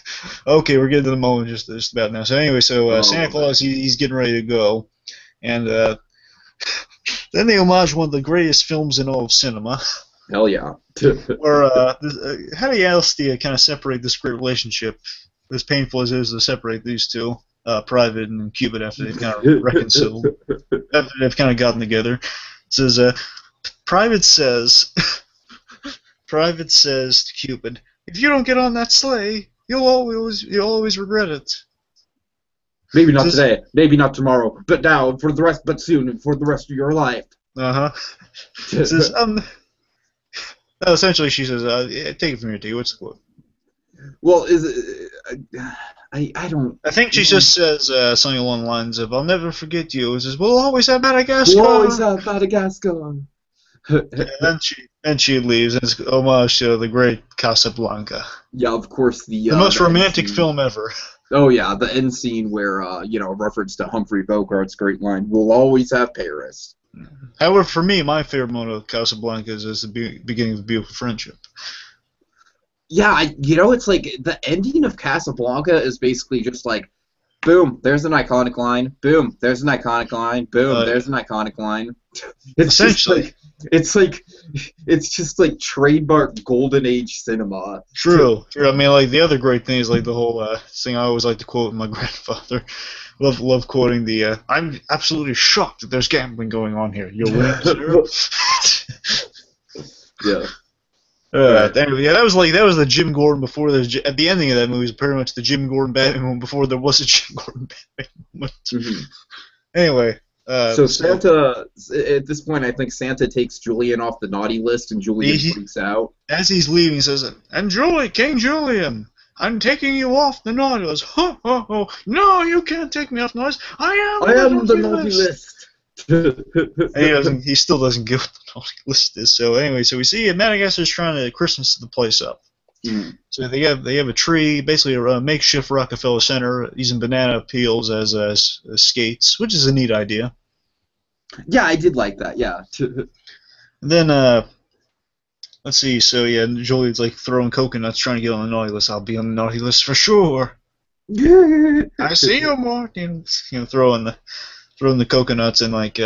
S1: Okay, we're getting to the moment just about now. So anyway, Santa Claus he's getting ready to go, and then they homage one of the greatest films in all of cinema.
S2: Hell yeah.
S1: Or how else do you kind of separate this great relationship, as painful as it is to separate these two, Private and Cupid, after they've kind of reconciled, after they've kind of gotten together? It says, Private says, Private says to Cupid, "If you don't get on that sleigh, you'll always regret it."
S2: Maybe not today, maybe not tomorrow, but now, but soon, for the rest of your life.
S1: Says, essentially, she says, yeah, take it from here, T. What's the quote?
S2: Well, I don't.
S1: I think she just says something along the lines of, "I'll never forget you." It says, "We'll always have Madagascar."
S2: We'll always have Madagascar.
S1: And she leaves, and it's homage to the great Casablanca.
S2: Yeah, of course,
S1: the most romantic film ever.
S2: Oh yeah, the end scene where a reference to Humphrey Bogart's great line, "We'll always have Paris."
S1: However, for me, my favorite moment of Casablanca is the beginning of a beautiful friendship.
S2: Yeah, it's like the ending of Casablanca is basically just like, boom, there's an iconic line. Boom, there's an iconic line. Boom, there's an iconic line. It's
S1: essentially,
S2: it's just like trademark golden age cinema.
S1: True. I mean, like the other great thing is like the whole thing I always like to quote my grandfather. Love quoting the. "I'm absolutely shocked that there's gambling going on here. You're winning, sir."
S2: Yeah.
S1: Anyway, yeah, that was the Jim Gordon before at the ending of that movie was pretty much the Jim Gordon Batman moment before there was a Jim Gordon Batman moment. Mm-hmm. Anyway.
S2: So Santa, at this point, I think Santa takes Julian off the naughty list, and Julian freaks out.
S1: As he's leaving, he says, "And King Julian, I'm taking you off the naughty list." "Ho, ho, ho. No, you can't take me off the naughty list. I am the naughty list." And he still doesn't get what the naughty list is. So anyway, we see Madagascar's trying to Christmas the place up. Mm. So they have a tree, basically a makeshift Rockefeller Center, using banana peels as skates, which is a neat idea.
S2: Yeah, I did like that. Yeah.
S1: Then let's see. So yeah, Julian's like throwing coconuts, trying to get on the naughty list. "I'll be on the naughty list for sure." "I see you, Martin." Throwing the coconuts, and like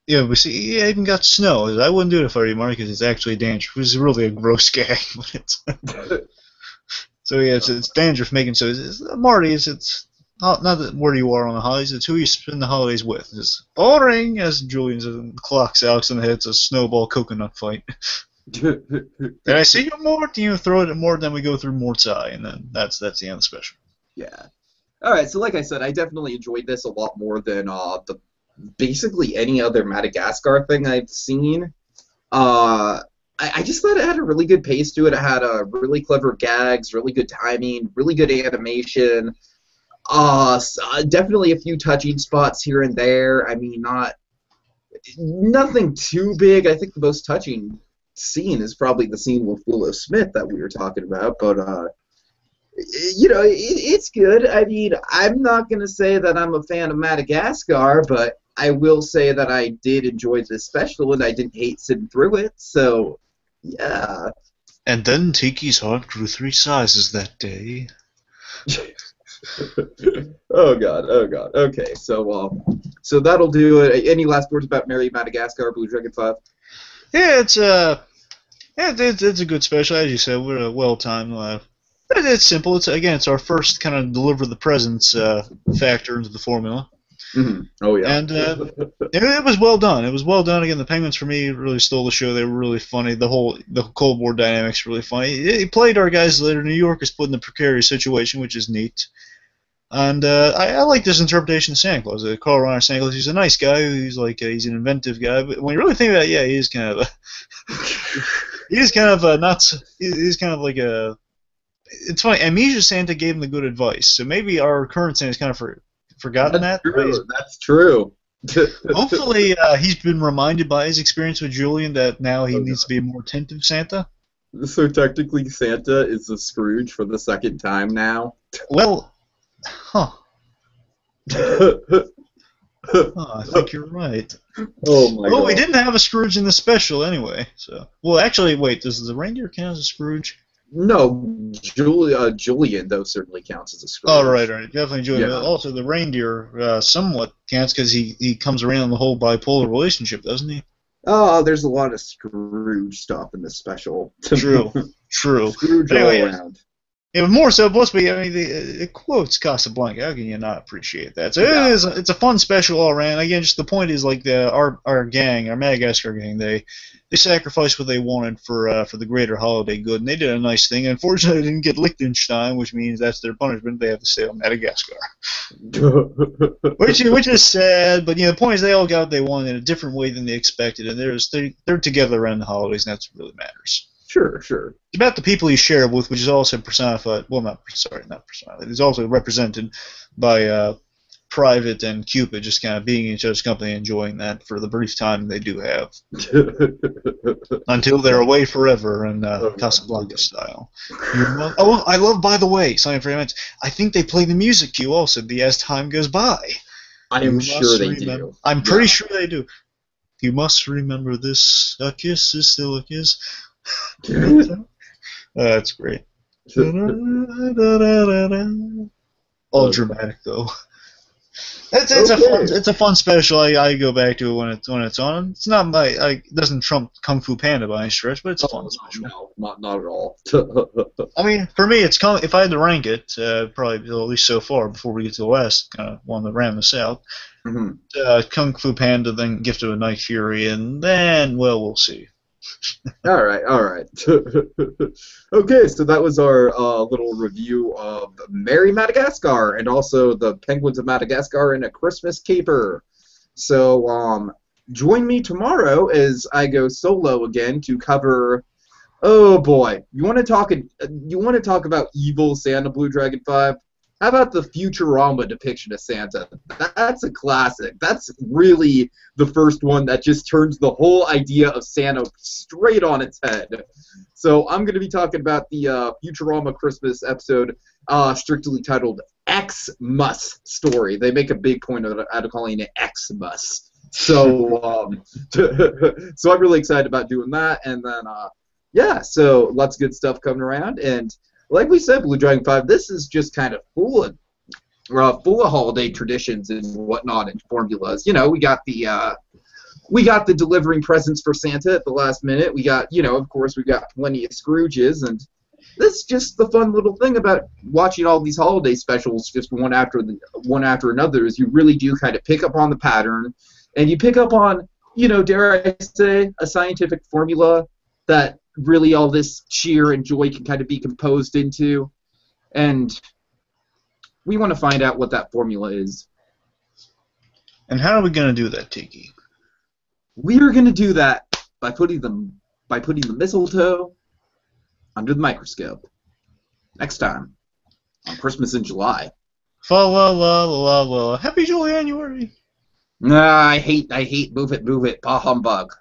S1: we see he even got snow. "I wouldn't do it for you, Mark, because it's actually dangerous." Which is really a gross gag, but it's so yeah, it's dangerous making so. Marty, it's not that where you are on the holidays, it's who you spend the holidays with. It's boring, as Julian clocks Alex in the head. It's a snowball coconut fight. "And I see you, Mort." Throw it at Mort, then we go through Mort's eye, and then that's the end of the special.
S2: Yeah. All right. So like I said, I definitely enjoyed this a lot more than basically any other Madagascar thing I've seen. I just thought it had a really good pace to it. It had really clever gags, really good timing, really good animation. Definitely a few touching spots here and there. I mean, nothing too big. I think the most touching scene is probably the scene with Willow Smith that we were talking about. But it's good. I mean, I'm not gonna say that I'm a fan of Madagascar, but I will say that I did enjoy this special, and I didn't hate sitting through it. So, yeah.
S1: And then Tiki's heart grew 3 sizes that day.
S2: Oh god. Okay, so that'll do it. Any last words about Merry Madagascar, Blue Dragon 5?
S1: Yeah, it's a good special, as you said. We're well timed. It's simple. It's our first kind of deliver the presents factor into the formula.
S2: Mm-hmm. Oh yeah.
S1: And it was well done. It was well done. Again, the Penguins for me really stole the show. They were really funny. The Cold War dynamics were really funny. He played our guys that are New Yorkers put in a precarious situation, which is neat. And I like this interpretation of Santa Claus. Carl Reiner Santa Claus. He's a nice guy. He's an inventive guy. But when you really think about it, yeah, he is kind of he's kind of like a. It's funny. Amnesia Santa gave him the good advice. So maybe our current Santa's kind of forgotten that.
S2: That's true.
S1: Hopefully, he's been reminded by his experience with Julian that now he needs to be a more attentive Santa.
S2: So technically, Santa is the Scrooge for the second time now.
S1: Well. Huh. I think you're right.
S2: Oh my god.
S1: Well, we didn't have a Scrooge in the special anyway. So, well, actually, wait. Does the reindeer count as a Scrooge?
S2: No, Julian though certainly counts as a Scrooge.
S1: Oh, right, definitely Julian.
S2: Yeah.
S1: Also, the reindeer somewhat counts because he comes around the whole bipolar relationship, doesn't he?
S2: Oh, there's a lot of Scrooge stuff in this special.
S1: True, true.
S2: Scrooge
S1: But
S2: all
S1: anyway,
S2: around.
S1: yeah, but more so, mostly, I mean, it quotes Casablanca. How can you not appreciate that? So it
S2: Yeah.
S1: is. It's a fun special all around. Again, just the point is like our gang, our Madagascar gang, they sacrificed what they wanted for the greater holiday good, and they did a nice thing. Unfortunately, they didn't get Liechtenstein, which means that's their punishment. They have to stay on Madagascar, which is sad. But the point is they all got what they wanted in a different way than they expected, and they're together around the holidays, and that's what really matters.
S2: Sure, sure.
S1: It's about the people you share with, which is also personified. Well, not personified. It's also represented by Private and Cupid, just kind of being in each other's company, enjoying that for the brief time they do have, until they're away forever in Casablanca style. Oh, I love. By the way, something for you. I think they play the music cue also. The as time goes by.
S2: I am sure they do.
S1: I'm pretty sure they do. You must remember this. A kiss is still a kiss. That's great. All dramatic though. It's a fun special. I go back to it when it's on. It's not it doesn't trump Kung Fu Panda by any stretch, but it's a fun special.
S2: No, not at all.
S1: I mean, for me, if I had to rank it, probably at least so far before we get to the West, kind of one that ran the South.
S2: Mm-hmm.
S1: Kung Fu Panda, then Gift of a Night Fury, and then we'll see.
S2: All right. Okay, so that was our little review of Merry Madagascar and also the Penguins of Madagascar in a Christmas Caper. So join me tomorrow as I go solo again to cover. Oh boy, you want to talk about evil Santa Blue Dragon 5? How about the Futurama depiction of Santa? That's a classic. That's really the first one that just turns the whole idea of Santa straight on its head. So I'm going to be talking about the Futurama Christmas episode strictly titled Xmas Story. They make a big point out of calling it Xmas. So, so I'm really excited about doing that. And then, yeah, so lots of good stuff coming around. And like we said, Blue Dragon 5, this is just kind of full of holiday traditions and whatnot and formulas. We got the delivering presents for Santa at the last minute. We got, of course, we got plenty of Scrooges, and this is just the fun little thing about watching all these holiday specials just one after another is you really do kind of pick up on the pattern, and you pick up on, dare I say, a scientific formula that really all this cheer and joy can kind of be composed into. And we want to find out what that formula is.
S1: And how are we going to do that, Tiki?
S2: We are going to do that by putting the mistletoe under the microscope. Next time on Christmas in July.
S1: Fa la la la la. Happy January.
S2: Nah, I hate move it, bah humbug.